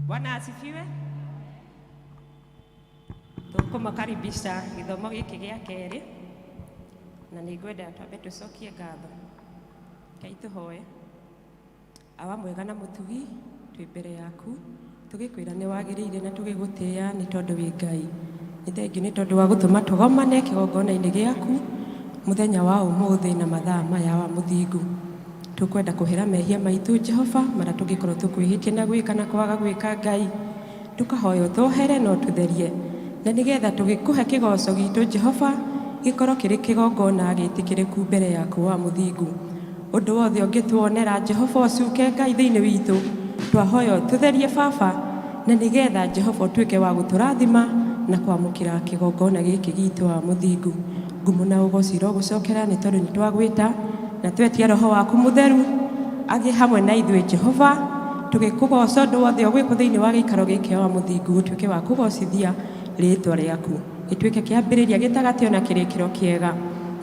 Bwana asifiwe. Tukumakaribisha githomo giki gia keri na ningwenda twambe tucokie ngatho. Ngai tuhoe. Awa mwega na mutugi twi mbere yaku tugikwira ni wagiriire na tugigutia ni tondu wi Ngai. Ni thengiu ni tondu wa gutuma tugomane kigongona-ini giaku muthenya wa umuthi na mathaa maya wa muthingu. Tukwenda kuhira mehia maitu Jehova mara tugikorwo tukwihitie na gwika na kwaga gwika Ngai. Tukahoya utwohere no tutherie na nigetha tugikuhe kigoco gitu Jehova gikorwo kiri kigongona gitikiriku mbere yaku wa muthingu. Undu wothe ungituonera Jehova ucuke Ngai thiini witu twahoya tutherie Baba na nigetha Jehova tuike wa guturathima na kwamukira kigongona giki gitu wa muthingu. Ngumo na ugocira gucokera ni tondu ni twagwita na twetia roho waku mutheru agie hamwe na ithuĩ Jehova tugikugoca ũndũ wothe ũgwĩkwo thĩinĩ wa gĩikaro gĩkĩ wa mũthingu ũtuĩke wa kũgocithia rĩĩtwa rĩaku gĩtuĩke kĩambĩrĩria gĩtagatĩ ona kĩrĩkĩro kĩega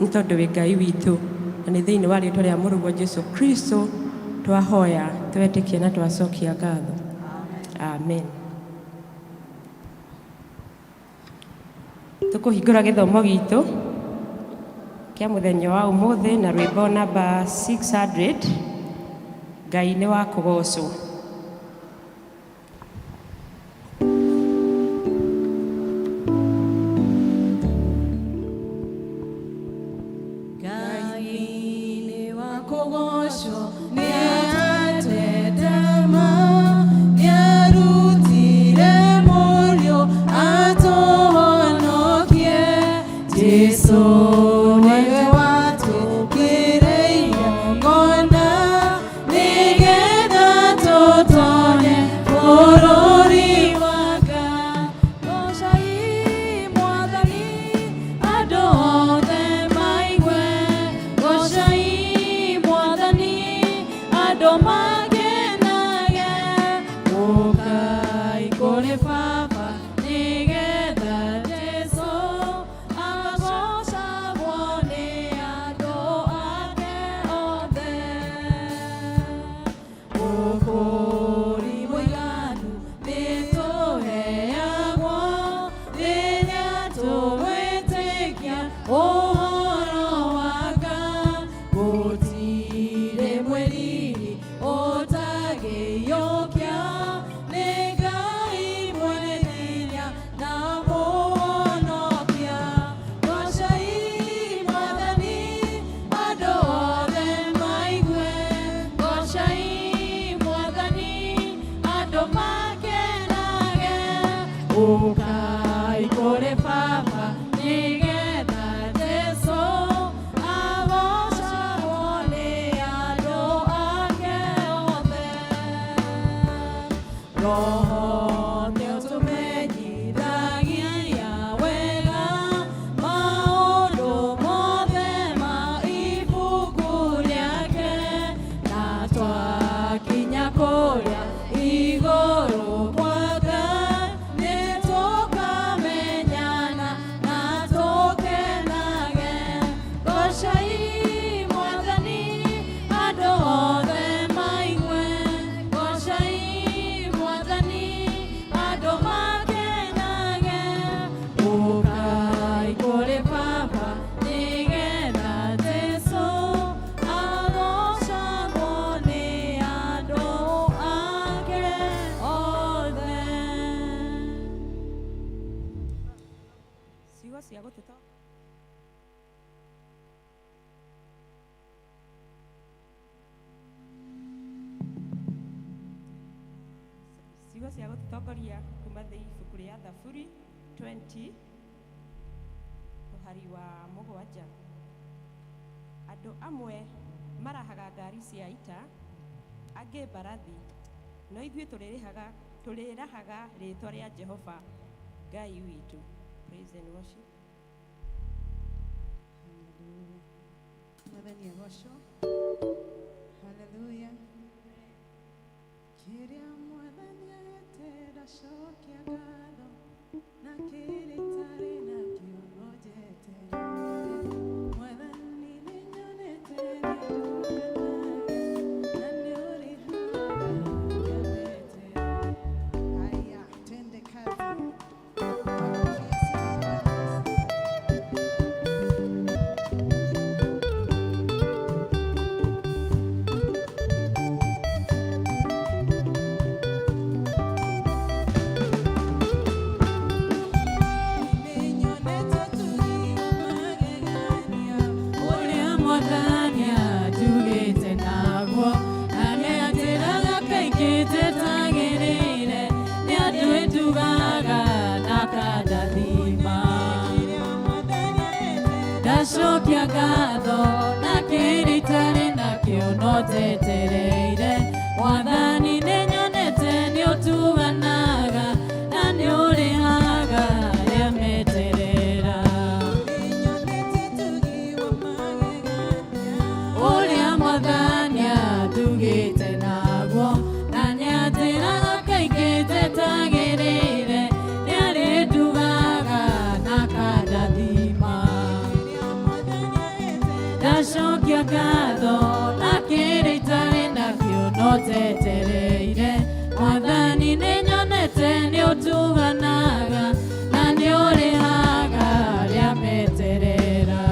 nĩ tondũ wĩ Ngai witũ na nĩ thĩinĩ wa rĩĩtwa rĩa mũrũguo Jesũ Kristo twahoya twetĩkia na twacokia ngatho. Amen. Tũkũhingũra gĩthomo gitũ kia muthenya wa umuthi na rwimbo namba 600 Ngai ni wa kugocwo. Mwathani gũtongoria kuma ibuku rĩa Thaburi 20 mũhari wa mũgwanja. Andũ amwe marahaga ngari cia ita, angĩ mbarathi, no ithuĩ tũrĩrahaga rĩĩtwa rĩa Jehova Ngai witũ. Praise and worship. Hallelujah. Hallelujah. Kiria mwathani ayetera shokia gatho na kiri tari na kionojete mwathani ninyonete na niuri hagamete. Haya, tende kazi. Shokia gatho na kiritare na kionotetereire mwathani ninyonete ni utuganaga na ni urihaga ria meterera uria mwathani atugite naguo na niatiraga kaingĩ tetagĩrĩire ni arĩndugaga na kandathima. Shokia gatho na kiritare na kionotetereire mwathani ninyonete ni utuganaga na ni urihaga ria meterera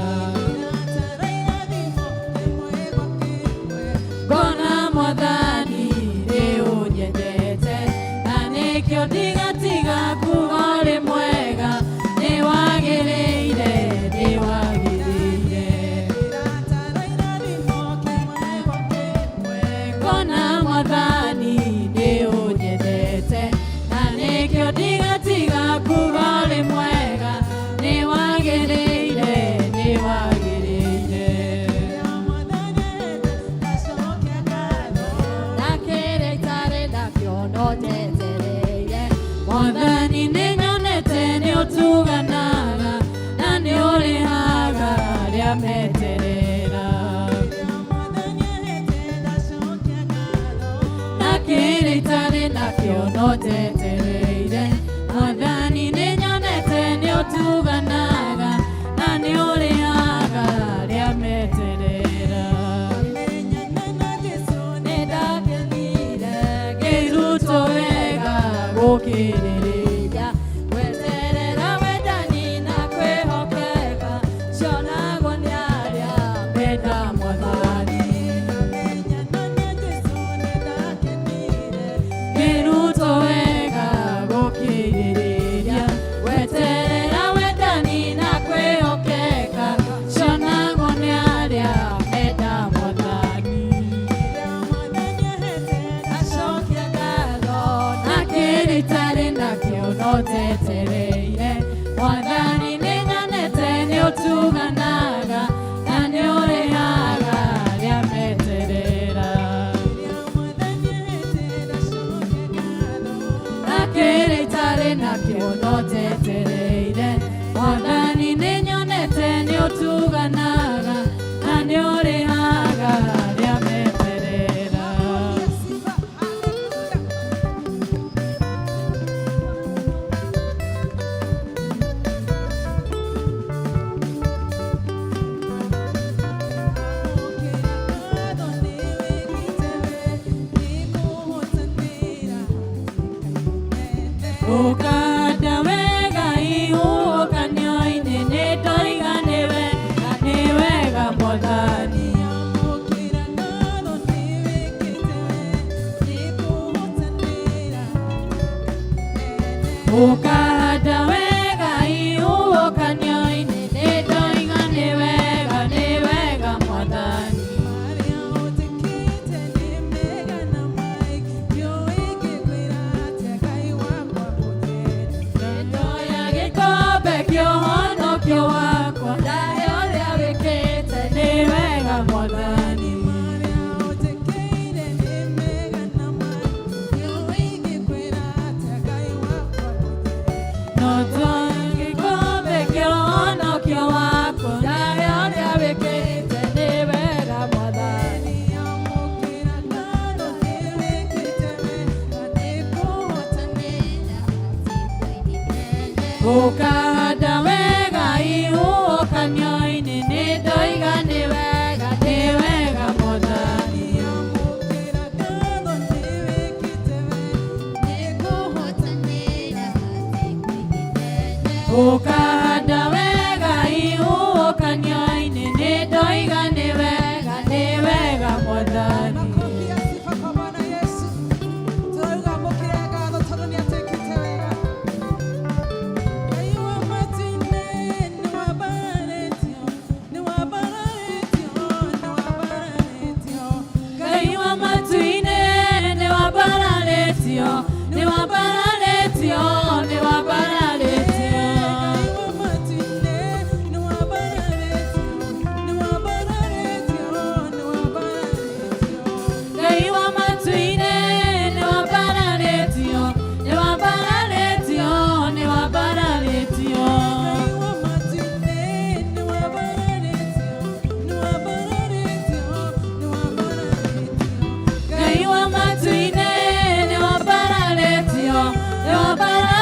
ngona mwathani ni unyendete na nikio ndigatiga kuga uri mwega ni wagĩrĩire ni wagĩrĩire mwathani ni unyendete na nikio ndigatiga kuga uri mwega ni wagĩrĩire ni wagĩrĩire na kĩrĩtare na kĩonotetereire mwathani ninyonete ni utuganaga na ni urihaga ria meterera kiritare na kionotetereire mwathani ninyonete ni utuganaga na ni urihaga ria meterera nidakenire ngĩrutwo wega gũkirĩrĩria gweterera wendani na kwĩhokeka cionagwo nĩ arĩa menda mwathani Kiruto wega gũkirĩrĩria gweterera wendani na kwĩhokeka cionagwo nĩ arĩa menda mwathani acokia ngatho na kĩrĩtare na kĩonotetereire mwathani nĩnyonete nĩ ũtuganaga na nĩ ũrĩhaga rĩa meterera kiritare na kionotetereire mwathani ninyonete ni utuganaga na ni urihaga ria meterera ukanda wega ihukanio-inĩ nĩndoiganiwe na nĩ wega mwathani ukanda wega ihukanio-inĩ nĩndoiganiwe na nĩ wega mwathani mwathani no tũngĩkombe kĩa ũhonokio waku narĩa ũrĩa wĩkĩte nĩ wega mwathani ũkahanda wega ihuhũkanio-inĩ nĩ ndoiga nĩ wega mwathani ũkahanda wega ihuhũkanio-inĩ nĩ ndoiga nĩ wega mwathani Makofi ya sifa kwa Bwana Yesu. Tunaweza kupokea ngatho tondũ nĩ atekete wega. Ngai wa matine nĩ wabaranĩtio, nĩ wabaranĩtio, nĩ wabaranĩtio. Ngai wa matu-inĩ nĩ wabaranĩtio nĩ wabaranĩtio nĩ wabaranĩtio Ngai wa matine nĩ wabaranĩtio, nĩ wabaranĩtio, nĩ wabaranĩtio. Ngai wa matu-inĩ nĩ wabaranĩtio nĩ wabaranĩtio Ngai wa matu-inĩ nĩ wabaranĩtio nĩ wabaranĩtio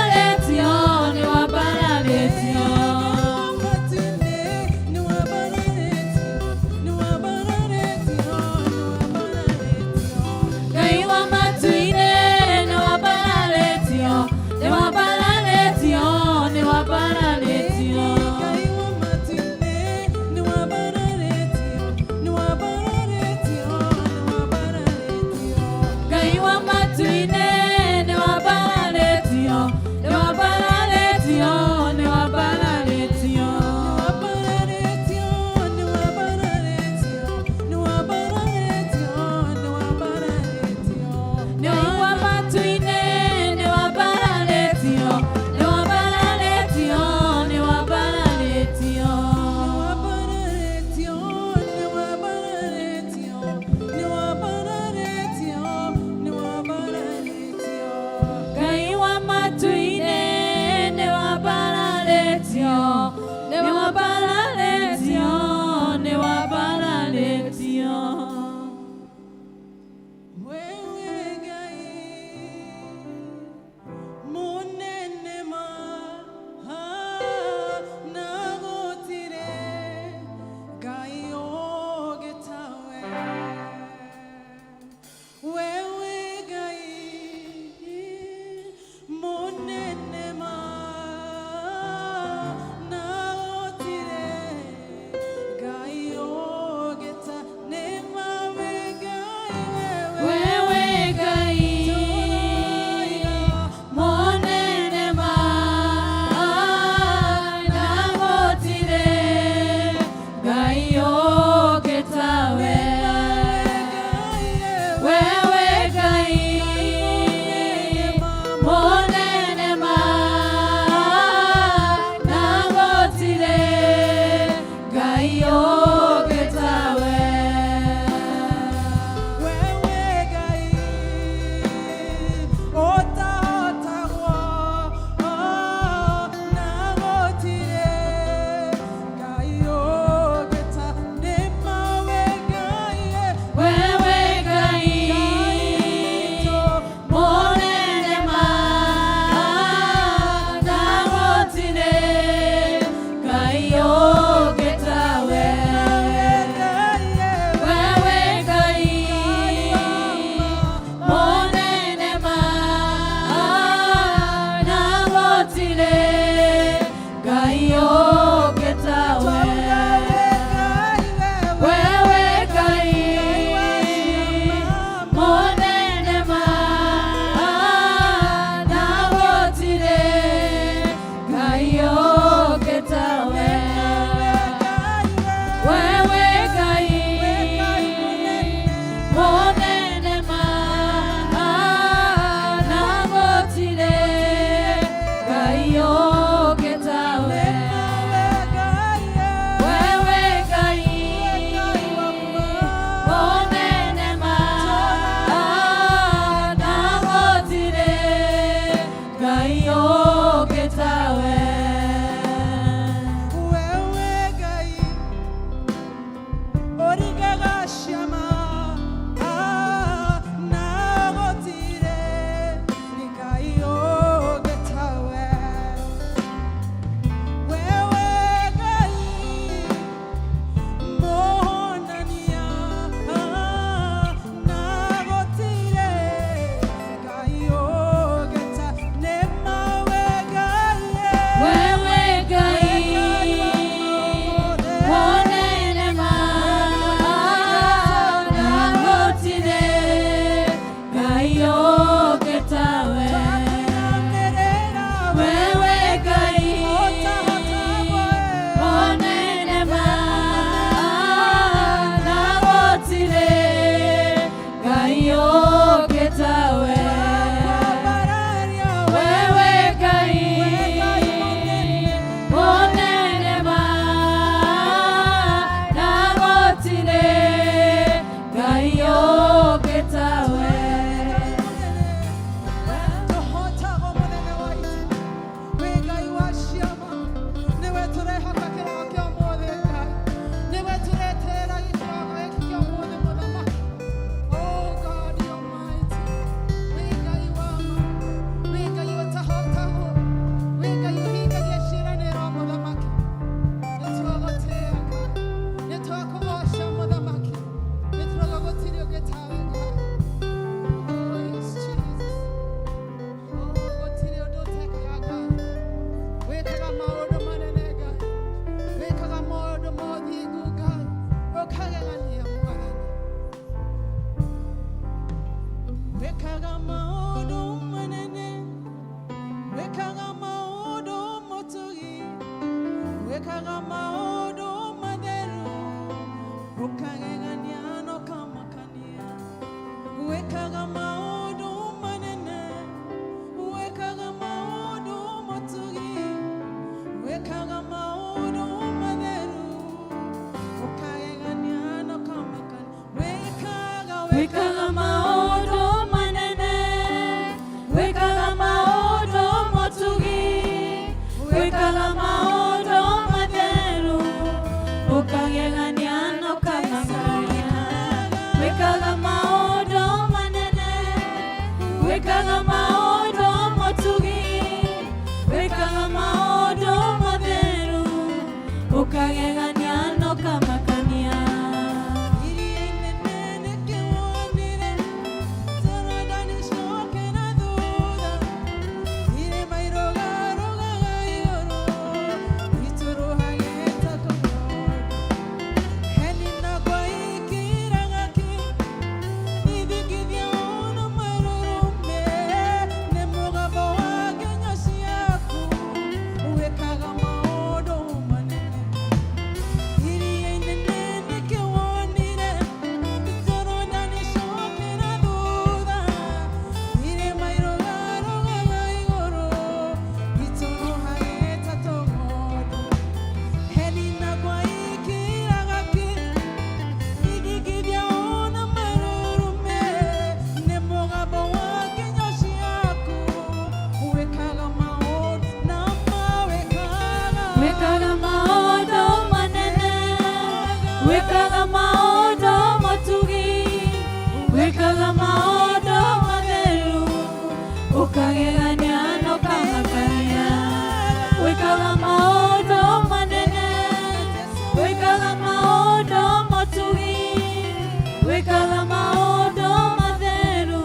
wekaga maũndũ matheru,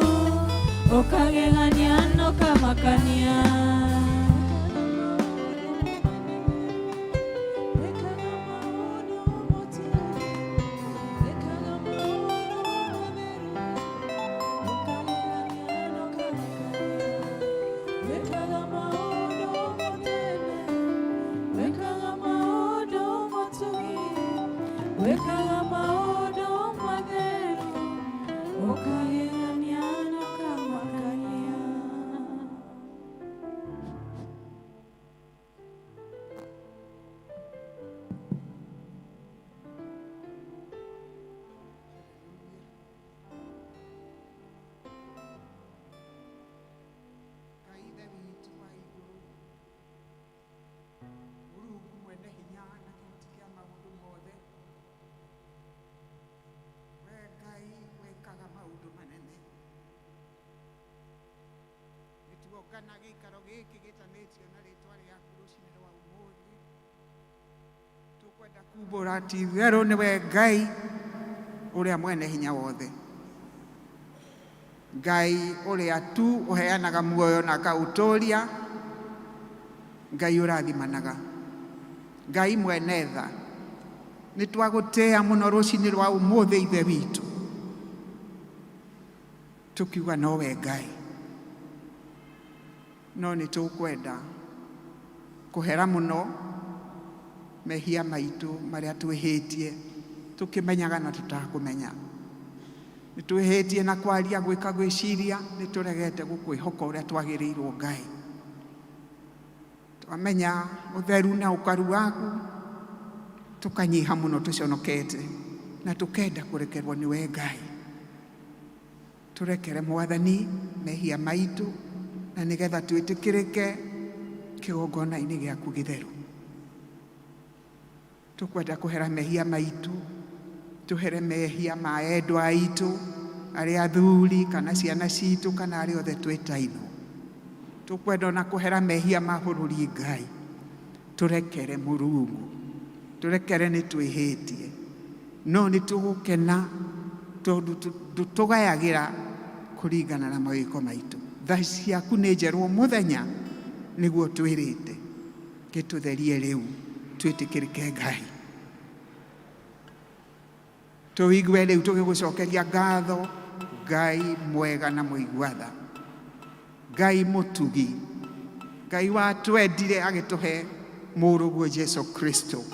ũkagegania na ũkamakania. kana gĩikaro gĩkĩ gĩtanĩtio na rĩtwa rĩaku rũcinĩ rwa ũmũthĩ. Tũkwenda kumbũra ti itherũ nĩwe Ngai ũrĩa mwene hinya wothe, Ngai ũrĩa tu ũheanaga muoyo na akaũtũũria, Ngai ũrathimanaga, Ngai mwene tha. Nĩ twagũtĩĩa mũno rũcinĩ rwa ũmũthĩ ithe witũ, tũkiuga nowe Ngai, no nĩ tũkwenda kũhera mũno mehia maitũ marĩa twĩhĩtie tũkĩmenyaga na tũtakũmenya. Nĩ twĩhĩtie na kwaria, gwĩka, gwĩciria, nĩ tũregete gũkwĩhoka ũrĩa twagĩrĩirwo Ngai. Twamenya ũtheru na ũkaru waku, tũkanyiha mũno tũconokete na tũkenda kũrekerwo nĩwe Ngai. Tũrekere Mwathani mehia maitũ, na nĩgetha twĩtĩkĩrĩke kĩgongona-inĩ gĩaku gĩtheru. Tũkwenda kũhera mehia maitũ, tũhere mehia ma endwa aitũ, arĩa athuri kana ciana citũ kana arĩa othe twĩtainwo. Tũkwenda ona kũhera mehia ma bũrũri Ngai. Tũrekere Mũrungu, tũrekere nĩ twĩhĩtie, no nĩ tũgũkena tondũ tũgayagĩra kũringana na mawĩko maitũ. Tha ciaku nĩ njerwo mũthenya nĩguo twĩrĩte, gĩtũtherie rĩu twĩtĩkĩrĩke Ngai. Tũigue rĩu tũgĩgũcokeria ngatho, Ngai mwega na mũigua-tha, Ngai mũtugi, Ngai watwendire agĩtũhe mũrũguo Jesu Kristo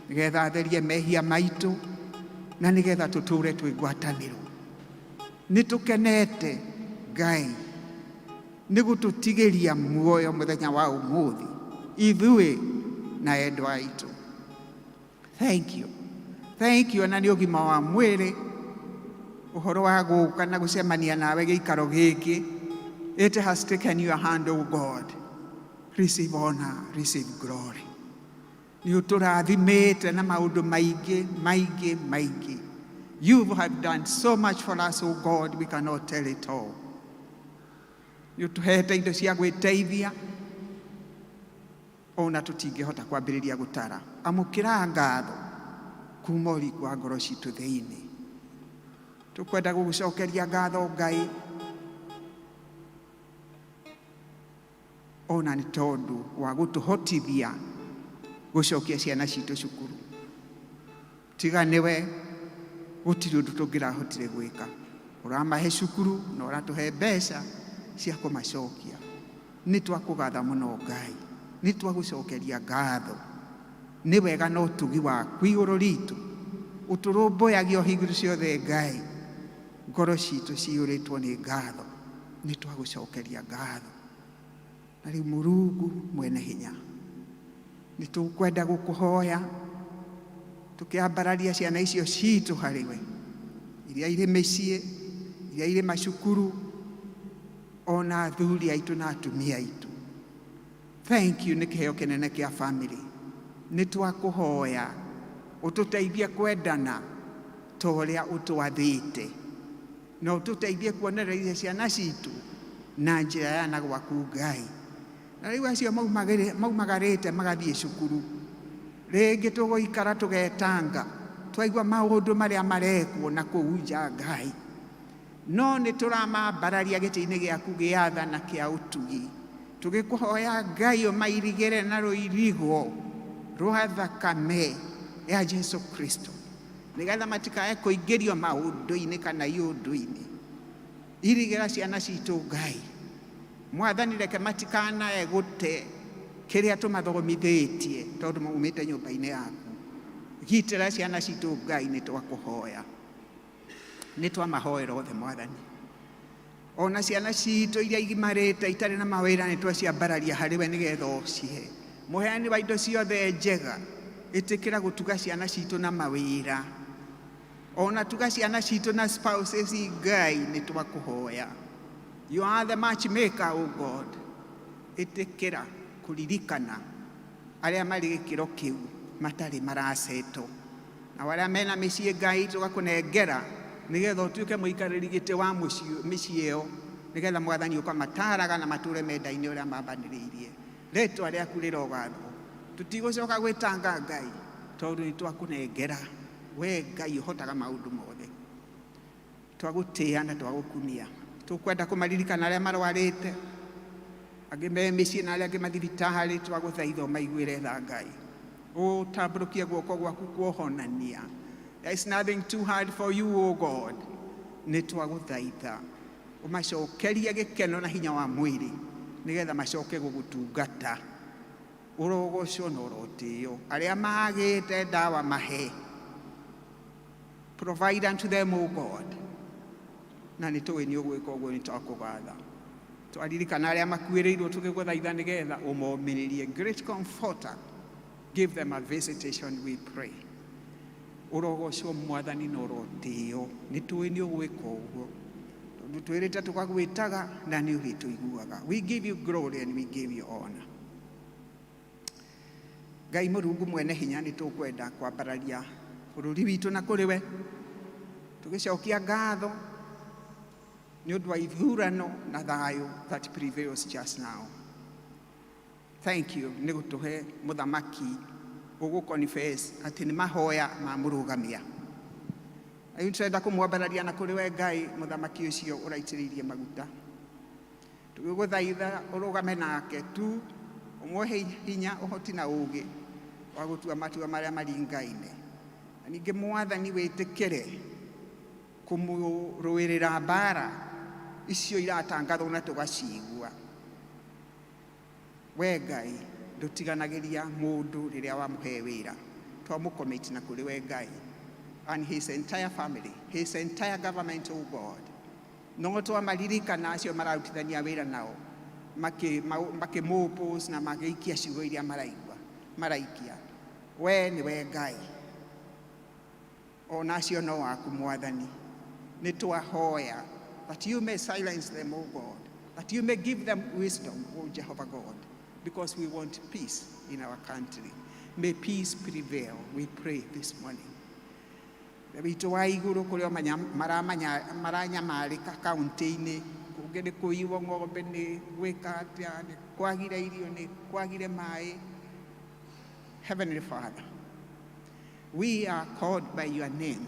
nĩgetha atherie mehia maitũ na nĩgetha tũtũre twĩ ngwatanĩro. Nĩ tũkenete Ngai nĩ gũtũtigĩria muoyo mũthenya wa ũmũthĩ ithuĩ na endwa aitũ. Thank you. Thank you, na nĩ ũgima wa mwĩrĩ, ũhoro wa gũka na gũcemania nawe gĩikaro gĩkĩ. It has taken your hand, O God. Receive honor, receive glory. Nĩ ũtũrathimĩte na maũndũ maingĩ maingĩ maingĩ. You have done so much for us, O God, we cannot tell it all. Nĩ ũtũhete indo cia gwĩteithia ona tũtingĩhota kwambĩrĩria gũtara. Amũkĩra ngatho kuma ũriku wa ngoro citũ thĩinĩ. Tũkwenda gũgũcokeria ngatho Ngai, ona nĩ tondũ wa gũtũhotithia gũcokia ciana citũ cukuru. Tiga nĩwe, gũtirĩ ũndũ tũngĩrahotire gwĩka. Ũramahe cukuru na ũratũhe mbeca cia kũmacokia. Nĩ twakũgatha mũno Ngai, nĩ twagũcokeria ngatho. Nĩ wega na ũtugi waku igũrũ ritũ, ũtũrũmbũyagia o hingo ciothe Ngai. Ngoro citũ ciyũrĩtwo nĩ ngatho, nĩ twagũcokeria ngatho. Na rĩu Mũrungu mwene hinya, nĩ tũkwenda gũkũhoya tũkĩambararia ciana icio citũ harĩwe, iria irĩ mĩciĩ, iria irĩ macukuru, ona athuri aitũ na atumia aitũ. Thank you nĩ kĩheo kĩnene kĩa family. Nĩ twakũhoya ũtũteithie kwendana ta ũrĩa ũtwathĩte, na ũtũteithie kuonereria ciana citũ na njĩra ya na gwaku Ngai. Na rĩu acio maumagarĩte magathiĩ cukuru, rĩngĩ tũgũikara tũgetanga twaigua maundu maria marekwo na kuu nja Ngai, no nĩ tũramambararia gĩtĩ-inĩ gĩaku gĩa tha na kĩa ũtugi, tũgĩkũhoya Ngai ũmairigĩre na rũirigo rwa thakame ya Jesu Kristo, nĩgetha matikae kũingĩrio maũndũ-inĩ kana iũndũ-inĩ. Irigĩra ciana citũ Ngai, Mwathani reke matikanae gũte kĩrĩa tũmathomithĩtie tondũ maumĩte nyũmba-inĩ yaku. Gitĩra ciana citũ Ngai, nĩ twakũhoya, nĩ twamahoera othe Mwathani. Ona ciana citũ iria igimarĩte itarĩ na mawĩra nĩ twaciambararia harĩwe nĩgetha ũcihe. Mũheani wa indo ciothe njega, ĩtĩkĩra gũtuga ciana citũ na mawĩra, ona tuga ciana citũ na spouses Ngai, nĩ twakũhoya. You are the matchmaker, O God. Ĩtĩkĩra kũririkana arĩa marĩ gĩkĩro kĩu matarĩ maraceto, na arĩa mena mĩciĩ Ngai tũgakũnengera nĩgetha ũtuĩke mũikarĩri gĩtĩ wa mĩciĩ ĩyo, nĩgetha Mwathani ũkamataraga na matũre menda-inĩ ũrĩa mambanĩrĩirie. Rĩtwa rĩaku rĩrogathwo. Tũtigũcoka gwĩtanga Ngai tondũ nĩ twakũnengera we Ngai ũhotaga maũndũ mothe. Twagũtĩĩa na twagũkumia. Tũkwenda kũmaririkana arĩa marwarĩte, angĩ me mĩciĩ na arĩa angĩ mathibitarĩ, twagũthaitha ũmaiguĩre tha Ngai. Ũtambũrũkie guoko gwaku kuohonania. There is nothing too hard for you, O God. Nĩ twagũthaitha ũmacokerie gĩkeno na hinya wa mwĩrĩ, nĩgetha macoke gũgũtungata. Ũrogocwo na ũrotĩo. Arĩa magĩte ndawa mahe. Provide unto them, O God. Na nĩ tũĩ nĩ ũgwĩka ũguo, nĩ twakũgatha. Twaririkana arĩa makuĩrĩirwo tũgĩgũthaitha nĩgetha ũmomĩrĩrie. Great Comforter, give them a visitation, we pray. Ũrogocwo Mwathani na ũrotĩo. Nĩ tũĩ nĩ ũgwĩka ũguo, tondũ twĩrĩte tũgagwĩtaga na nĩ ũgĩtũiguaga. We give you glory and we give you honor. Ngai Mũrungu mwene hinya, nĩ tũkwenda kwambararia bũrũri witũ na kũrĩ we, tũgĩcokia ngatho nĩ ũndũ wa ithurano na thayũ that prevails just now. Thank you nĩ gũtũhe mũthamaki ũgũconfess atĩ nĩ mahoya ma mũrũgamia. Rĩu tũrenda kũmwambararia na kũrĩ we Ngai, mũthamaki ũcio ũraitĩrĩirie maguta. Tũgĩgũthaitha ũrũgame nake tu, ũmũhe hinya, ũhoti na ũũgĩ wa gũtua matua marĩa maringaine. Na ningĩ Mwathani wĩtĩkĩre kũmũrũĩrĩra mbara icio iratangathwo na tũgacigua. We Ngai ndũtiganagĩria mũndũ rĩrĩa wamũhe wĩra. Twamũcommit na kũrĩ we Ngai, and his entire family, his entire government, O God. No twamaririkana acio mararutithania wĩra nao, makĩmũpũs na magĩikia ciugo iria maraikia. We nĩ we Ngai, ona acio no waku Mwathani. Nĩ twahoya that you may silence them, O God, that you may give them wisdom, O Jehovah God, because we want peace in our country. May peace prevail, we pray this morning. Witũ wa igũrũ kũrĩa maranyamarĩka kaũntĩ-inĩ, kũngĩ nĩ kũiywo ng'ombe, nĩ gwĩka atĩa, nĩ kwagire irio, nĩ kwagire maĩ. Heavenly Father, we are called by your name.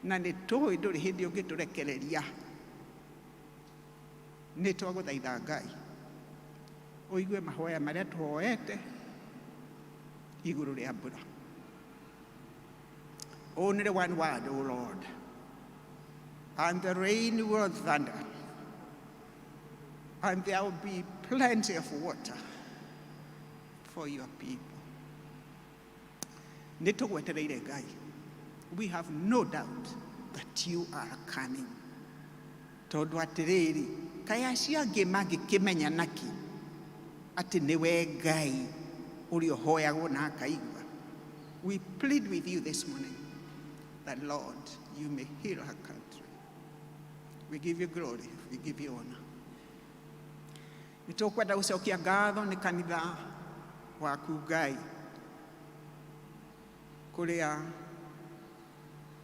Na nĩ tũĩ ndũrĩ hĩndĩ ũngĩtũrekereria. Nĩ twagũthaitha Ngai ũigue mahoya marĩa tũhoete igũrũ rĩa mbura. Only one word, O Lord, and the rain will thunder, and there will be plenty of water for your people. Nĩ tũgwetereire Ngai. We have no doubt that you are coming. Tondũ atĩrĩrĩ, kaĩ acio angĩ mangĩkĩmenya naki atĩ nĩwe Ngai ũrĩa ũhoyagwo na akaigua. We plead with you this morning that, Lord, you may heal our country. We give you glory, we give you honor. Nĩ tũkwenda gũcokia ngatho nĩ kanitha waku Ngai, kũrĩa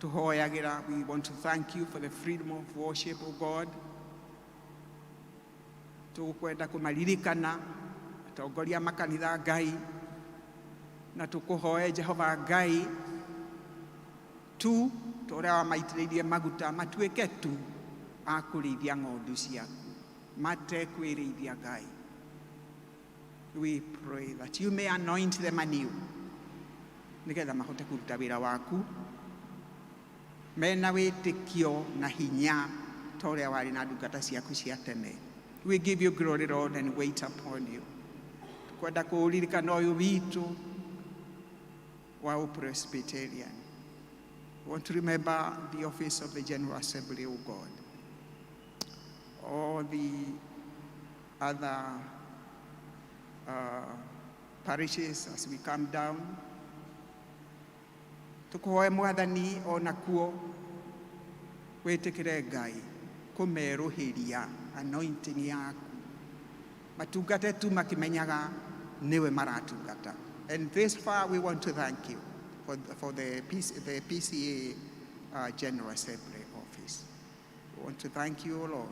tũhoyagĩra. We want to thank you for the freedom of worship, O God. Tũkwenda kũmaririkana atongoria makanitha Ngai, na tũkũhoe Jehova Ngai tu ta ũrĩa wamaitĩrĩirie maguta matuĩke tu a kũrĩithia ng'ondu ciaku, matekwĩrĩithia Ngai. We pray that you may anoint them anew, nĩgetha mahote kũruta wĩra waku mena wĩtĩkio na hinya ta ũrĩa warĩ na ndungata ciaku cia tene. We give you glory, Lord, and wait upon you. Kwenda kũririkana ũyũ witũ wa Presbyterian. We want to remember the office of the General Assembly, O God. All the other parishes as we come down. Tukuhoe Mwathani ona kuo wĩtĩkĩre Ngai kũmerũhĩria anointing yaku. Matungate tu makimenyaga niwe maratungata. And this far we want to thank you for the P.C.E.A General Assembly office. We want to thank you, O Lord,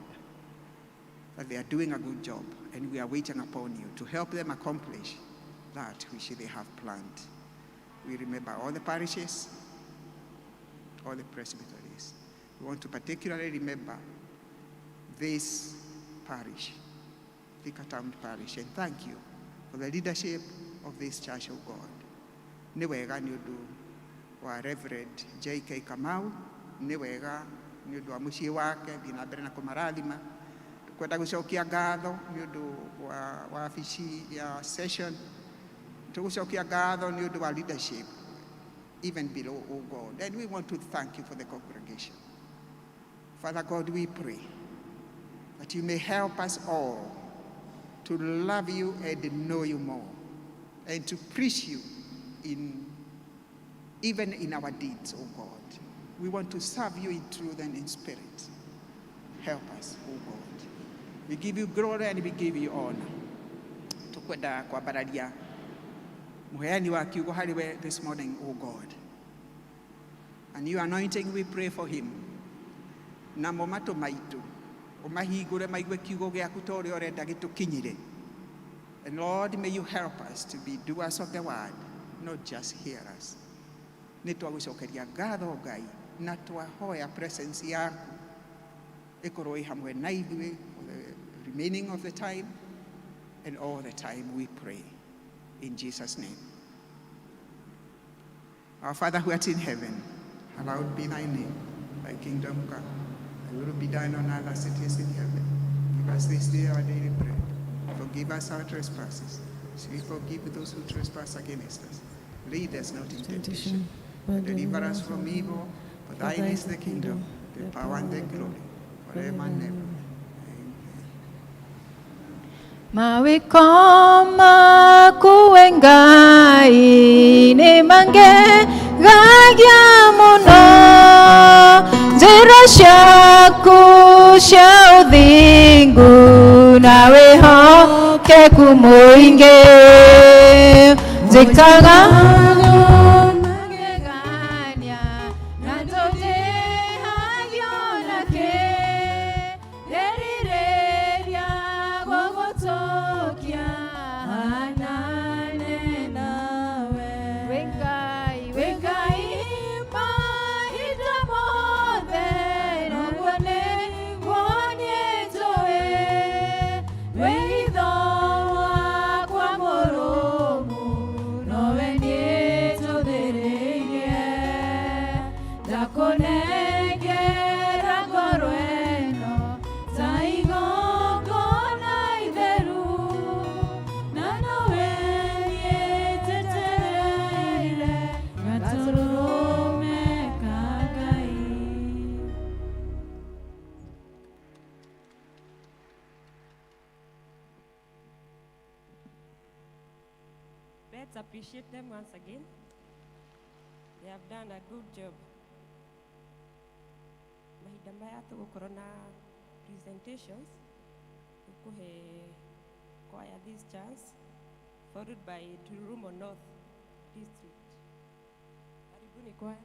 that they are doing a good job, and we are waiting upon you to help them accomplish that which they have planned. We remember all the parishes, all the presbyteries. We want to particularly remember this parish, Thika Town Parish, and thank you for the leadership of this church, of God. Nĩ wega nĩ ũndũ wa Reverend J.K. Kamau, nĩ wega nĩ ũndũ wa mũciĩ wake, thiĩ na mbere na kũmarathima. Kwenda gũcokia ngatho nĩ ũndũ wa wabici ya session. Tũgũcokia ngatho nĩ ũndũ wa leadership, even below, O God. And we want to thank you for the congregation. Father God, we pray that you may help us all to love you and know you more, and to preach you even in our deeds, O God. We want to serve you in truth and in spirit. Help us, O God. We give you glory and we give you honor. Tukwenda kwambararia muheani wa kiugo hariwe this morning, O God. And you anointing, we pray for him. Namo mato maitu umahingure maigue kiugo gĩaku ta ũrĩa ũrenda gĩtũkinyire. And Lord, may you help us to be doers of the word, not just hearers. Nĩ twagũcokeria ngatho Ngai na twahoya presence yaku ĩkorwo ĩ hamwe na ithuĩ for the remaining of the time and all the time, we pray in Jesus' name. Our Father who art in heaven, hallowed be thy name. Thy kingdom come. Thy will be done on earth as it is in heaven. Give us this day our daily bread. Forgive us our trespasses, as we forgive those who trespass against us. Lead us not in temptation, but deliver us from evil. For thine is the kingdom, the power, and the glory, forever and ever. Mawikoma kuengai ni mange gagya muno njira ciaku cia uthingu nawe hokeku muingi njikaga Let's appreciate them once again. They have done a good job. Mahinda maya tũgũkorwo na presentations. Tũkũhe choir this chance, followed by Turumo North District. Karibuni choir.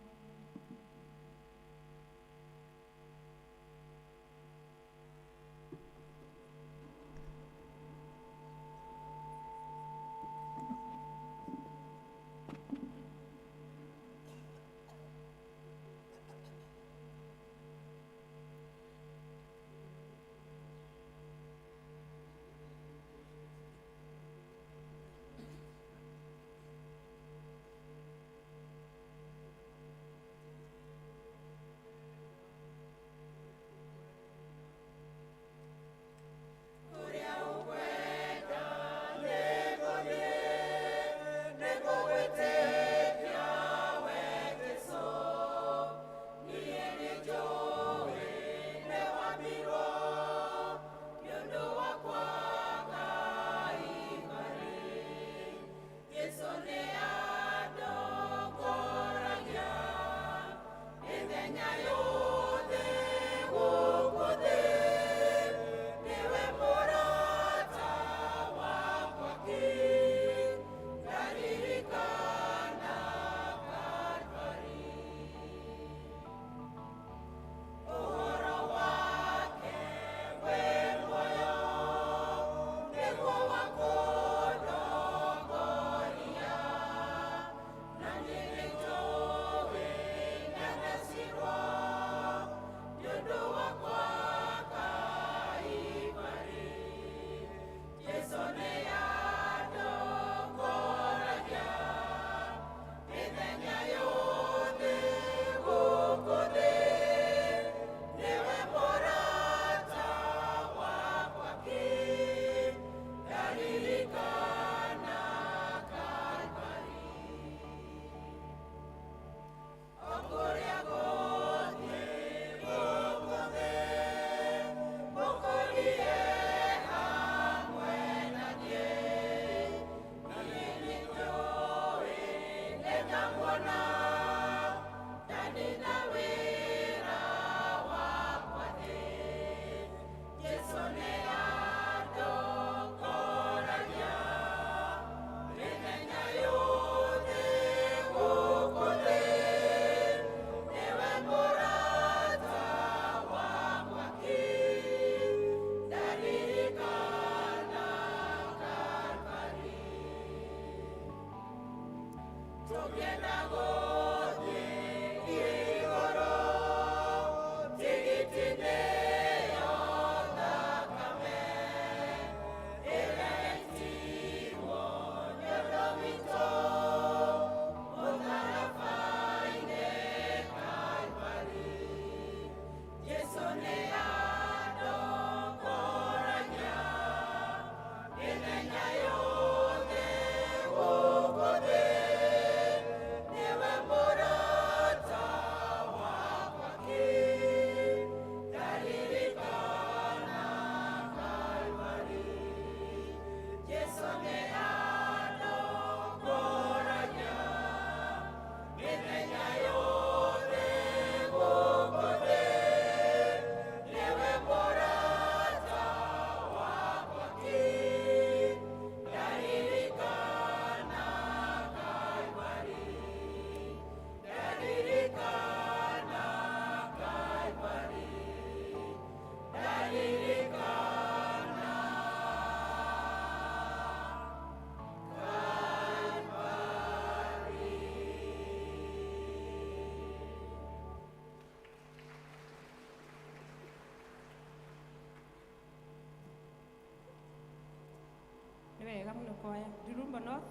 Wega muno kwaya. Durumba North.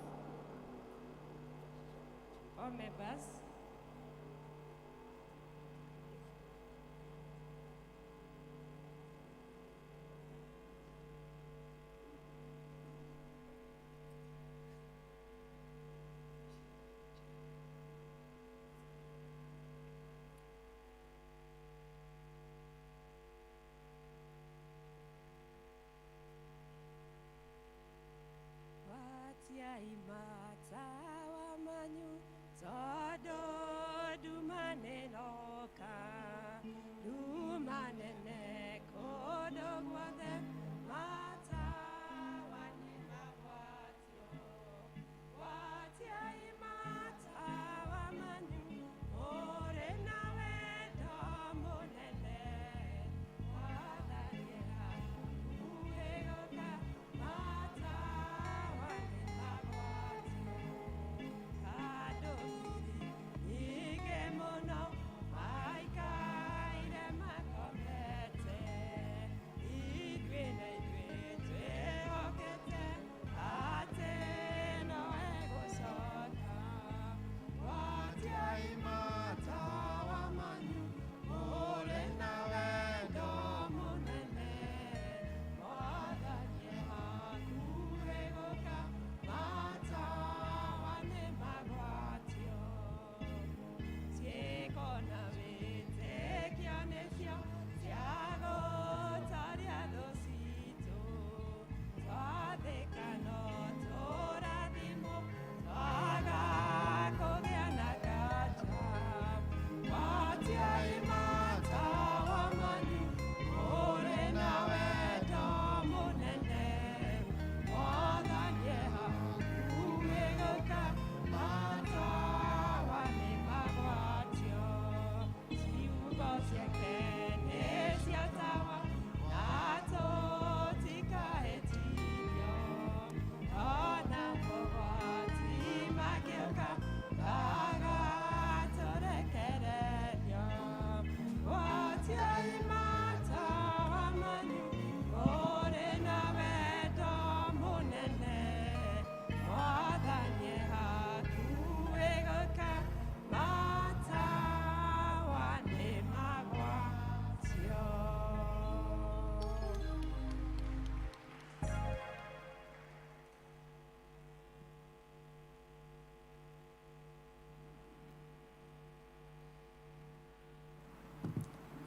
All members. Watia imata wa manyu todo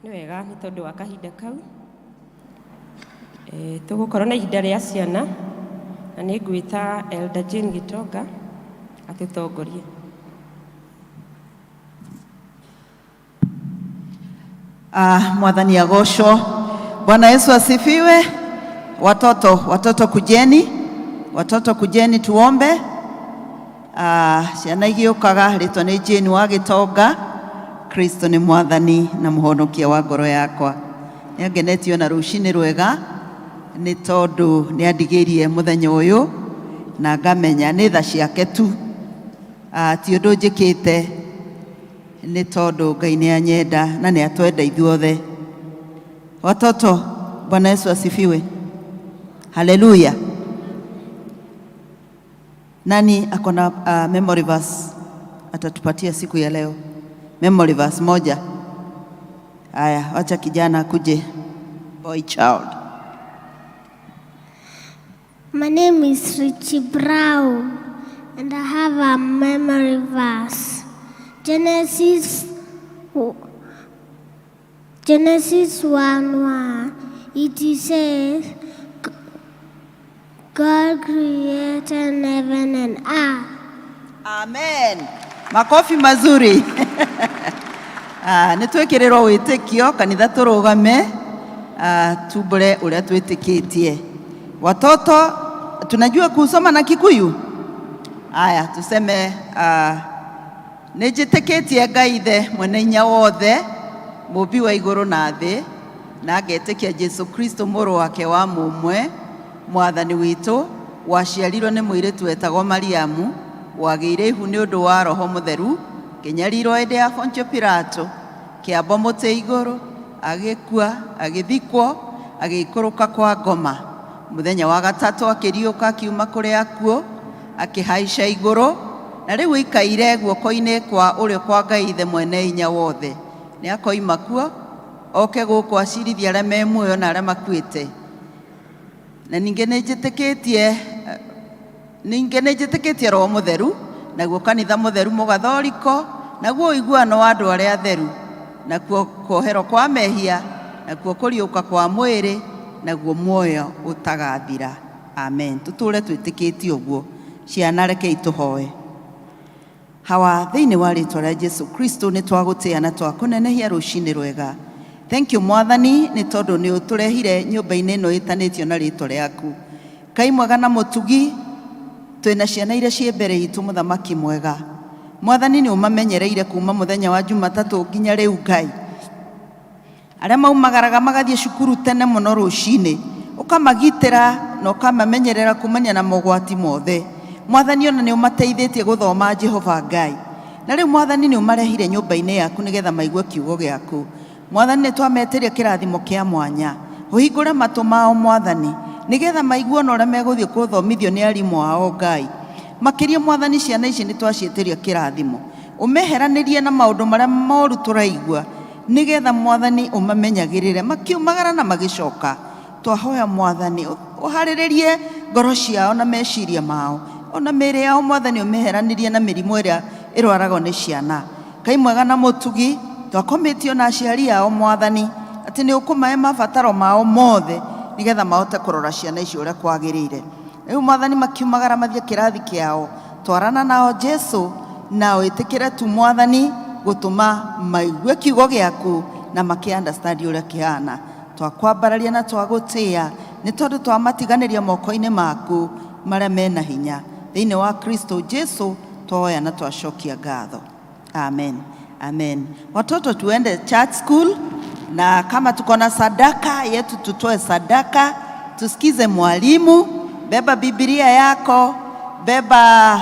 nĩ wega nĩ tondũ wa kahinda kau tũgũkorwo na ihinda rĩa ciana na nĩ ngwĩta Elder Jane Gitonga atũtongorie. Mwathani agocwo. Bwana Yesu asifiwe. Watoto kujeni tuombe. Ciana igĩũkaga rĩtwa nĩ Jane wa Gitonga. Kristo nĩ mwathani na mũhonokia wa ngoro yakwa. Nĩangenetio na rũcinĩ rwega nĩ tondũ nĩandigĩirie mũthenya ũyũ na ngamenya nĩ tha ciake tu. Ti ũndũ njĩkĩte nĩ tondũ Ngai nĩanyenda na nĩatwenda ithuothe. Watoto, Bwana Yesu asifiwe. Haleluya. Nani akona memory verse atatupatia siku ya leo? Memory verse moja. Aya, wacha kijana kuje. Boy child. My name is Richie Brown and I have a memory verse. Genesis 1:1. It says, God created heaven and earth. Amen. Makofi mazuri. Nĩtwĩkĩrĩrwo wĩtĩkio kanitha tũrũgame tumbũre ũrĩa twĩtĩkĩtie. Watoto, tunajua kusoma na Kikuyu? Aya, tuseme nĩnjĩtĩkĩtie Ngai ithe mwene hinya wothe, mũmbi wa igũrũ na thĩ, na ngetĩkia Jesu Kristo mũrũ wake wa mũmwe, mwathani witũ, waciarirwo nĩ mũirĩtu wetagwo Mariamu, wagĩire ihu nĩ ũndũ wa Roho Mũtheru, kĩnyarirwo hĩndĩ ya Pontio Pilato, kĩamba mũtĩ igũrũ, agĩkua, agĩthikwo, agĩikũrũka kwa ngoma. Mũthenya wa gatatũ akĩriũka akiuma kũrĩ akuũ, akĩhaica igũrũ, na rĩu aikaire guoko-inĩ kwa ũrĩo kwa Ngai ithe mwene hinya wothe. Nĩakoima kuo, oke gũkũ acirithia arĩa me muoyo na arĩa makuĩte. Na ningĩ nĩnjĩtĩkĩtie Roho Mũtheru, naguo kanitha mũtheru mũgathoriko, naguo ũiguano wa andũ arĩa atheru, nakuo kuoherwo kwa mehia, nakuo kũriũka kwa mwĩrĩ, naguo muoyo ũtagathira. Amen. Tũtũre twĩtĩkĩtie ũguo. Ciana rekei tũhoe. Hawa thĩinĩ wa rĩtwa rĩa Jesu Kristo nĩ twagũtĩĩa na twakũnenehia rũcinĩ rwega. Thank you Mwathani nĩ tondũ nĩ ũtũrehire nyũmba-inĩ ĩno ĩtanĩtio na rĩtwa rĩaku. Ngai mwega na mũtugi, twĩna ciana iria ciĩ mbere itũ mũthamaki mwega. Mwathani nĩ ũmamenyereire kuma mũthenya wa Jumatatũ nginya rĩu Ngai. Arĩa maumagaraga magathiĩ cukuru tene mũno rũcinĩ, ũkamagitĩra na ũkamamenyerera kumania na mogwati mothe. Mwathani ona nĩ ũmateithĩtie gũthoma Jehova Ngai. Na rĩu Mwathani nĩ ũmarehire nyũmba-inĩ yaku nĩgetha maigue kiugo gĩaku. Mwathani nĩ twametĩria kĩrathimo kĩa mwanya. Ũhingũre matũ mao Mwathani, nĩgetha maigue na ũrĩa megũthiĩ gũthomithio nĩ arimũ ao Ngai. Makĩria Mwathani ciana ici nĩ twaciĩtĩria kĩrathimo. Ũmeheranĩrie na maũndũ marĩa moru tũraigua, nĩgetha Mwathani ũmamenyagĩrĩre makiumagara na magĩcoka. Twahoya Mwathani ũharĩrĩrie ngoro ciao na meciria mao, ona mĩĩrĩ yao Mwathani ũmeheranĩrie na mĩrimũ ĩrĩa ĩrwaragwo nĩ ciana. Ngai mwega na mũtugi, twakometio na aciari ao Mwathani atĩ nĩ ũkũmahe mabataro mao mothe nĩgetha mahote kũrora ciana icio ũrĩa kwagĩrĩire. Rĩu Mwathani makiumagara mathiĩ kĩrathi kĩao, twarana nao Jesu na wĩtĩkĩre tu Mwathani gũtũma maigue kiugo gĩaku na makĩ-understand ũrĩa kĩhana. Twakwambararia na twagũtĩĩa nĩ tondũ twamatiganĩria moko-inĩ maku marĩa mena hinya. Thĩinĩ wa Kristo Jesu twoya na twacokia ngatho. Amen. Amen. Watoto tuende church school, na kama tuko na sadaka yetu tutoe sadaka, tusikize mwalimu. Beba Biblia yako, beba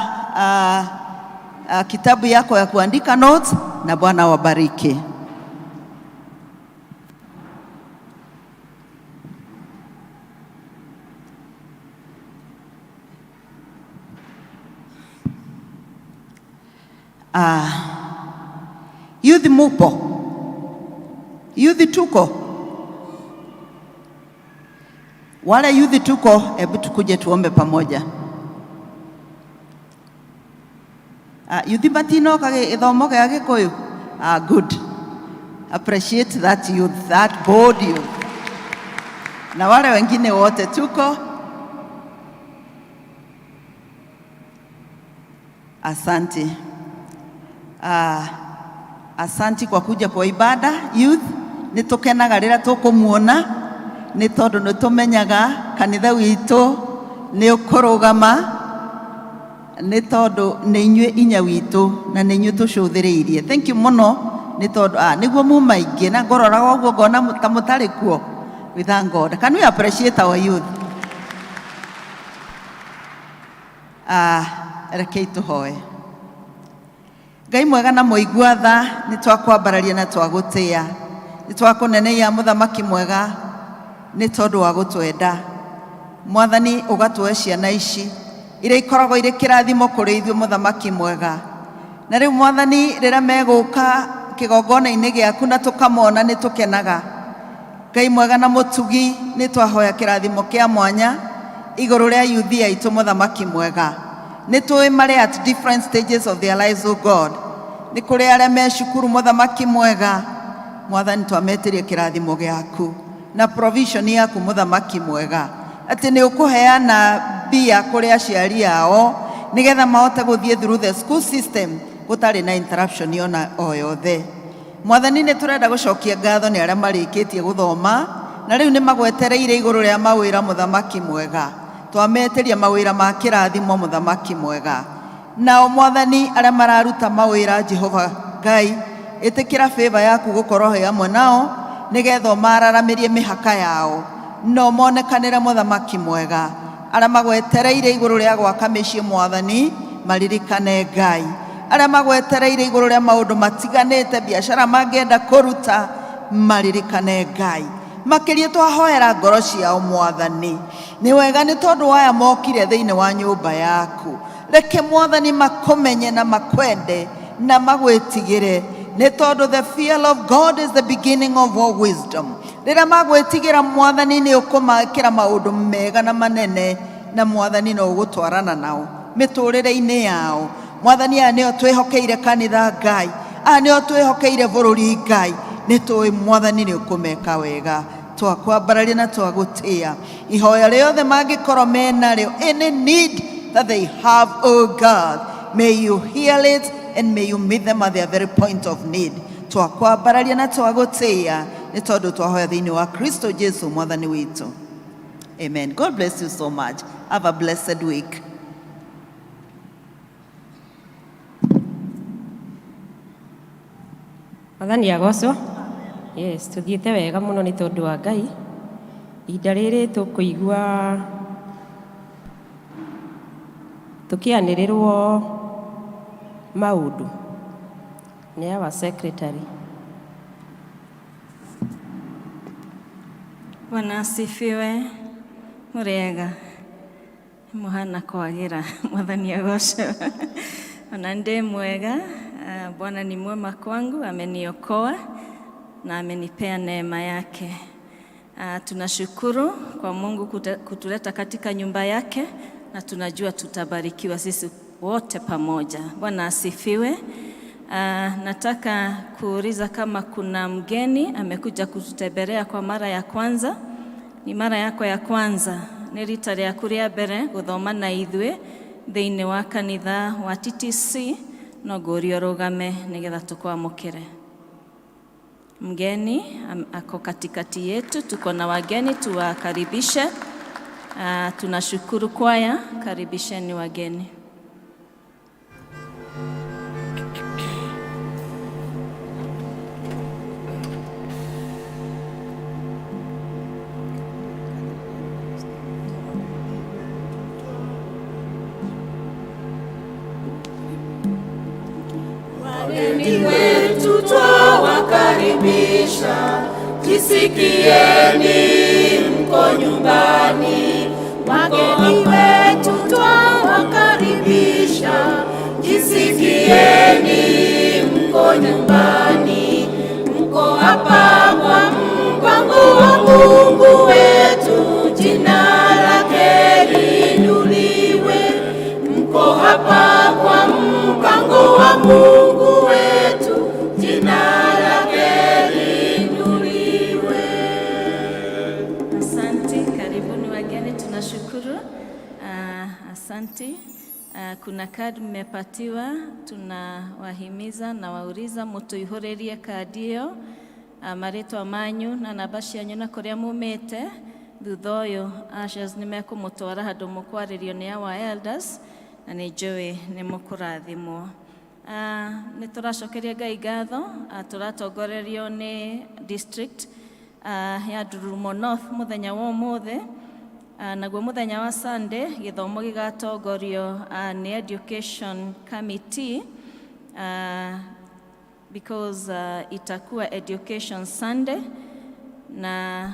kitabu yako ya kuandika notes, na Bwana wabariki. Youth mupo? Youth tuko? Wale youth tuko, hebu tukuje tuombe pamoja. Youth matino kage ithomo gya Gikuyu? Good. Appreciate that youth, that bold youth. Na wale wengine wote tuko. Asante. Asante kwa kuja kwa ibada youth. Nitukenaga rĩrĩa tũkũmuona nĩ tondũ nĩtũmenyaga kanitha witũ nĩ ũkũrũgama nĩ tondũ nĩ inyuĩ inya witũ na nĩ inyuĩ tũcũthĩrĩirie. Thank you mũno nĩ tondũ nĩguo muma ingĩ na ngororaga ũguo ngona ta mũtarĩ kuo. We thank God. Can we appreciate our youth? Rekei tũhoe. Ngai mwega na mũigua tha nĩ twakwambararia na twagũtĩĩa. Nĩ twakũneneia mũthamaki mwega nĩ tondũ wa gũtwenda. Mwathani ũgatũhe ciana ici iria ikoragwo irĩ kĩrathimo kũrĩ ithuĩ mũthamaki mwega. Na rĩu Mwathani rĩrĩa megũka kĩgongona-inĩ gĩaku na tũkamona nĩ tũkenaga. Ngai mwega na mũtugi nĩ twahoya kĩrathimo kĩa mwanya igũrũ rĩa yuthi aitũ mũthamaki mwega. Nĩ tũĩ marĩ at different stages of their lives, oh God. Nĩ kũrĩ arĩa me cukuru mũthamaki mwega. Mwathani twametĩrie kĩrathimo gĩaku na provision yaku mũthamaki mwega. Atĩ nĩ ũkũheana mbia kũrĩ aciari ao nĩgetha mahote gũthiĩ through the school system gũtarĩ na interruption ona o yothe. Mwathani nĩ tũrenda gũcokia ngatho nĩ arĩa marĩkĩtie gũthoma na rĩu nĩ magwetereire igũrũ rĩa mawĩra mũthamaki mwega. Twametĩria mawĩra ma kĩrathimo mũthamaki mwega. Nao Mwathani arĩa mararuta mawĩra Jehova Ngai ĩtĩkĩra favor yaku gũkorwo he hamwe nao nĩgetha mararamĩrie mĩhaka yao no monekanĩre mũthamaki mwega. Arĩa magwetereire igũrũ rĩa gwaka mĩciĩ Mwathani maririkane Ngai. Arĩa magwetereire igũrũ rĩa maũndũ matiganĩte biacara mangĩenda kũruta maririkane Ngai. Makĩria twahoera ngoro ciao Mwathani. Nĩ wega nĩ tondũ waya mokire thĩinĩ wa nyũmba yaku. Reke Mwathani makũmenye na makwende na magwĩtigĩre nĩ tondũ the fear of God is the beginning of all wisdom. Rĩrĩa magwĩtigĩra Mwathani nĩ ũkũmekĩra maũndũ mega na manene na Mwathani no ũgũtwarana nao mĩtũrĩre-inĩ yao. Mwathani aya nĩo twĩhokeire kanitha Ngai. Aya nĩo twĩhokeire bũrũri Ngai. Nĩ tũĩ Mwathani nĩ ũkũmeka wega. Twakwambararia na twagũtĩĩa. Ihoya rĩothe mangĩkorwo menarĩo, any need that they have, oh God, may you heal it and may you meet them at their very point of need. Twakwambararia na twagũtĩĩa nĩ tondũ twahoya thĩinĩ wa Kristo Jesu Mwathani witũ. Amen. God bless you so much. Have a blessed week. Mwathani agocwo. Yes, tuthiĩte wega mũno nĩ tondũ wa Ngai. Ihinda rĩrĩ tũkũigua tũkĩanĩrĩrwo maũndũ nĩ our secretary. Bwana asifiwe. Murega muhana kwagĩra. Mwathani agocwo. Ona ndĩ mwega. Bwana ni mwema kwangu, ameniokoa na amenipea neema yake. Tunashukuru kwa Mungu kutuleta katika nyumba yake na tunajua tutabarikiwa sisi wote pamoja. Bwana asifiwe. Nataka kuuliza kama kuna mgeni amekuja kututembelea kwa mara ya kwanza. Ni mara yako ya kwanza. Nĩ rita rĩaku rĩa mbere gũthoma na ithuĩ thĩinĩ wa kanitha wa TTC. No ngũria ũrũgame nĩgetha tũkwamũkĩre. Mgeni ako katikati yetu, tuko na wageni tuwakaribishe. Tunashukuru kwaya, karibisheni wageni. Wageni wetu twawakaribisha, jisikieni mko nyumbani. Wageni wetu twawakaribisha, jisikieni mko nyumbani. Mko hapa kwa mpango wa Mungu wetu, jina lake liinuliwe. Mko hapa kwa mpango wa Mungu wetu, jina lake liinuliwe. Asanti. Kuna kadi mmepatiwa, tunawahimiza na wauliza mutuihuririe kadi hiyo, marĩtwa manyu na namba cianyu na kũrĩa mumĩte. Thutha ũyũ ushers nĩmekũmũtwara handũ mũkwarĩrio nĩ our elders, na nĩ njũĩ nĩ mũkũrathimwo. Nĩtũracokeria Ngai ngatho, tũratongorerio nĩ district ya Ndururumo North mũthenya wa ũmũthĩ. Naguo mũthenya wa Sunday gĩthomo gĩgatongorio nĩ Education Committee, because itakuwa Education Sunday, na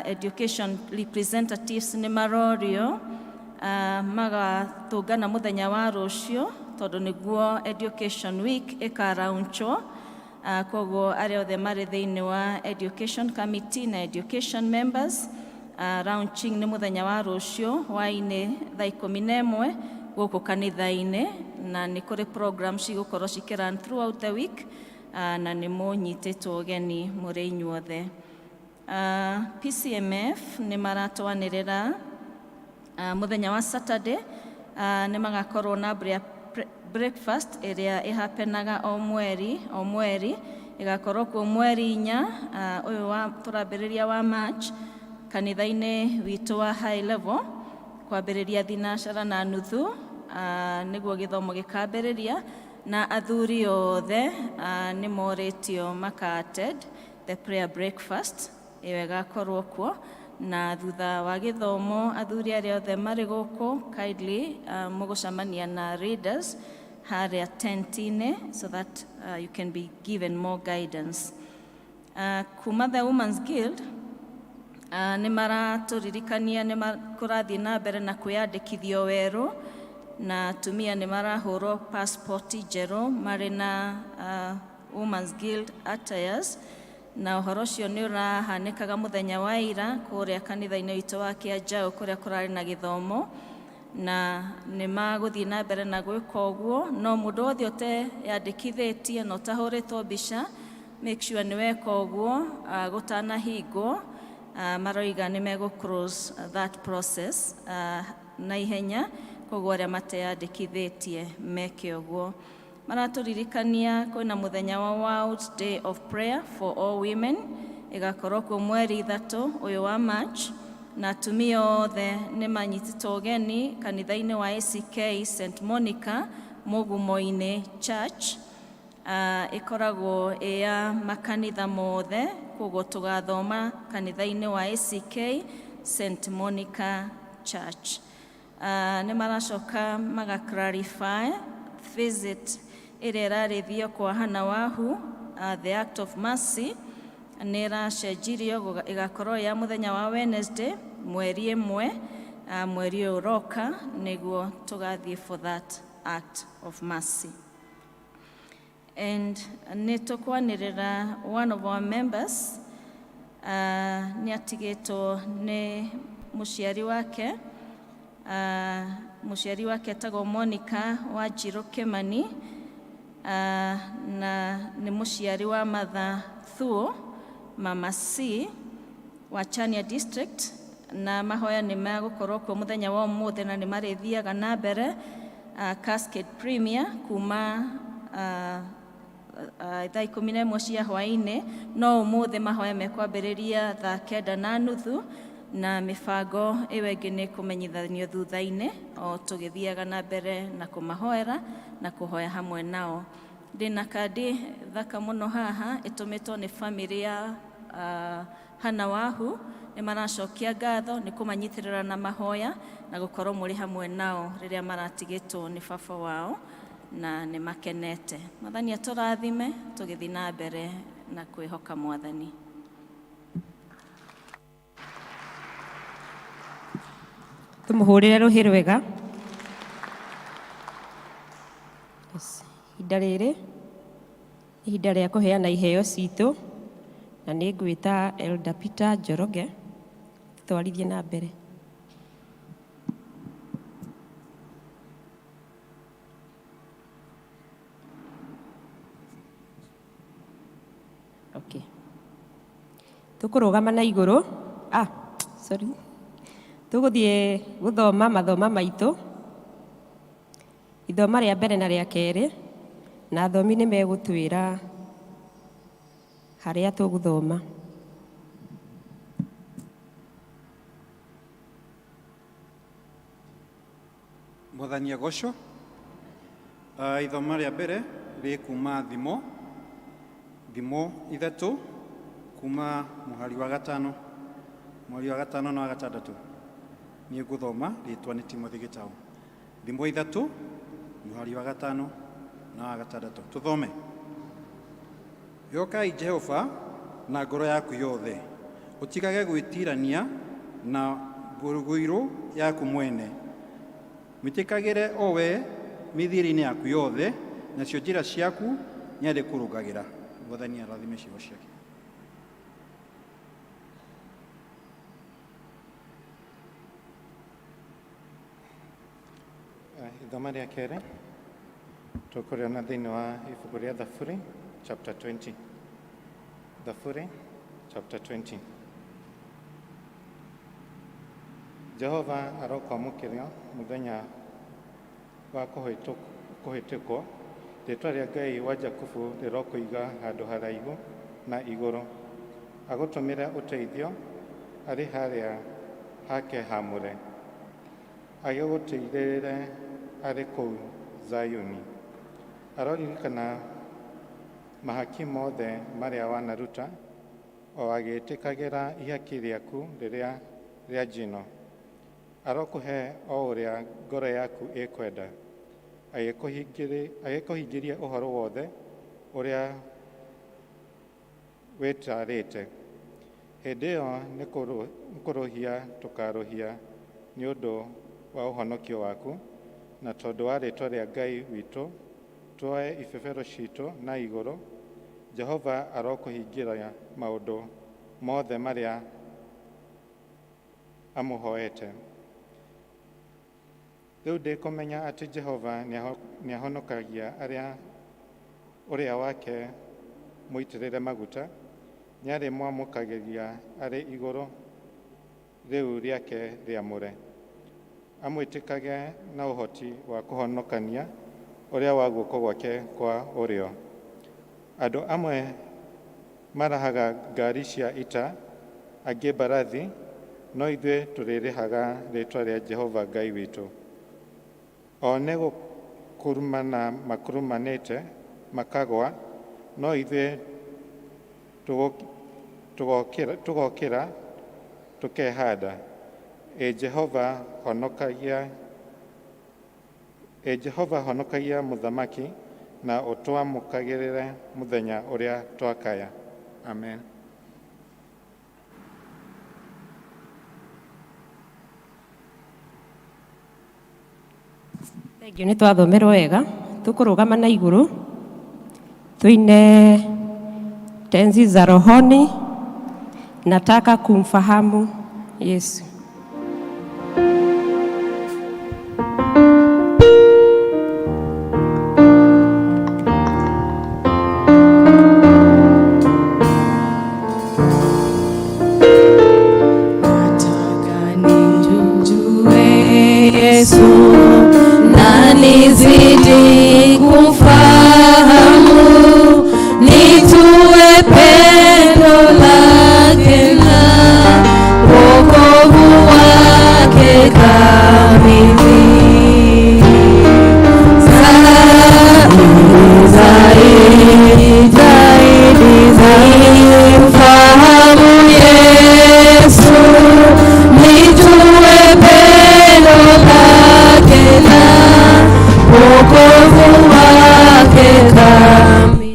education representatives nĩ marorio magatũngana mũthenya wa rũciũ, tondũ nĩguo Education Week ĩkaraunchwo. Koguo arĩa othe marĩ thĩinĩ wa Education Committee na Education members, launching nĩ mũthenya wa rũciũ hwaĩ-inĩ thaa 11 gũkũ kanitha-inĩ, na nĩ kũrĩ programs cigũkorwo cikĩrun throughout the week, na nĩ mũnyitĩtwo ũgeni mũrĩ inyuothe. PCMF nĩ maratwanĩrĩra mũthenya wa Saturday, nĩ magakorwo na breakfast ĩrĩa ĩhapenaga o mweri, ĩgakorwo kuo mweri 4 ũyũ wa tũrambĩrĩria wa March, kanitha-inĩ witũ wa high level, kwambĩrĩria thinacara na nuthu, nĩguo gĩthomo gĩkambĩrĩria, na athuri othe nĩ morĩtio maka-attend the prayer breakfast ĩyo ĩgakorwo kuo. Na thutha wa gĩthomo athuri arĩa othe marĩ gũkũ kindly mũgũcemania na readers harĩa tent-inĩ, so that you can be given more guidance. Kuma the Women's Guild nĩ maratũririkania nĩ kũrathiĩ na mbere na kwĩyandĩkithio werũ, na atumia nĩ marahũrwo passport njerũ marĩ na Women's Guild attires, na ũhoro ũcio nĩ ũrahanĩkaga mũthenya wa ira kũrĩa kanitha-inĩ witũ wa Kĩanjaũ kũrĩa kũrarĩ na gĩthomo, na nĩ magũthiĩ na mbere na gwĩka ũguo. No mũndũ wothe ũteyandĩkithĩtie na ũtahũrĩtwo mbica, make sure nĩ weka ũguo gũtanahingwo. Maroiga nĩ megũ-close that process na ihenya, koguo arĩa mateyandĩkithĩtie meke ũguo. Maratũririkania kwĩna mũthenya wa World Day of Prayer for All Women, ĩgakorwo kuo mweri 3 ũyũ wa March, na atumia othe nĩ manyitĩtwo ũgeni kanitha-inĩ wa ACK St. Monica Mũgumo-inĩ Church. Ĩkoragwo ya makanitha mothe, koguo tũgathoma kanitha-inĩ wa ACK St. Monica Church. Nĩ maracoka maga-clarify visit ĩrĩa ĩrarĩthio kwa Hana Wahu, the Act of Mercy, nĩ ĩracenjirio ĩgakorwo ya mũthenya wa Wednesday mweri 1 mweri ũyũ ũroka, nĩguo tũgathiĩ for that Act of Mercy. And nĩ tũkwanĩrĩra one of our members nĩ atigĩtwo nĩ mũciari wake etagwo Monica Wanjirũ Kĩmani, na nĩ mũciari wa Martha Thuo Mama C wa Chania District, na mahoya nĩ megũkorwo kuo mũthenya wa ũmũthĩ na nĩ marĩthiaga na mbere Cascade Premier kuma thaa 11 cia hwaĩ-inĩ, no ũmũthĩ mahoya mekwambĩrĩria thaa 9:30, na mĩbango ĩyo ĩngĩ nĩ kũmenyithanio thutha-inĩ o tũgĩthiaga na mbere na kũmahoera na kũhoya hamwe nao. Ndĩna kandi thaka mũno haha ĩtũmĩtwo nĩ famĩlĩ ya Hana Wahu, nĩ maracokia ngatho nĩ kũmanyitĩrĩra na mahoya na gũkorwo mũrĩ hamwe nao rĩrĩa maratigĩtwo nĩ baba wao, na nĩ makenete. Mwathani atũrathime tũgĩthiĩ na mbere na kwĩhoka Mwathani. Tũmũhũrĩre rũhĩ rwega. Ihinda rĩrĩ ihinda rĩa kũheana iheo citũ, na nĩ ngwĩta Elder Peter Njoroge twarithie na mbere. Tũkũrũgama na igũrũ. tuguthie guthoma mathoma maitu ithoma ria mbere na ria keri na athomi ni megutwira haria tuguthoma. Mwathani agocwo. Ithoma ria mbere ri kuma thimo ithatu kuma muhari wa gatano na wa gatandatu. Ni nguthoma ritwa ni Timothy Gitau. Thimo ithatu muhari wa gatano na wa gatandatu. Tuthome. Yokai Jehova na ngoro yaku yothe, utigage gwitirania na nguruguiru yaku mwene. Mitikagire owe mithiri-ini yaku yothe, nacio njira ciaku nyari kurungagira. Mwathani arathime ciugo ciake. Ithoma ria keri tukuriona thiini wa ibuku ria Thaburi chapter 20. Thaburi chapter 20. Jehova arokwamũkĩra mũthenya wa kũhĩtũkwo, rĩĩtwa rĩa Ngai wa Jakubu rĩrokũiga handũ haraihu na igũrũ, agũtũmĩre ũteithio arĩ harĩa hake haamũre, agĩgũteithĩrĩre arĩ kũu Zayuni. Aroririkana mahaki mothe marĩa wanaruta, o agĩĩtĩkagĩra ihaki rĩaku rĩrĩa rĩa njino. Arokũhe o ũrĩa ngoro yaku ĩkwenda, agĩkũhingĩria ũhoro wothe ũrĩa wĩtarĩte. Hĩndĩ ĩyo nĩ kũrũhia tũkarũhia nĩ ũndũ wa ũhonokio waku, na tondũ wa rĩĩtwa rĩa Ngai witũ, tuoe ibebero ciitũ na igũrũ. Jehova arokũhingĩra maũndũ mothe marĩa amũhoete. Rĩu ndĩkũmenya atĩ Jehova nĩahonokagia ũrĩa wake mũitĩrĩre maguta, nĩarĩmwamũkagĩria arĩ igũrũ rĩu rĩake rĩamũre, amwĩtĩkage na ũhoti wa kũhonokania ũrĩa wa guoko gwake kwa ũrĩo. Andũ amwe marahaga ngari cia ita, angĩ mbarathi, no ithuĩ tũrĩrĩhaga rĩĩtwa rĩa Jehova Ngai witũ. O nĩ gũkurumana makurumanĩte makagwa, no ithuĩ tũgokĩra tũkehanda. Jehova honokagia mũthamaki, na ũtwamũkagĩrĩre mũthenya ũrĩa twakaya. Amen. Thengiũ nĩ twathomerwo wega. Tũkũrũgama na igũrũ tuine tenzi za rohoni, nataka kumfahamu Yesu. Nataka nimjue Yesu na nizidi kumfahamu, nitue pendo lake na wokovu wake kamili. Zaidi mfahamu Yesu, nitue pendo lake na wokovu wake kamili.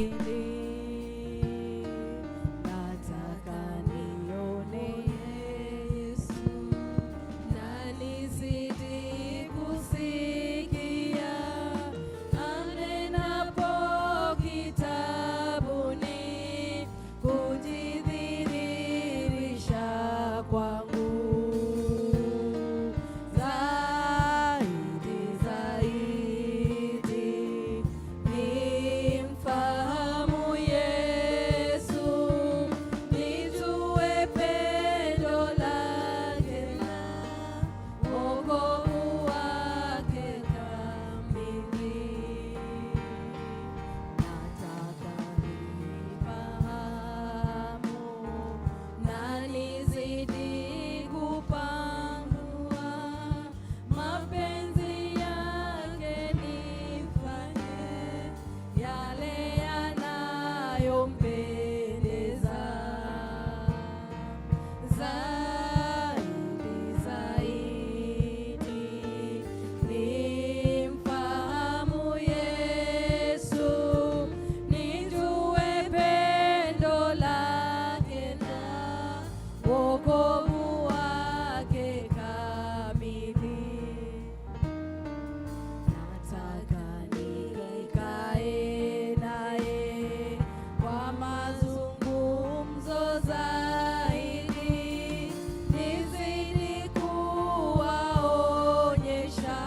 zaidi, nizidi kuwaonyesha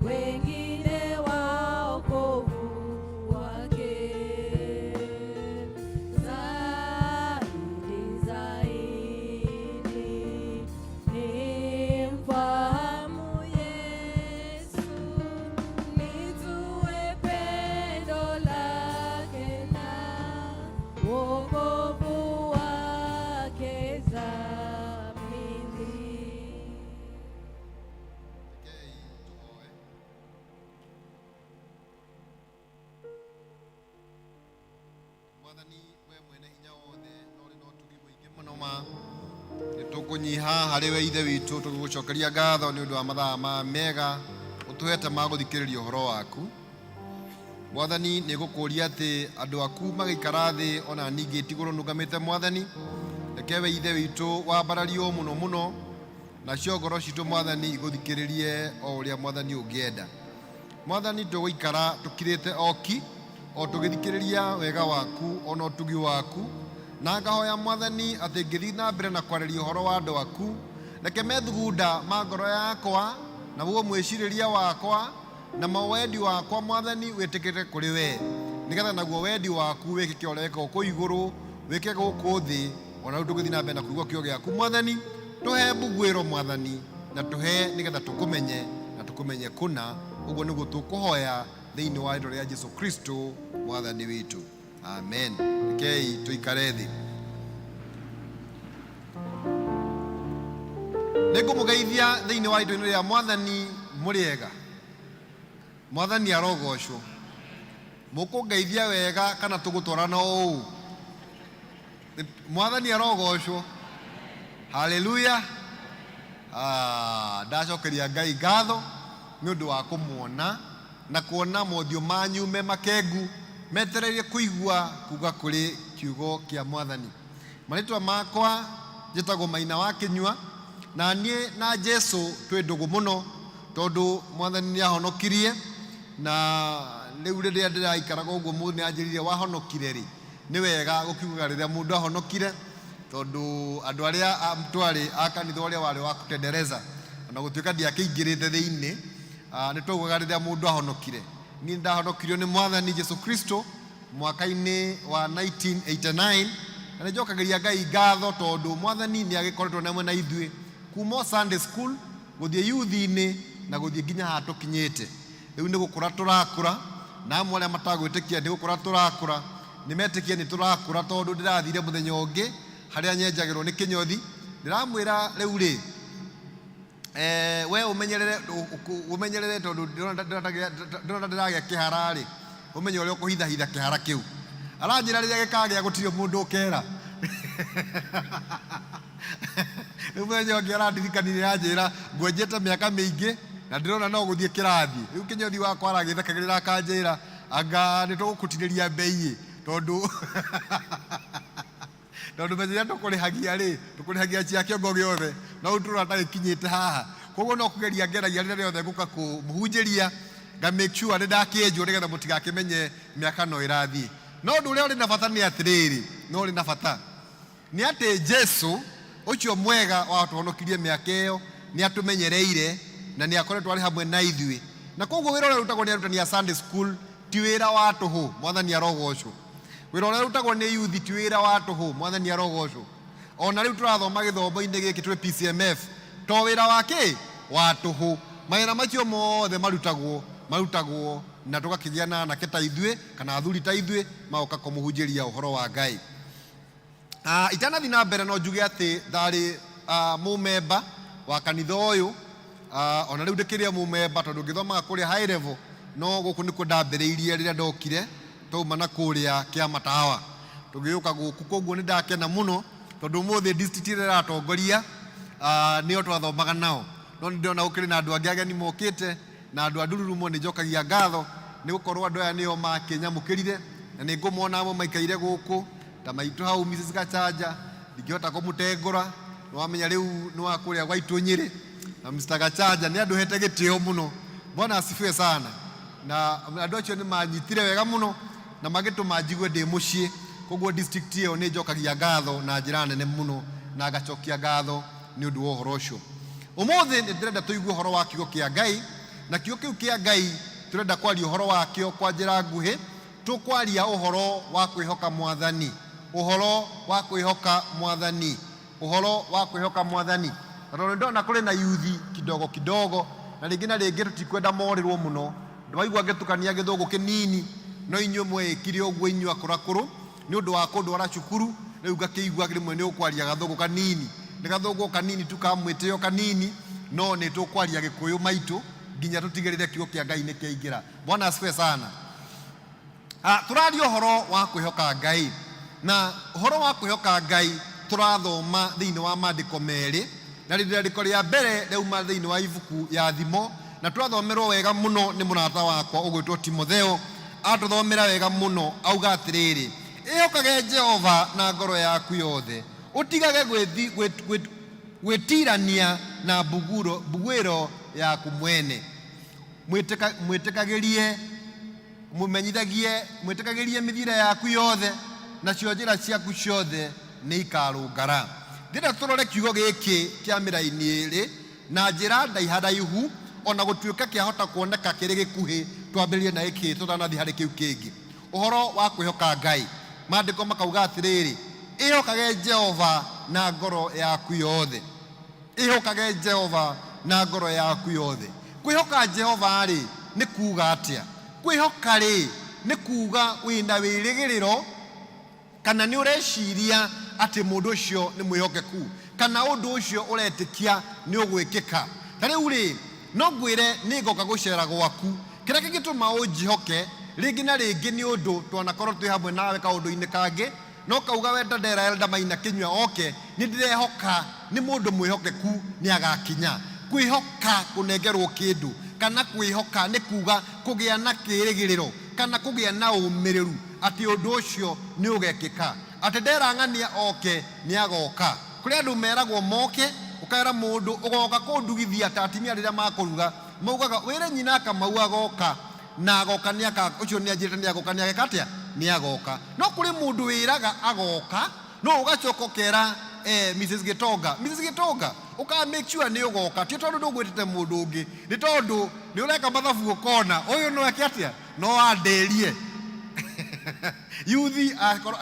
wengine wokovu wake. Zaidi, zaidi, nimfahamu Yesu, nijue pendo lake na wokovu wake dhamini. Mwathani we mwene hinya wothe no ri no tugi muingi muno ma nitukunyiha hari we ithe witu tugucokeria ngatho ni undu wa mathaa ma mega utuhete ma guthikiriria uhoro waku. Mwathani ni gukuria ati andu aku magaikara thi ona ningi tiguru nungamite. Mwathani reke we ithe witu wambarario muno muno nacio ngoro citu Mwathani iguthikiririe o uria Mwathani ungienda. Mwathani tuguikara tukirite oki o tugithikiriria wega waku ona utugi waku, na ngahoya Mwathani ati ngithi na mbere na kwareria uhoro wa andu aku, reke methugunda ma ngoro yakwa na guo mwiciriria wakwa na mawendi wakwa Mwathani witikire kuri we, nigetha naguo wendi waku wikike uria wikagwo ku iguru wike guku thi, ona riu tugithi na mbere na kuigua kiugo giaku. Mwathani tuhe mbugwiro Mwathani, na tuhe nigetha tukumenye na tukumenye kuna. Uguo niguo tukuhoya thiini wa rito ria Jesu Kristo Mwathani witu, amen. Rekei tuikare thi. Ningumugeithia thiini wa rito ria Mwathani muriega. Mwathani arogocwo. Mukungeithia wega kana tugutwarana uu? Mwathani arogocwo. Haleluya. Ndacokeria Ngai ngatho ni undu wa kumuona na kuona mothiũ manyu me makengu metereire kuigua kuga kuri kiugo kia Mwathani. Maritwa makwa njĩtagwo Maina wa Kinyua, na niĩ na Jesu twĩ ndũgũ mũno tondu Mwathani nĩ ahonokirie, na rĩu rĩrĩa ndĩraikaraga ũguo mũndũ nĩ anjĩrire wahonokire rĩ, nĩ wega gũkiuga rĩrĩa mũndũ ahonokire, tondu andũ arĩa twarĩ a kanitha ũrĩa warĩ wa kutendereza na gũtuĩka ndiakĩingĩrĩte thĩinĩ, nĩ twaugaga rĩrĩa mũndũ ahonokire. Niĩ ndahonokirio nĩ Mwathani Jesu Kristo mwaka-inĩ wa 1989, na nĩ njokagĩria Ngai ngatho tondu Mwathani nĩ agĩkoretwo namwe na ithuĩ kuma Sunday school gũthiĩ youth-inĩ na gũthiĩ nginya haha tũkinyĩte. Rĩu nĩ gũkũra tũrakũra, na amwe arĩa matagwĩtĩkia nĩ gũkũra tũrakũra nĩ metĩkia nĩ tũrakũra, tondu ndĩrathire mũthenya ũngĩ harĩa nyenjagĩrwo nĩ kĩnyothi, ndĩramwĩra rĩu rĩ, we umenyerere tondu ndĩrona ndĩragĩa kĩhara rĩ, umenye ũrĩa ũkũhithahitha kĩhara kĩu. Aranjĩra rĩrĩa gĩkagĩa gũtirĩ mũndũ ũkera. Rĩu mũthenya ũngĩ arandirikanirie anjĩra ngwenjete mĩaka mĩingĩ na ndĩrona no gũthiĩ kĩrathi. Rĩu kĩnyothi wakwa aragĩthekagĩrĩra akanjĩra anga nĩ tũgũkũtinĩria mbei tondu mbeca tũkũrĩhagia rĩ, tũkũrĩhagia cia kĩongo gĩothe, no tũrona tagĩkinyĩte haha. Koguo no kũgeria ngeragia rĩrĩa rĩothe ngũka kũmũhunjĩria nga make sure nĩ ndakĩenjwo nĩgetha mũtigakĩmenye mĩaka no ĩrathiĩ. No ũndũ ũrĩa ũrĩ na bata nĩ atĩrĩrĩ, no ũrĩ na bata nĩ atĩ Jesu ũcio mwega wa tũhonokirie mĩaka ĩyo nĩ atũmenyereire na nĩ akoretwo arĩ hamwe na ithuĩ, na koguo wĩra ũrĩa ũrutagwo nĩ arutani a Sunday school ti wĩra wa tũhũ. Mwathani arogocwo. Wĩra ũrĩa ũrutagwo nĩ youth ti wĩra wa tũhũ. Mwathani arogocwo. Ona rĩu tũrathoma gĩthomo-inĩ gĩkĩ twĩ PCMF to wĩra wake wa tũhũ. Mawĩra macio mothe marutagwo na tũgakĩgĩa na anake ta ithuĩ kana athuri ta ithuĩ magoka kũmũhunjĩria ũhoro wa Ngai. Itanathiĩ na mbere no njuge atĩ ndarĩ mũmemba wa kanitha ũyũ, ona rĩu ndĩkĩrĩ mũmemba tondu ngĩthomaga kũrĩa high level, no gũkũ nĩkuo ndambĩrĩirie rĩrĩa ndokire twauma na kũrĩa kĩa matawa tũgĩũka gũkũ. Koguo nĩ ndakena mũno tondu ũmũthĩ district ĩrĩa ĩratongoria nĩo twathomaga nao, no nĩ ndĩrona gũkĩrĩ na andũ angĩ ageni mokĩte na andũ a Ndururumo. Nĩ njokagia ngatho nĩ gũkorwo andũ aya nĩo makĩnyamũkĩrire, na nĩ ngũmona amwe maikaire gũkũ ta maitũ hau Mrs. Gachanja, ndingĩhota kũmũtengũra, nĩ wamenya rĩu nĩ wa kũrĩa gwaitũ Nyĩrĩ, na Mr. Gachanja nĩ andũ hete gĩtĩo mũno. Bwana asifiwe sana. Na andũ acio nĩ manyitire wega mũno na magĩtũma njigue ndĩ mũciĩ. koguo district ĩyo nĩ njokagia ngatho na njĩra nene mũno na ngacokia ngatho nĩ ũndũ wa ũhoro ũcio. Ũmũthĩ nĩ ndĩrenda tũigue ũhoro wa kiugo kĩa Ngai, na kiugo kĩu kĩa Ngai tũrenda kwaria ũhoro wakĩo kwa njĩra nguhĩ. Tũkwaria ũhoro wa kwĩhoka Mwathani, ũhoro wa kwĩhoka Mwathani, ũhoro wa kwĩhoka Mwathani. Na tondũ ndona kũrĩ na yuthi kidogo na rĩngĩ na rĩngĩ tũtikwenda morĩrwo mũno, ndĩraigua ngĩtukania gĩthũngũ kĩnini, no inyuĩ mwĩkire ũguo inyuĩ akũrakũrũ nĩ ũndũ wa kũndwara cukuru, rĩu ngakĩigua rĩmwe nĩ ũkwaria gathũngũ kanini, nĩ gathũngũ kanini tu ka mwĩtĩo kanini, no nĩ tũkwaria gĩkũyũ maitũ nginya tũtigĩrĩre kiugo kĩa Ngai nĩ kĩaingĩra. Bwana asifiwe sana. Tũraria ũhoro wa kwĩhoka Ngai, na ũhoro wa kwĩhoka Ngai tũrathoma thĩinĩ wa maandĩko merĩ, na rĩandĩko rĩa mbere rĩauma thĩinĩ wa ibuku ya Thimo, na tũrathomerwo wega mũno nĩ mũrata wakwa ũgwĩtwo Timotheo. Atũthomera wega mũno, auga atĩrĩrĩ, ĩhokage Jehova na ngoro yaku yothe, ũtigage gwĩtirania na mbugĩro yaku mwene, mwĩtĩkagĩrie mĩthiĩre yaku yothe, nacio njĩra ciaku ciothe nĩ ikarũngara. Ndĩrenda tũrore kiugo gĩkĩ kĩa mĩraini ĩrĩ na njĩra ndaihu, ona gũtuĩka kĩahota kuoneka kĩrĩ gĩkuhĩ. Twambĩrĩrie na gĩkĩ tũtanathiĩ harĩ kĩu kĩngĩ. Ũhoro wa kwĩhoka Ngai, maandĩko makauga atĩrĩrĩ, ĩhokage Jehova na ngoro yaku yothe, ĩhokage Jehova na ngoro yaku yothe. Kwĩhoka Jehova rĩ nĩ kuuga atĩa? Kwĩhoka rĩ nĩ kuuga wĩna wĩrĩgĩrĩro, kana nĩ ũreciria atĩ mũndũ ũcio nĩ mwĩhokeku, kana ũndũ ũcio ũretĩkia nĩ ũgwĩkĩka. Ta rĩu rĩ, no ngwĩre nĩ ngoka gũcera gwaku, kĩrĩa kĩngĩtũma ũnjihoke rĩngĩ na rĩngĩ nĩ ũndũ twanakorwo twĩ hamwe nawe kaũndũ-inĩ kangĩ, no kauga wenda ndera Elda Maina Kĩnyua oke, nĩ ndĩrehoka nĩ mũndũ mwĩhokeku nĩ agakinya. Kwĩhoka kũnengerwo kĩndũ, kana kwĩhoka nĩ kuuga kũgĩa na kĩĩrĩgĩrĩro, kana kũgĩa na ũmĩrĩru atĩ ũndũ ũcio nĩ ũgekĩka, atĩ ndera ng'ania oke nĩ agoka. Kũrĩ andũ meragwo moke, ũkaĩra mũndũ ũgoka kũndugithia ta atimia rĩrĩa makũruga, maugaga wĩre nyina Kamau agoka, na agoka nĩ aka ũcio nĩ anjĩrĩte nĩ agoka nĩ ageka atĩa nĩ agoka. No kũrĩ mũndũ wĩraga agoka, no ũgacoka ũkera Mrs. Gitonga ũka make sure nĩ ũgoka, ti tondũ ndũgwĩtĩte mũndũ ũngĩ, nĩ tondũ nĩ ũreka mathabu ũkona ũyũ no eke atĩa, no anderie. Yuthi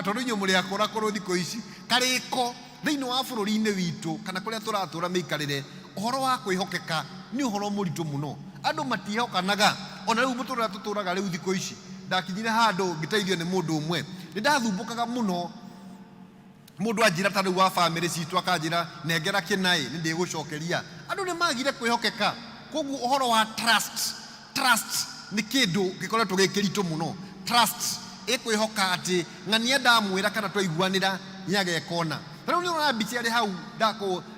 tondũ inyuĩ mũrĩ akũrakũrũ thikũ ici, karĩko thĩinĩ wa bũrũri-inĩ witũ kana kũrĩa tũratũra mĩikarĩre, ũhoro wa kwĩhokeka nĩ ũhoro mũritũ mũno. Andũ matihokanaga, ona rĩu mũtũrĩra tũtũraga rĩu thikũ ici. Ndakinyire handũ ngĩteithio nĩ mũndũ ũmwe, nĩ ndathumbũkaga mũno. Mũndũ anjĩra ta rĩu wa bamĩrĩ citũ akanjĩra nengera kĩnaĩ nĩ ndĩgũcokeria. Andũ nĩ magire kwĩhokeka. Koguo ũhoro wa trust nĩ kĩndũ gĩkoretwo gĩ kĩritũ mũno. Trust ĩkwĩhoka atĩ ng'ania ndamwĩra kana twaiguanĩra nĩ agekona. Rĩu nĩ ũrona mbica ĩrĩ hau,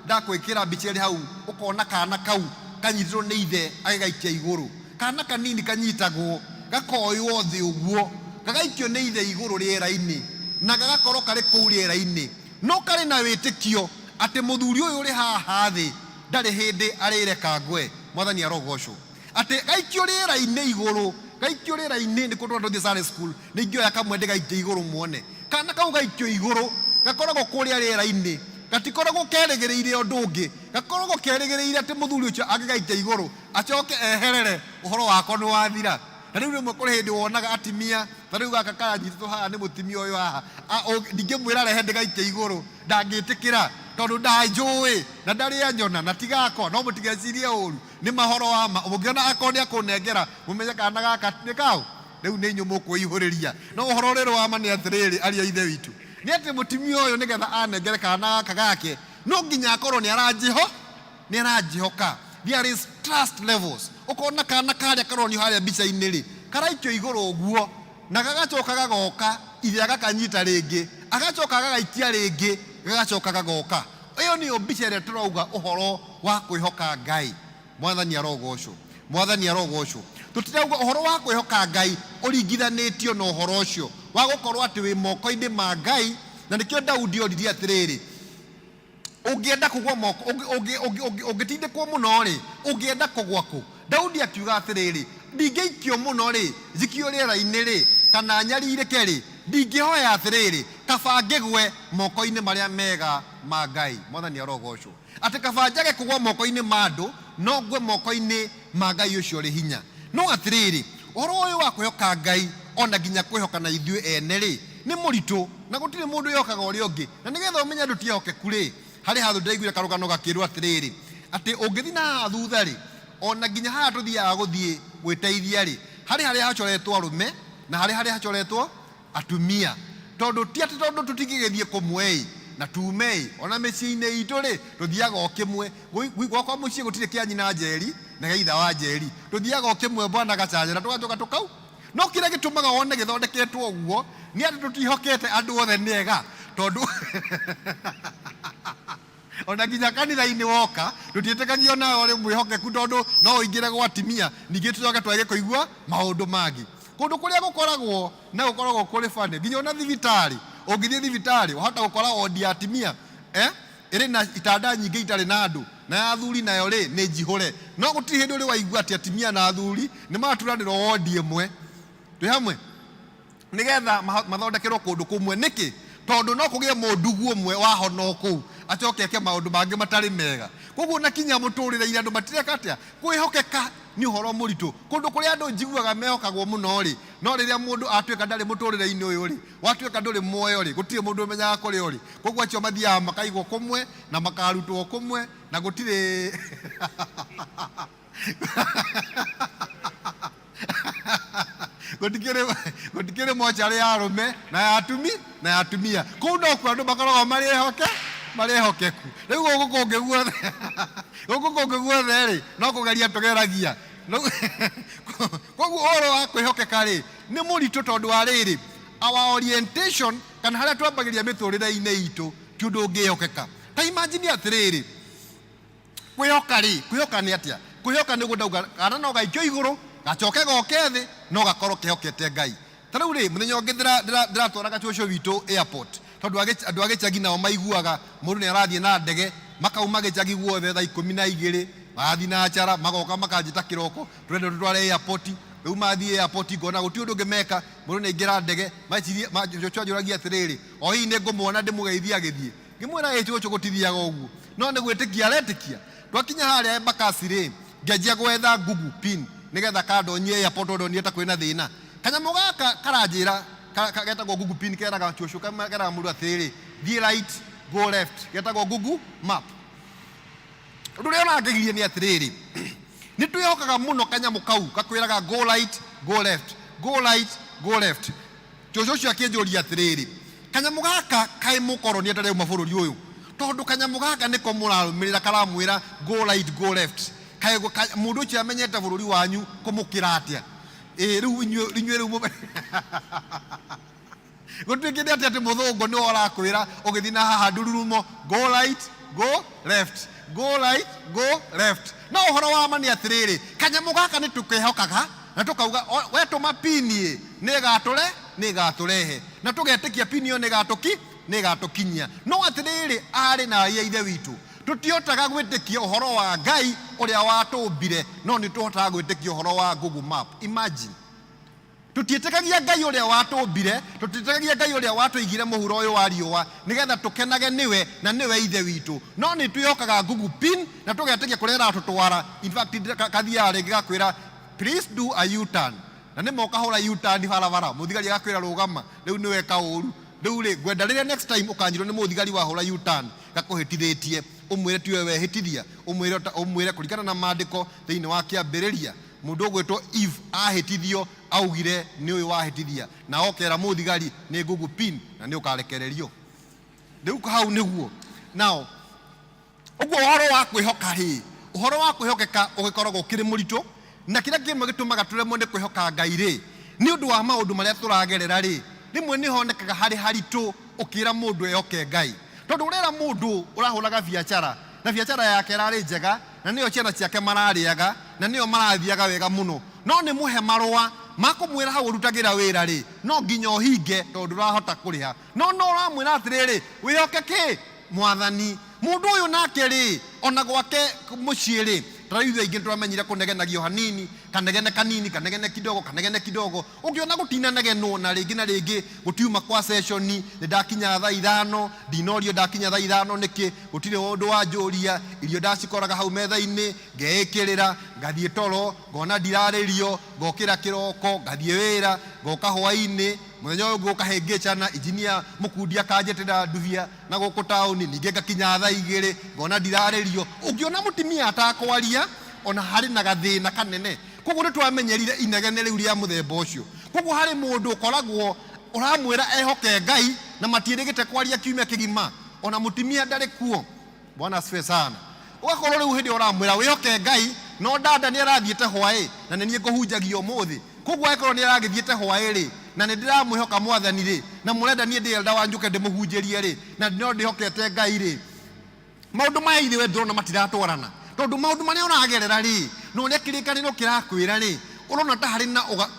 ndakwĩkĩra mbica ĩrĩ hau, ũkona kana kau kanyitĩrwo nĩ ithe agĩgaikia igũrũ. Kana kanini kanyitagwo gakoywo thĩ ũguo, gagaikio nĩ ithe igũrũ rĩera-inĩ, na gagakorwo karĩ kũu rĩera-inĩ, no karĩ na wĩtĩkio atĩ mũthuri ũyũ ũrĩ haha thĩ ndarĩ hĩndĩ arĩreka ngwe. Mwathani arogocwo. Atĩ gaikio rĩera-inĩ igũrũ, gaikio rĩera-inĩ nĩ kũndũ tũthiĩ Sunday school, nĩ ingĩoya kamwe ndĩgaikie igũrũ muone. Kana kau gaikio igũrũ gakoragwo kũrĩa rĩera-inĩ, gatikoragwo kerĩgĩrĩire ũndũ ũngĩ, gakoragwo kerĩgĩrĩire atĩ mũthuri ũcio angĩgaikia igũrũ acoke eherere, ũhoro wako nĩ wathira. Na rĩu rĩmwe kũrĩ hĩndĩ wonaga atimia, ta rĩu gaka kanyitĩtwo haha nĩ mũtimia ũyũ haha, ndingĩmwĩra rehe ndĩgaikie igũrũ, ndangĩtĩkĩra tondũ ndanjũĩ na ndarĩ anyona na tigakwa, no mũtigecirie ũru, nĩ mahoro wa ma. Mũngĩona akorwo nĩ akũnengera mũmenye kana gaka nĩ kau, rĩu nĩ inyuĩ mũkwĩihũrĩria. No ũhoro ũrĩ wa ma nĩ atĩrĩrĩ, ariũ a ithe witũ, nĩ atĩ mũtimia ũyũ nĩgetha anengere kana gaka gake no nginya akorwo nĩ aranjihoka. There is trust levels. Ũkona kana karĩa karonio harĩa mbica-inĩ rĩ, karaikio igũrũ ũguo na gagacoka gagoka, ithe agakanyita rĩngĩ, agacoka gagaikia rĩngĩ, gagacoka gagoka. Ĩyo nĩyo mbica ĩrĩa tũrauga ũhoro wa kwĩhoka Ngai. Mwathani arogocwo, Mwathani arogocwo. Tũtirauga ũhoro wa kwĩhoka Ngai ũringithanĩtio na ũhoro ũcio wa gũkorwo atĩ wĩ moko-inĩ ma Ngai. Na nĩkĩo Daudi oririe atĩrĩrĩ, ũngĩenda kũgwa moko, ũngĩtindĩkwo mũno rĩ, ũngĩenda kũgwa kũ? Daudi akiuga atĩrĩrĩ, ndingĩikio mũno rĩ, njikio rĩera-inĩ rĩ, kana nyarirĩke rĩ, ndingĩhoya atĩrĩrĩ kaba ngĩgwe moko-inĩ marĩa mega ma Ngai. Mwathani arogocwo. Atĩ kaba njage kũgwa moko-inĩ ma andũ, no ngwe moko-inĩ ma Ngai ũcio ũrĩ hinya. No atĩrĩrĩ, ũhoro ũyũ wa kwĩhoka Ngai ona nginya kwĩhoka na ithuĩ ene rĩ, nĩ mũritũ, na gũtirĩ mũndũ wĩhokaga ũrĩa ũngĩ. Na nĩgetha ũmenye andũ tiĩhokeku rĩ, harĩ handũ ndĩraiguire karũgano gakĩrwo atĩrĩrĩ, atĩ ũngĩthiĩ na haha thutha rĩ, ona nginya haha tũthiaga gũthiĩ gwĩteithia rĩ, harĩa hacoretwo arũme na harĩa hacoretwo atumia. Tondũ ti atĩ tondũ tũtingĩgĩthiĩ kũmwe na tume ona mĩciĩ-inĩ itũ rĩ, tũthiaga o kĩmwe. Gwakwa mũciĩ gũtirĩ kĩa nyina njeri na gĩa ithe wa njeri, tũthiaga o kĩmwe bwana gacanjĩra tũgacoka tũkau. No kĩrĩa gĩtũmaga wone gĩthondeketwo ũguo nĩ atĩ tũtihokete andũ othe nĩega, tondũ ona nginya kanitha-inĩ woka tũtiĩtĩkagia nao rĩ mwĩhokeku, tondũ no ũingĩre gwa atimia ningĩ tũcoke twage kũigua maũndũ mangĩ. Kũndũ kũrĩa gũkoragwo na gũkoragwo kũrĩ bane, nginya ona thibitarĩ, ũngĩthiĩ thibitarĩ wahota gũkora wodi ya atimia ĩrĩ na itanda nyingĩ itarĩ na andũ, na ya athuri nayo rĩ nĩ njihũre. No gũtirĩ hĩndĩ ũrĩ waigua atĩ atimia na athuri nĩ maturanĩrwo wodi ĩmwe twĩ hamwe nĩgetha mathondekerwo kũndũ kũmwe. Nĩkĩ? Tondũ no kũgĩe mũndugu ũmwe wahona kũu acoke eke maũndũ mangĩ matarĩ mega. Koguo na kinya mũtũrĩre-inĩ andũ matireka atĩa kwĩhokeka nĩ ũhoro mũritũ. Kũndũ kũrĩa andũ njiguaga mehokagwo mũno rĩ, no rĩrĩa mũndũ atuĩka ndarĩ mũtũrĩre-inĩ ũyũ rĩ, watuĩka ndũrĩ muoyo rĩ, gũtirĩ mũndũ ũmenyaga kũrĩ rĩ. Koguo acio mathiaga makaigwo kũmwe na makarutwo kũmwe na gũtirĩ gũtikĩrĩ mocarĩ ya arũme na ya atumia. Kũu no kuo andũ makoragwo marĩhokeku. Rĩu gũkũ kũngĩ guothe rĩ no kũgeria tũgeragia. Koguo ũhoro wa kwĩhokeka rĩ nĩ mũritũ, tondũ wa rĩrĩ our orientation kana harĩa twambagĩria mĩtũrĩre-inĩ itũ ti ũndũ ũngĩhokeka. Ta imagine atĩrĩrĩ, kwĩhoka nĩ atĩa? Kwĩhoka nĩ gũdauga kana no gaikio igũrũ gacoke goke thĩ, no gakorwo kehokete Ngai. Ta rĩu rĩ mũthenya ũngĩ ndĩratwaraga cũcũ witũ airport, tondũ andũ a Gĩcagi nao maiguaga mũndũ nĩ arathiĩ na ndege, makauma Gĩcagi guothe thaa 12 magathiĩ na ncara, magoka makanjĩta kĩroko tũrenda tũtware airport. Rĩu mathiĩ airport ngona gũtirĩ ũndũ ũngĩ meka, mũndũ nĩ aingĩra ndege, cũcũ anjũragia atĩrĩrĩ, o hihi nĩ ngũmuona ndĩmũgeithie agĩthiĩ. Ngĩmwĩra cũcũ gũtithiaga ũguo, no nĩ gwĩtĩkia aretĩkia. Twakinya harĩa embakasi rĩ, ngĩanjia gwetha Google pin nĩgetha kandonyie airport tondũ nĩ ta kwĩna thĩna. Kanyamũ gaka karanjĩra getagwo Google pin keraga cũcũ keraga mũndũ atĩrĩrĩ, thiĩ right go left, getagwo Google map. Ũndũ ũrĩa ũrangĩgirie nĩ atĩrĩrĩ, nĩ twĩhokaga mũno kanyamũ kau gakwĩraga go right go left, go right go left. Cũcũ ũcio akĩnjũria atĩrĩrĩ, kanyamũ gaka kaĩ mũkoroni atarĩ mabũrũri ũyũ, tondũ kanyamũ gaka nĩko mũrarũmĩrĩra karamwĩra go right go left. Mũndũ ũcio amenyete bũrũri wanyu kũmũkĩra atĩa? Rĩu inyuĩ rĩu gũtuĩkĩte atĩ mũthũngũ nĩwe ũrakwĩra ũgĩthiĩ na haha ndururumo go right go left, go right go left. No ũhoro wa ma nĩ atĩrĩrĩ, kanyamũ gaka nĩ tũkehokaga na tũkauga wetũma pini nĩ ĩgatũrehe, na tũgetĩkia pini ĩyo nĩ ĩgatũkinyia. No atĩrĩrĩ, arĩ na ithe witũ tũtihotaga gwĩtĩkia ũhoro wa Ngai ũrĩa watũmbire, no nĩ tũhotaga gwĩtĩkia ũhoro wa Google map. Imagine, tũtiĩtĩkagia Ngai ũrĩa watũmbire, tũtiĩtĩkagia Ngai ũrĩa watũigire mũhuro ũyũ wa riũa nĩgetha tũkenage nĩwe na nĩwe ithe witũ, no nĩ twĩhokaga Google pin na tũgetĩkia kũrĩa ĩratũtwara. In fact kathiaga rĩngĩ gakwĩra please do a U-turn, na nĩ moka hũra U-turn barabara, mũthigari agakwĩra rũgama, rĩu nĩ weka ũru. Rĩu rĩ ngwenda rĩrĩa next time ũkanjĩrwo nĩ mũthigari wahũra U-turn gakũhĩtithĩtie, ũmwĩre tiwe wehĩtithia, ũmwĩre kũringana na maandĩko thĩinĩ wa kĩambĩrĩria mũndũ ũgwĩtwo Eve ahĩtithio augire nĩ ũyũ wahĩtithia, na okera mũthigari nĩ Google pin na nĩ ũkarekererio. Rĩu hau nĩguo nao ũguo ũhoro wa kwĩhoka rĩ, ũhoro wa kwĩhokeka ũgĩkoragwo kĩrĩ mũritũ, na kĩrĩa kĩmwe gĩtũmaga tũremwo nĩ kwĩhoka Ngai rĩ nĩ ũndũ wa maũndũ marĩa tũragerera rĩ, rĩmwe nĩ honekaga harĩ haritũ ũkĩra mũndũ ehoke Ngai. Tondũ ũrera mũndũ ũrahũraga biacara na biacara yake ĩrarĩ njega na nĩyo ciana ciake mararĩaga na nĩyo marathiaga wega mũno, no nĩ mũhe marũa makũmwĩra hau ũrutagĩra wĩra rĩ, no nginya ũhinge tondũ ndũrahota kũrĩha. No ũramwĩra atĩrĩrĩ, wĩhoke kĩ? Mwathani. Mũndũ ũyũ nake rĩ, ona gwake mũciĩ rĩ, Taraithu aingi twamenyire kunegenagio hanini, kanegene kanini, kanegene kidogo. Ukiona gutina negenwo na ringi gutiuma kwa session ni ndakinya thaa 5, ndinorio ndakinya thaa 5 niki gutire undu wa njuria, irio ndacikoraga hau metha-ini, ngeikirira, ngathie toro, ngona ndiraririo, ngokira kiroko, ngathie wira, ngoka hwaini, muthenya uyu ngokahengecana, injinia mukundi akanjetera nduvia na guku tauni, ninge ngakinya thaa 2, ngona ndiraririo. Ukiona mutimia atakwaria ona hari na gathina kanene, koguo ni twamenyerire inegene riu ria muthemba ucio. Koguo hari mundu ukoragwo uramwira ehoke Ngai na matiirigite kwaria kiumia kigima, ona mutimia ndari kuo. Bwana asifiwe sana. Ugakorwo riu hindi uramwira wihoke Ngai, no dada ni arathiete hwae na ni nguhunjagia umuthi. Koguo akorwo ni aragithiete hwae ri na ni ndiramwihoka mwathani ri na murenda ni ndirenda wanjuke ndimuhunjirie ri na no ndihokete Ngai ri, maundu maya ithiwe ndona matiratwarana, tondu maundu maria uragerera ri no uria kirikaniro kirakwira ri urona ta hari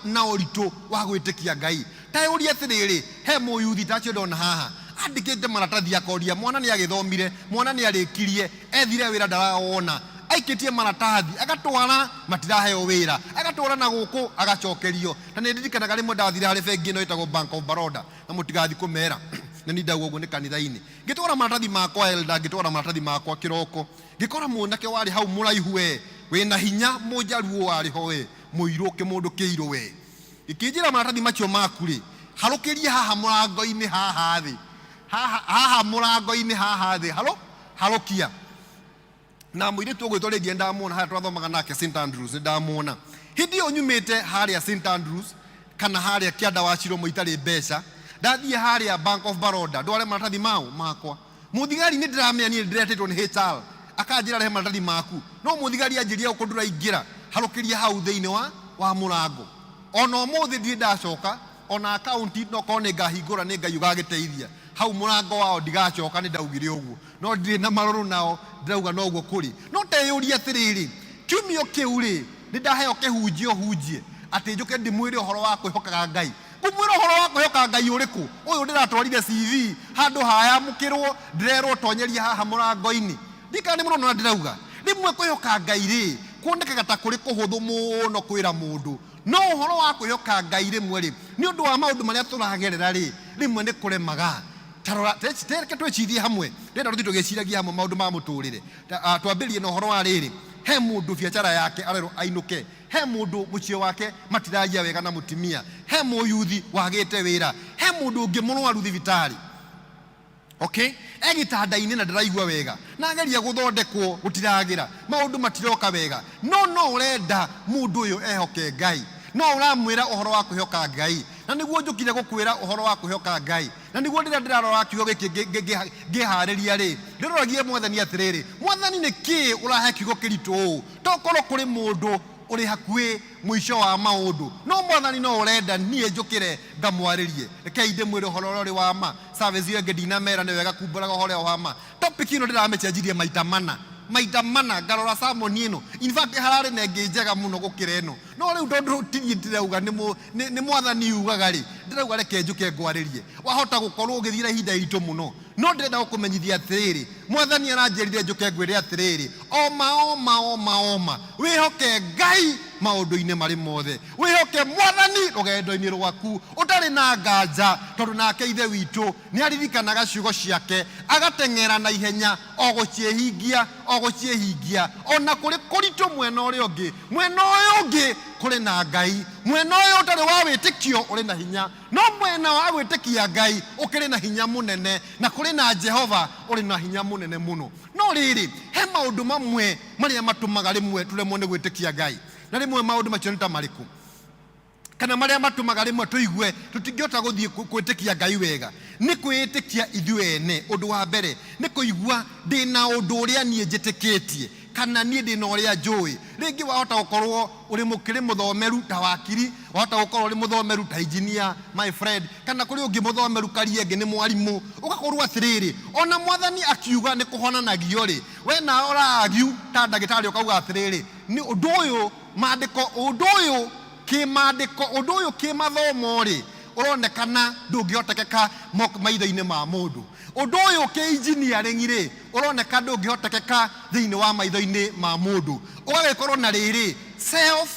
na uritu wa gwitikia Ngai. Ta uri atiriri he muyuthi tacio ndona haha andikite maratathi akoria mwana ni agithomire, mwana ni arikirie, ethire wira ndarawona, aikitie maratathi agatwara matiraheo wira, agatwara na guku agacokerio. Na ni ndirikanaga rimwe ndathire hari bengi no itagwo Bank of Baroda na mutigathi kumera na ni ndaugo ni kanitha-ini, ngitwara maratathi makwa elda, ngitwara maratathi makwa kiroko, ngikora munake wari hau muraihu wina hinya mujaruo wari ho muiruke mundu kiiro ikinjira maratathi macio maku ri harukirie haha murango-ini haha thi, haha murango-ini haha thi harukia. Na muiritu gwitwo ringi ndamwona haha twathomaga nake St Andrews, ndamwona hindi iyo nyumite haria St Andrews kana haria kianda wacirwo muitari mbeca, ndathie haria Bank of Baroda ndware maratathi makwa. Muthigari ni ndiramenya ni ndiretitwo ni HR akanjira rehe maratathi maku, no muthigari anjiria uko nduraingira harukirie hau thiini wa murango. Ona umuthi ndi ndacoka, ona account no kone ngahingura ni Ngai ugagiteithia hau murango wao ndigacoka ni ndaugire uguo, no ndire na maruru nao ndauga no uguo kuri. No teyuria atiriri kiumio kiu ri ni ndaheo kihunjie ati njuke ndimwire uhoro wa kwihokaga Ngai. Kumwira uhoro wa kwihoka Ngai uriku uyu ndiratwarire CV handu haya mukirwo ndirerwo tonyeria haha murango-ini. Ndikani muno na ndirauga rimwe kwihoka Ngai ri kuonekaga ta kuri kuhuthu muno kwira mundu, no uhoro wa kwihoka Ngai rimwe ri ni undu wa maundu maria turagerera ri rimwe ni kuremaga. Tarora teke twecirie hamwe, ndenda ruthi tugiciragia hamwe maundu ma muturire. Twambirie na uhoro wa riri, he mundu biacara yake arero ainuke, he mundu mucio wake matiragia wega na mutimia, he muyuthi wagite wira, he mundu ungi murwaru thibitari, okay, egitanda-ini na ndiraigua wega na ageria guthondekwo gutiragira, maundu matiroka wega, no urenda mundu uyu ehoke Ngai, no uramwira uhoro wa kwihoka Ngai. Na niguo njukire gukwira uhoro wa kwihoka Ngai, na niguo ndirarora kiugo giki ngihariria ri ndiroragie mwathani atiriri, mwathani ni ki urahe kiugo kiritu tokorwo kuri mundu uri hakui mwisho wa maundu, no mwathani no urenda nie njukire ngamwaririe. Reke ndimwire uhoro uri wa ma service iyo ngedina mera ni wega kumburaga uhoro wa ma. Topic ino ndiramecenjirie maita mana ngarora sermon ino, in fact harare na ngi njega muno gukira ino, no riu tondu tindirauga ni mwathani yugaga ri ndirauga reke njuke ngwaririe. Wahota gukorwo ugithira ihinda iritu muno, no ndirenda gukumenyithia atiriri, mwathani aranjirire njuke ngwire atiriri, oma wihoke Ngai maundu-ini mari mothe, wihoke mwathani rugendo-ini rwaku utari na nganja, tondu nake ithe witu ni aririkanaga ciugo ciake agateng'era na ihenya oguciehingia ona kuri kuritu mwena uria ungi kuri na Ngai. Mwena uyu utari wa witikio uri na hinya, no mwena wa gwitikia Ngai ukiri na hinya munene, na kuri na Jehova uri na hinya munene muno. No riri he maundu mamwe maria matumaga rimwe turemwo ni gwitikia Ngai, na rimwe maundu macio nita mariku kana maria matumaga rimwe tuigue tutingiota guthii gwitikia Ngai wega ni kwitikia ithuĩ ene. Undu wa mbere ni kuigua ndina undu uria nie njitikitie kana nie ndina uria njui. Ringi wahota gukorwo uri mukiri muthomeru ta wakiri, wahota gukorwo uri muthomeru ta engineer my friend, kana kuri ungi muthomeru karienge ni mwarimu, ugakorwo atiriri ona mwathani akiuga ni kuhonanagio ri we na oragiu ta ndagitari ukauga atiriri ni undu uyu maandiko, undu uyu kimandiko, undu uyu kimathomo ri uronekana ndungiotekeka maitho-ini ma mundu. Undu uyu ki engineering ri uroneka ndungihotekeka thiini wa maitho-ini ma mundu ugagikorwo na riri self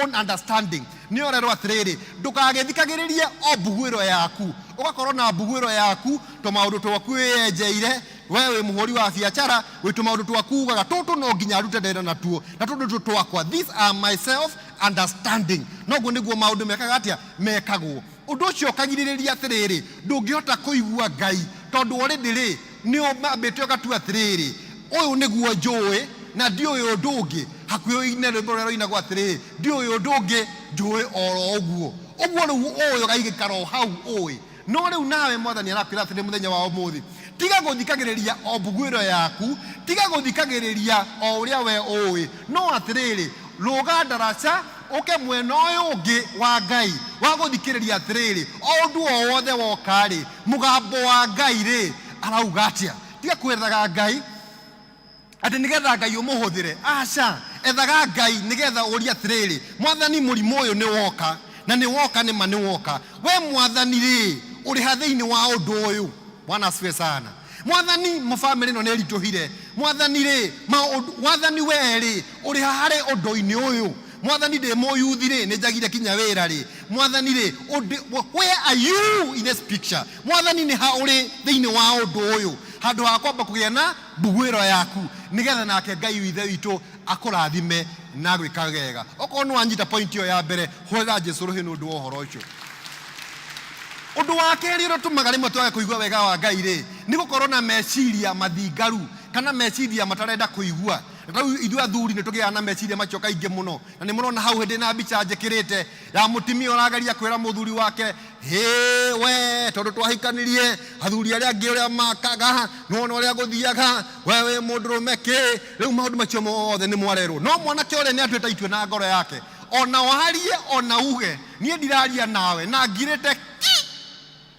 own understanding ni orerwo atiriri ndukagithikagiririe o mbuguiro yaku ugakorwo na mbuguiro yaku to maundu twaku yenjeire wewe muhuri wa biacara witu maundu twaku ugaga tutu no nginya arute ndenda natuo na tundu twakwa these are my self understanding noguo niguo maundu mekaga atia mekagwo undu ucio kagiririria atiriri ndungihota kuigua Ngai tondu already ri ni umambite ugatua atiriri uyu niguo njui na ndiũĩ ũndũ ũngĩ hakuhĩ ine rwĩmbo rũrĩa rũinagwo atĩrĩ ndiũĩ ũndũ ũngĩ njũĩ oro ũguo rĩu ũyũ gaigĩkara o hau ũĩ no rĩu nawe Mwathani arakwĩra atĩrĩ mũthenya wa ũmũthĩ tiga gũthikagĩrĩria o mbuguĩro yaku tiga gũthikagĩrĩria o ũrĩa we ũĩ no atĩrĩrĩ rũga ndaraca ũke mwena ũyũ ũngĩ wa Ngai wa gũthikĩrĩria atĩrĩrĩ o ũndũ o wothe woka-rĩ mũgambo wa Ngai-rĩ arauga atĩa tiga kwethaga Ngai ati nigetha Ngai umuhuthire aca ethaga Ngai nigetha uria atiriri Mwathani murimu uyu ni woka na ni woka ni mani woka we Mwathani ri uri ha thiini wa undu uyu Bwana asifiwe sana Mwathani mufamily no nerituhire Mwathani ri Mwathani we ri uri ha hari undu-ini uyu Mwathani ndi moyuthi ri ni njagire kinya wira ri Mwathani ri where are you in this picture Mwathani ni ha uri thiini wa undu uyu handu ha kwamba kugia na mbuguiro yaku nigetha nake Ngai withe witu akurathime na gwika wega okorwo ni wanyita point iyo ya mbere hwega Jesu ruhi ni undu wa uhoro ucio undu wa keri rutumaga rimwe twage kuigua wega wa Ngai ri ni gukorwo na meciria mathingaru kana meciria matarenda kuigua rĩu ithuĩ athuri nĩ tũgĩaga na meciria macio kaingĩ mũno na nĩ mũrona hau hĩndĩ na mbica njĩkĩrĩte ya mũtumia ũrageria kwĩra mũthuri wake we tondũ twahikanirie athuri arĩa angĩ ũrĩa makaga nĩwona ũrĩa gũthiaga we mũndũrũme kĩ rĩu maũndũ macio mothe nĩ mwarerwo no mwanake ũrĩa nĩ atuĩte itue na ngoro yake ona warie ona uge niĩ ndiraria nawe na ngirĩte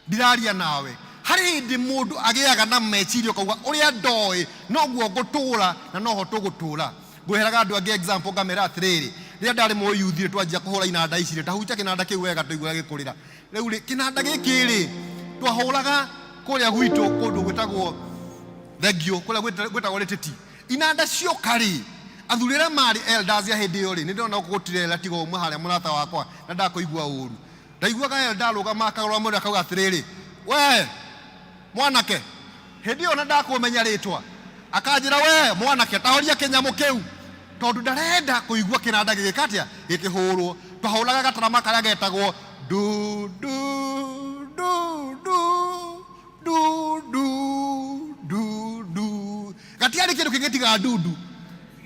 ndiraria nawe hari hindi mundu agiaga na mecirio kauga uria ndoi noguo ngutura na noho tugutura ngweheraga andu angi example ngamera atiriri ria ndari muyuthire twanjia kuhura inanda icire tahuja kinanda kiu wega tuigua gikurira riu ri kinanda giki ri twahuraga kuria gwitu kundu gwitagwo thegio kuria gwitagwo rititi inanda cio kari athurira mari elders ya hindi yo ri ni ndona gugutirela tigo umwe haria murata wakwa na ndakuigua uru ndaiguaga elder rugama akagora mundu akauga atiriri we mwanake hindi ona ndakumenya ritwa akanjira we mwanake tahoria kinyamu kiu tondu ndarenda kuigua kinanda gigikatia gikihurwo twahuraga gatarama karia getagwo du du du du du du du du gatiari kindu kingitiga dudu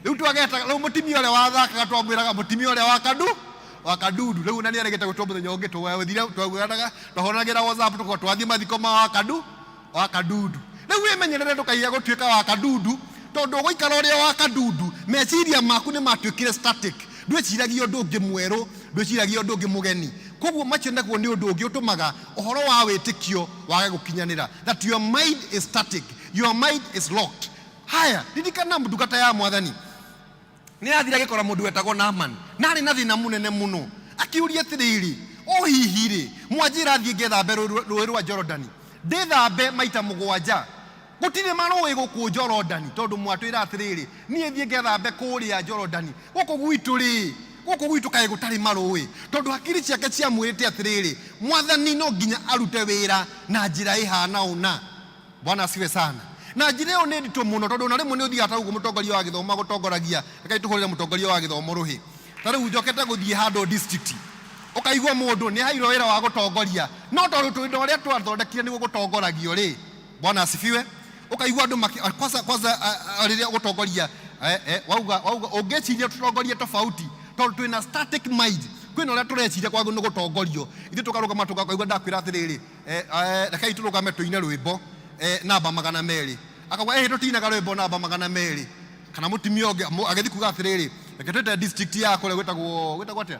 riu twageta riu mutimia uria wathakaga twamwiraga mutimia uria wakadudu riu nani aregete gutwa muthenya ungi twethira twagwanaga twahonagira WhatsApp tukwa twathie mathiko ma wakadudu riu wimenyerere ndukaiya gutuika wakadudu tondu guikara uria wakadudu meciria maku ni matuikire static ndwiciragia undu ungi mweru ndwiciragia undu ungi mugeni koguo macio naguo ni undu ungi utumaga uhoro wa witikio wage gukinyanira that your mind is static your mind is locked haya ririkana ndungata ya Mwathani ni athira gikora mundu wetagwo Naaman nari na thina munene muno akiuria atiriri o hihi ri mwanjira thie ngethambe rũĩ rwa Jorodani ndithambe maita mũgwanja gutire marũĩ gũkũ Jorodani tondu mwatwĩra atiriri niĩ thie ngethambe kũrĩa Jorodani gũkũ gwitũ kaĩ gũtarĩ marũĩ tondu hakiri ciake ciamwĩrĩte atiriri Mwathani no nginya arute wĩra na njĩra ĩhana ũna Bwana asifiwe sana na njĩra ĩyo nĩ nditũ mũno tondu na rĩmwe nĩ ũthiaga ta ũguo mũtongoria wa gĩthomo gũtongoragia reke tũhũrĩre mũtongoria wa gĩthomo rũhĩ ta rĩu njokete gũthiĩ handũ district ukaigua mundu ni hairo wira wa gutongoria no tondu twindo uria twathondekire niguo gutongoragio ri Bwana asifiwe ukaigua andu kwanza riria gutongoria wauga ungeciria tutongorie tofauti tondu twina static mind kwina uria tureciria kwagu ni gutongorio ithu tukarugama tukaigua ndakwira atiriri rekai turugame tuine rwimbo namba 200 akauga tutinaga rwimbo namba 200 kana mutimia ungi agethi kuga atiriri reke twete district yako ria gwitagwo atia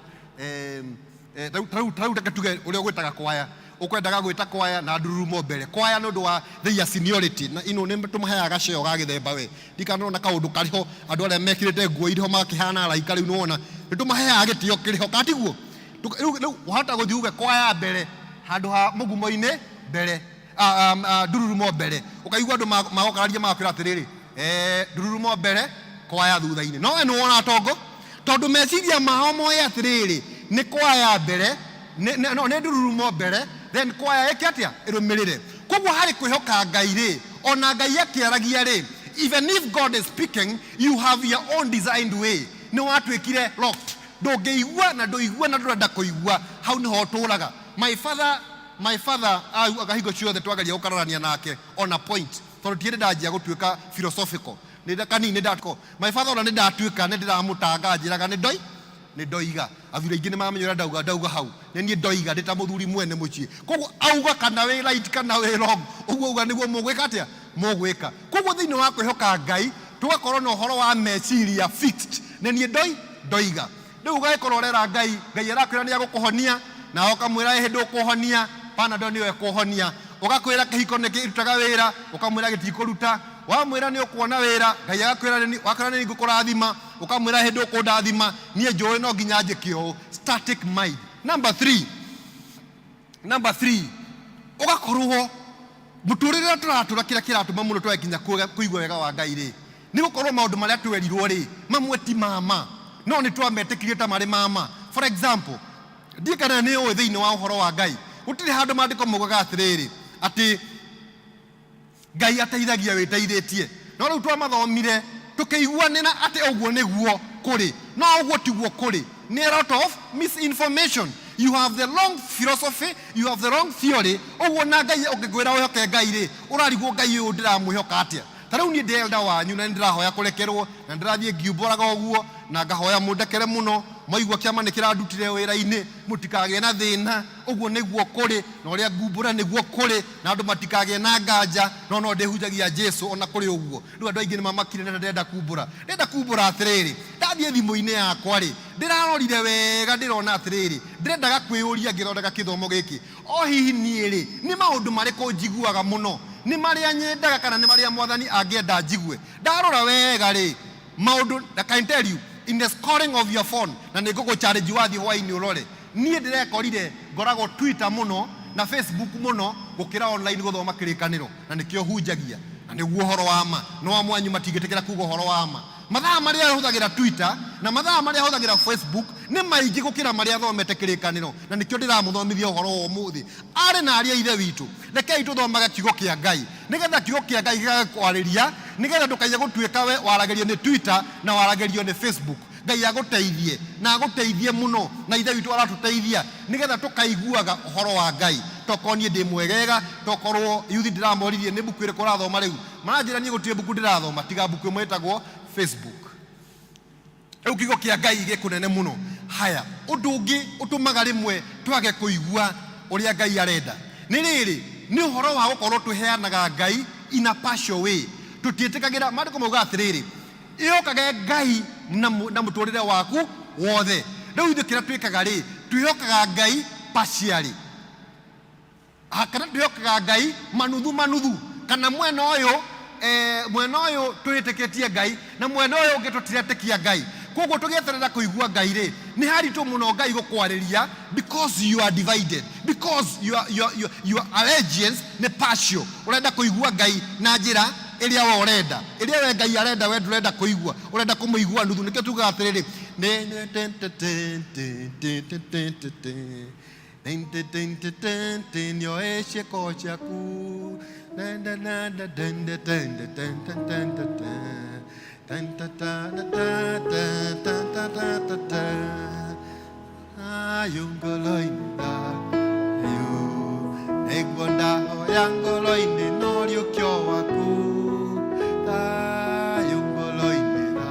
tarau tuge uria gwitaga kwaya ukwendaga gwita kwaya na ndururumo mbere kwaya no ndu wa their seniority na ino ni tumuheaga ceo ga githemba we ndikanona kaundu kariho andu aria mekirite nguo iriho makihana raika riu nona nitumaheaga gitio kiriho katiguo riu wahota guthi uge kwaya mbere handu ha mugumo-ini mbere ndururumo mbere ukaigua andu magokararia magakwira atiriri ndururumo mbere kwaya thutha-ini no eno wona tongo tondu meciria mao moe atiriri ni kwaya mbere no ne ndururumo mbere then kwaya ekiatia irumirire koguo hari kwihoka Ngai ri ona Ngai akiaragia ri even if God is speaking you have your own designed way ni watwikire locked ndungiigua na nduigua na ndurenda kuigua hau niho turaga my father agahingo ciothe twagaria gukararania nake on a point tondu tiende ndanjia gutwika philosophical nida kanini ndatko my father ona ndatwika ndiramutanga njiraga ni ndoiga athuri ingi ni mamenyera ndauga hau ni ndoiga ndita muthuri mwene mucii koguo auga kana we right kana we wrong uguo uga niguo mugwika atia mugwika koguo thiini wa kwihoka Ngai tugakorwo na uhoro wa meciria fixed ni ndoiga riu ugakorwo rera Ngai arakwira ni agukuhonia na ukamwira he ndukuhonia pana ndo niwe kuhonia ugakwira kihiko ni kirutaga wira ukamwira gitikuruta wamwira ni ukuona wira Ngai agakwira ni wakana ni ngukurathima ukamwira he ndukundathima nie njoe no nginya njikio static mind. Number 3 ugakorwo muturire turatura kira kiratuma muno twekinya kuigwa wega wa Ngai ri ni gukorwo maundu maria twerirwo ri mamwe ti mama no ni twametekirie ta mari mama. For example ndikana ni o thiini wa uhoro wa Ngai gutire handu mandiko mugaga atiriri ati Ngai ateithagia witeithĩtie no riu twamathomire tukiiguanira ati uguo niguo kuri no uguo tiguo kuri ni a lot of misinformation. You have the wrong philosophy, you have the wrong theory. Uguo na Ngai ukigwira wihoke Ngai ri urarigwo Ngai uyu ndiramwihoka atia tarau ni ndelda wanyu na ndirahoya kurekerwo na ndirathie ngiumburaga uguo na ngahoya mundekere muno maigua kiama ni kirandutire wira-ini mutikage na thina uguo niguo kuri na uria ngumbura niguo kuri na andu matikage na nganja no ndihunjagia Jesu ona kuri uguo riu andu aingi ni mamakire na ndenda kumbura atiriri ndathie thimu-ini yakwa ri ndirarorire wega ndirona atiriri ndirendaga kwiyuria ngithondeka kithomo giki o hihi nie ri ni maundu mariko njiguaga muno ni maria nyendaga kana ni maria mwathani angienda njigue ndarora wega ri maundu I can tell you in the scoring of your phone na nigugo challenge wathi hwaini urore nie ndirekorire ngoragwo Twitter muno na Facebook muno gukira online guthoma kirikaniro na nikio hunjagia na niguo horo wa ma no wa mwanyu matigetekera kugo horo wa ma mathaa maria huthagira Twitter na mathaa maria huthagira Facebook ni maingi gukira maria thomete kirikaniro na nikio ndiramuthomithia horo wa umuthi ari na aria ithe witu rekei tuthomaga kiugo kia Ngai nigetha kiugo kia Ngai gigakwariria nigetha ndukaige gutwika we waragerio ni Twitter na waragerio ni Facebook. Ngai aguteithie na aguteithie muno na ithe witu aratuteithia nigetha tukaiguaga uhoro wa Ngai tokonie ndi mwegega tokorwo yuthi ndiramoririe ni buku iriku rathoma riu maranjira nie gutie buku ndirathoma tiga buku mwetagwo Facebook. Riu kiugo kia Ngai gikunene muno haya undu ungi utumaga rimwe twage kuigua uria Ngai arenda ni riri ni uhoro wa gukorwo tuheanaga Ngai in a partial way tutitikagira mandiko mauga atiriri iyokage Ngai na muturire waku wothe riu ithu kira twikaga ri twihokaga Ngai partially kana twihokaga Ngai manuthu kana mwena uyu twitiketie Ngai na mwena uyu ungi tutitikia Ngai koguo tugieterera kuigua Ngai ri ni haritu muno Ngai gukwariria because you are divided because your allegiance ni partial urenda kuigua Ngai na njira iria we urenda iria we Ngai arenda we ndurenda kuigua urenda kumuigua nuthu nikio tugaga atiriri nioeshe ko ciaku ayungoloinda ayu egwonda oyangoloinde noriukyo waku ayungoloindira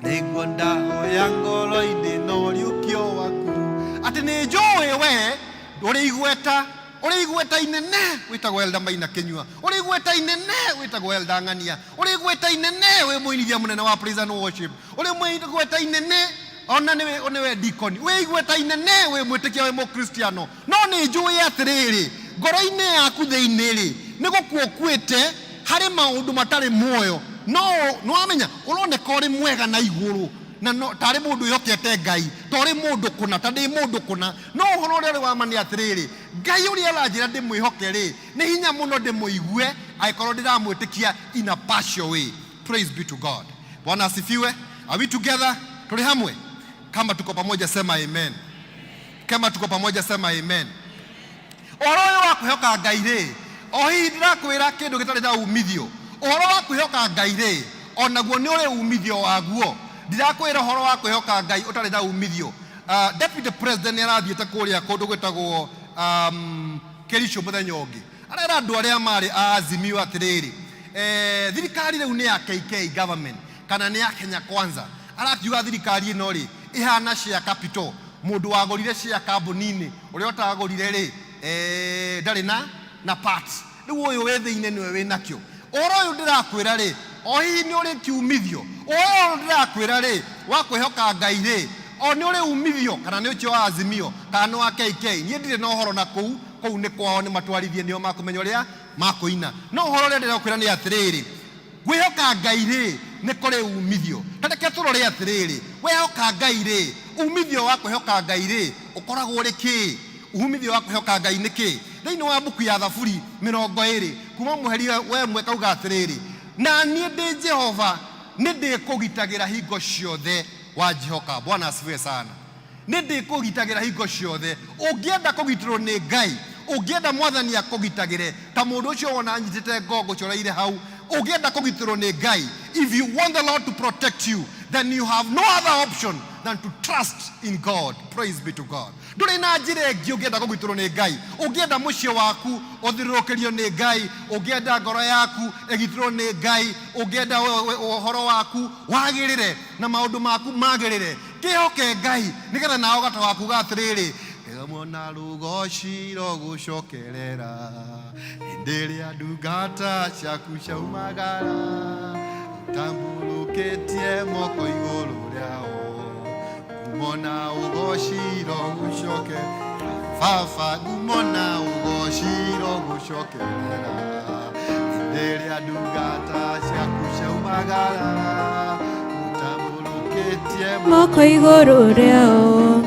egwonda oyangoloinde noriukyo waku ati ni njoe we uri igweta inene witagwo Elda Maina Kenyua uri igweta inene witagwo Elda Ng'ania uri igweta inene we muinithia munene wa praise and worship uri igweta inene ona niwe deacon we igweta inene we mwitikia we mukristiano no ni njui atiriri ngoro-ini yaku thiini ri ni gukuokuite hari maundu matari muoyo no amenya uroneka uri mwega na iguru na no tari mundu yokete ngai tori mundu kuna tandi mundu kuna no horo ri wa mani atiriri ngai uri aranjira ndi mwihoke ri ni hinya muno ndi muigue aikorwo ndiramwitikia in a partial way. Praise be to God. Bwana asifiwe. Are we together? Tuli hamwe? Kama tuko pamoja sema amen. Kama tuko pamoja sema amen. Ohoro wa kuhoka ngai ri o hihi ndirakwira kindu gitari na umithio. Ohoro wa kuhoka ngai ri onaguo ni uri umithio waguo. Ndirakwira ohoro wa kuhoka ngai utari na umithio. Deputy President arathiete kuria kundu gwitagwo Kerisho muthenya ungi arera andu aria mari Azimio atiriri thirikari riu ni ya KK government kana ni ya Kenya Kwanza arakiuga thirikari ino ri ihana share capital mundu wagorire share kambuni-ini uria utagorire ri ndari na part riu uyu wethiine niwe winakio oro uyu ndirakwira ri o hihi ni uri kiumithio oro ndirakwira ri wa kwihoka ngai ri o ni uri umithio kana ni ucio wa Azimio kana ni wa KK nie ndire na uhoro na kou ni kwao ni matwarithie nio makumenya uria makuina no uhoro ria ndirakwira ni atiriri gwihoka ngai ri ni kuri umithio tareke turore atiriri wehoka ngai ri umithio wa kwihoka ngai ri ukoragwo ri ki umithio wa kwihoka ngai ni ki thiini wa buku ya Thaburi 20 kuma muheri we mwe kauga atiriri na nie ndi Jehova ni ndi kugitagira hingo ciothe wa Jehoka. Bwana asifiwe sana. Ni ndi kugitagira hingo ciothe ungienda kugitirwo ni ngai ungienda mwathani akugitagire ta mundu ucio wona anyitite ngongo cioraire hau ungienda kugitirwo ni ngai. If you want the Lord to protect you, then you have no other option than to trust in God. Praise be to God. Nduri na njira ingi ungienda kugitirwo ni ngai ungienda mucie waku uthirukirio ni ngai ungienda ngoro yaku igitirwo ni ngai ungienda uhoro waku wagirire na maundu maku magirire kihoke ngai nigetha nao gata waku gatiriri mona rugoci rogucokerera ndiri andungata ciaku ciaumagara utamburukitie moko iguru riao mona ugoci rogucokerera fafa mona ugoci rogucokerera ndiri andungata ciaku ciaumagara utamburukitie moko iguru riao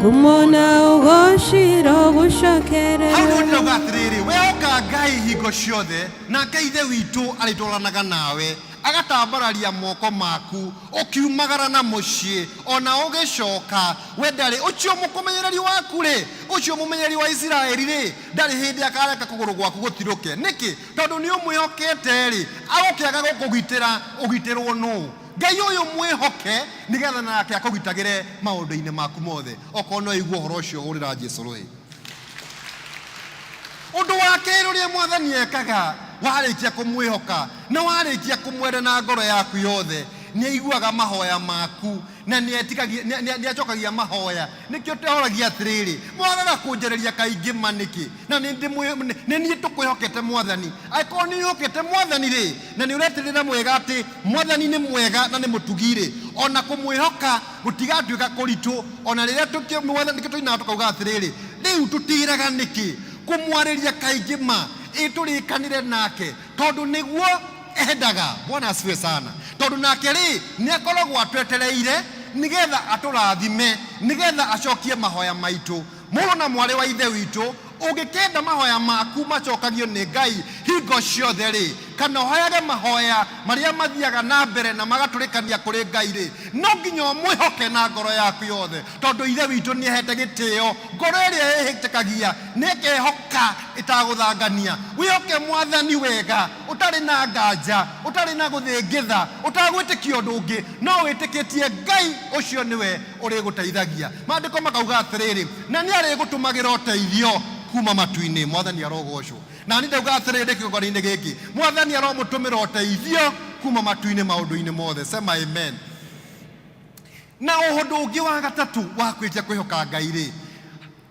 kumona ugoshiro gushokere haundo gatiriri weoka ngai hingo ciothe na ngai witu aritolanaga nawe agatambararia moko maku ukiumagara na mucie ona ugicoka we ndari ucio mukumenyereri waku ri ucio mumenyeri wa Israeli ri ndari hindi akareka kuguru gwaku gutiruke niki tondu ni umwihokete ri agukiaga gukugitira ugitirwo no ngai uyu mwihoke nigetha nake akugitagire maundu-ini maku mothe okono igwo horo ucio urira Jesu rui undu wake ruria mwathani ekaga warikia kumwihoka na warikia kumwenda na ngoro yaku yothe ni aiguaga mahoya maku na ni acokagia mahoya nikio tehoragia atiriri mwagaga kunjereria kaingi maniki na ni tukwihokete mwathani aikorwo ni ihokete mwathani ri na ni uretirira mwega ati mwathani ni mwega na ni mutugire ona kumwihoka gutigatuika kuritu ona riria tukio mwathani nikio tuina tukauga atiriri riu tutiraga niki kumwariria kaingi ma iturikanire nake tondu niguo endaga. Bwana asifiwe sana. Tondu nake ri ni akoragwo atwetereire nigetha aturathime nigetha acokie mahoya maitu muno na mwari wa ithe witu ungikenda mahoya maku macokagio ni ngai hingo ciothe ri kana hoyage mahoya maria mathiaga na mbere na magaturikania kuri ngai ri no nginya mwihoke na ngoro yaku yothe tondu ithe witu ni ahete gitio ngoro iria ihitikagia nikehoka itaguthangania wihoke mwathani wega utari na nganja utari na guthingitha utagwitikio undu ungi no witikitie ngai ucio niwe uri guteithagia. Maandiko makauga atiriri na ni ari gutumagira uteithio kuma matu-ini mwathani arogocwo na ni ndauga atiriri kigori-ini giki mwathani aromutumira uteithio kuma matu-ini maundu-ini mothe. Sema amen. Na uhundu ungi wa gatatu wa kwikia kwihoka ngai ri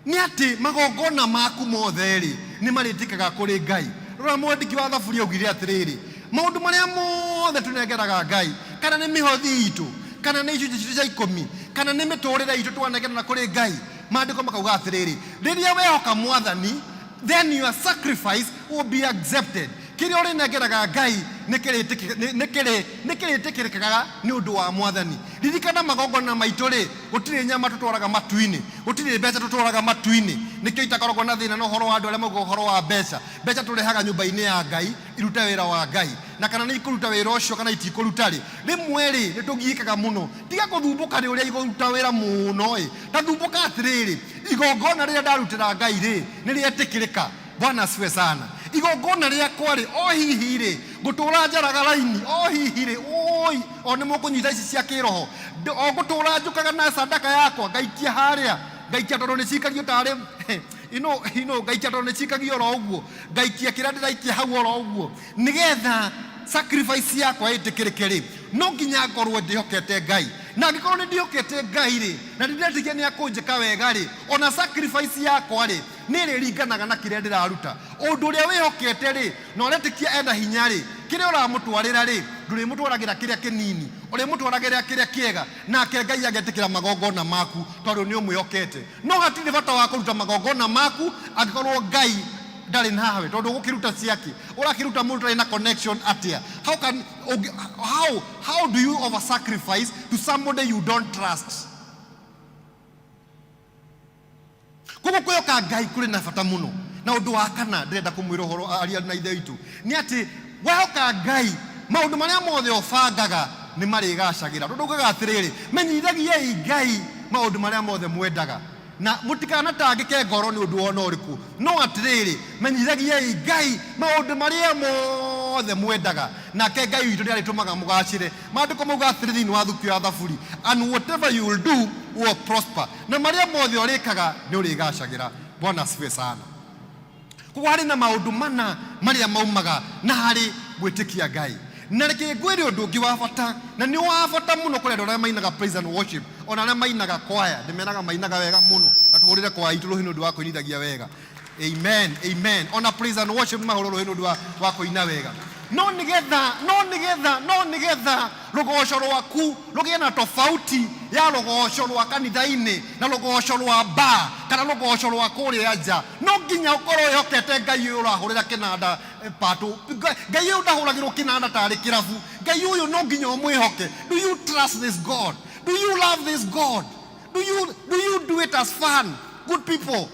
ni ati magongona maku mothe ri ni maritikaga kuri ngai. Rora mwandiki wa Thaburi augire atiriri maundu maria mothe tunengeraga ngai kana ni mihothi itu kana ni icunjĩ cia 10 kana ni miturire itu twanegerana kuri ngai maandiko makauga atiriri riria wehoka mwathani then your sacrifice will be accepted. Kiria urinengeraga ngai nĩkĩrĩtĩkĩrĩkaga nĩ ũndũ wa Mwathani. Ririkana magongona maitũ rĩ, gũtirĩ nyama tũtwaraga matu-inĩ, gũtirĩ mbeca tũtwaraga matu-inĩ. Nĩkĩo itakoragwo na thĩna na ũhoro wa andũ arĩa mauga ũhoro wa mbeca. Mbeca tũrehaga nyũmba-inĩ ya Ngai irute wĩra wa Ngai, na kana nĩ ikũruta wĩra ũcio kana itikũruta rĩ, rĩmwe rĩ nĩtũgiĩkaga mũno. Tiga gũthumbũka rĩ ũrĩa igũruta wĩra mũno ĩ, ta thumbũka atĩrĩrĩ, igongona rĩrĩa ndarutĩra Ngai rĩ nĩrĩetĩkĩrĩka. Bwana asifiwe sana. Igongona rĩakwa rĩ, o hihi rĩ ngũtũra njaraga raini, o hihi rĩ o nĩ mũkũnyita ici cia kĩroho, o ngũtũra njũkaga na sadaka yakwa ngaikia harĩa, ngaikia tondũ nĩ cikagio tarĩ ngaikia tondũ nĩ cikagio oro ũguo, ngaikia kĩrĩa ndĩraikia hau oro ũguo, nĩgetha sacrifice yakwa ĩtĩkĩrĩke rĩ, no nginya ngorwo ndĩhokete Ngai. Na angĩkorwo nĩ ndĩhokete Ngai rĩ, na ndĩretigia nĩ akũnjĩka wega rĩ, ona sacrifice yakwa rĩ nĩ ĩrĩringanaga na kĩrĩa ndĩraruta. Ũndũ ũrĩa wĩhokete rĩ, na ũretĩkia ena hinya rĩ, kĩrĩa ũramũtwarĩra rĩ, ndũrĩmũtwaragĩra kĩrĩa kĩnini, ũrĩmũtwaragĩra kĩrĩa kĩega, nake Ngai agetĩkĩra magongona maku tondũ nĩ ũmwĩhokete. No hatirĩ bata wa kũruta magongona maku angĩkorwo Ngai ndarĩ nawe, tondũ ũgũkĩruta ciake, ũrakĩruta mũndũ ũtarĩ na connection atĩa. How do you over sacrifice to somebody you don't trust? Koguo kwĩhoka Ngai kũrĩ na bata mũno. Na ũndũ wa kana ndĩrenda kũmwĩra ũhoro aria na ithe witũ nĩ atĩ wehoka Ngai, maũndũ marĩa mothe ũbangaga nĩ marĩgacagĩra. Tondũ ugaga atĩrĩrĩ, menyithagiei Ngai maũndũ marĩa mothe mwendaga, na mũtikanatangĩke ngoro nĩ ũndũ wona ũrĩkũ, no atĩrĩrĩ, menyithagiei Ngai maũndũ marĩa mothe mwendaga, nake Ngai witũ nĩ arĩtũmaga mũgacĩre. Maandĩko mauga atĩrĩ thĩinĩ wa thuku ya Thaburi, and whatever you will do will prosper. Na marĩa mothe ũrĩkaga nĩ ũrĩgacagĩra. Bwana asifiwe sana. Koguo harĩ na maũndũ mana marĩa maumaga na harĩ gwĩtĩkia Ngai. Na reke ngwĩre ũndũ ũngĩ wa bata, na nĩ wa bata mũno kũrĩ andũ arĩa mainaga praise and worship, ona arĩa mainaga choir, ndĩmenaga mainaga wega mũno, na tũhũrĩre choir itũ rũhĩ nĩ ũndũ wa kũinithagia wega. Amen, amen. Ona praise and worship mahũrwo rũhĩ nĩ ũndũ wa kũina wega. No nĩgetha rũgoco rwaku rũgĩe na tofauti ya rũgoco rwa kanitha-inĩ na rũgoco rwa bar kana rũgoco rwa kũrĩa nja, no nginya ũkorwo wĩhokete Ngai ũyũ ũrahũrĩra kĩnanda patũ. Ngai ũyũ ndahũragĩrwo kĩnanda tarĩ kĩrabu. Ngai ũyũ no nginya ũmwĩhoke. Do you trust this God? Do you love this God? Do you do it as fun? Good people,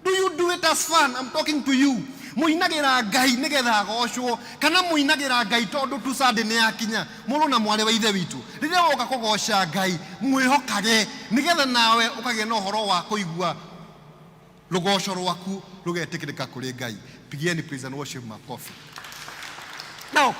do you do it as fun? I'm talking to you. Muinagira Ngai nigetha agocwo, kana muinagira Ngai tondu tu Sunday nĩ yakinya, mũrũ na mwarĩ wa ithe witũ, rĩrĩa woka kũgoca Ngai mwĩhokage nigetha nawe ũkagĩa na ũhoro wa kũigua rũgoco rwaku rũgetĩkĩrĩka kũrĩ Ngai. Pigieni praise and worship makofi. Now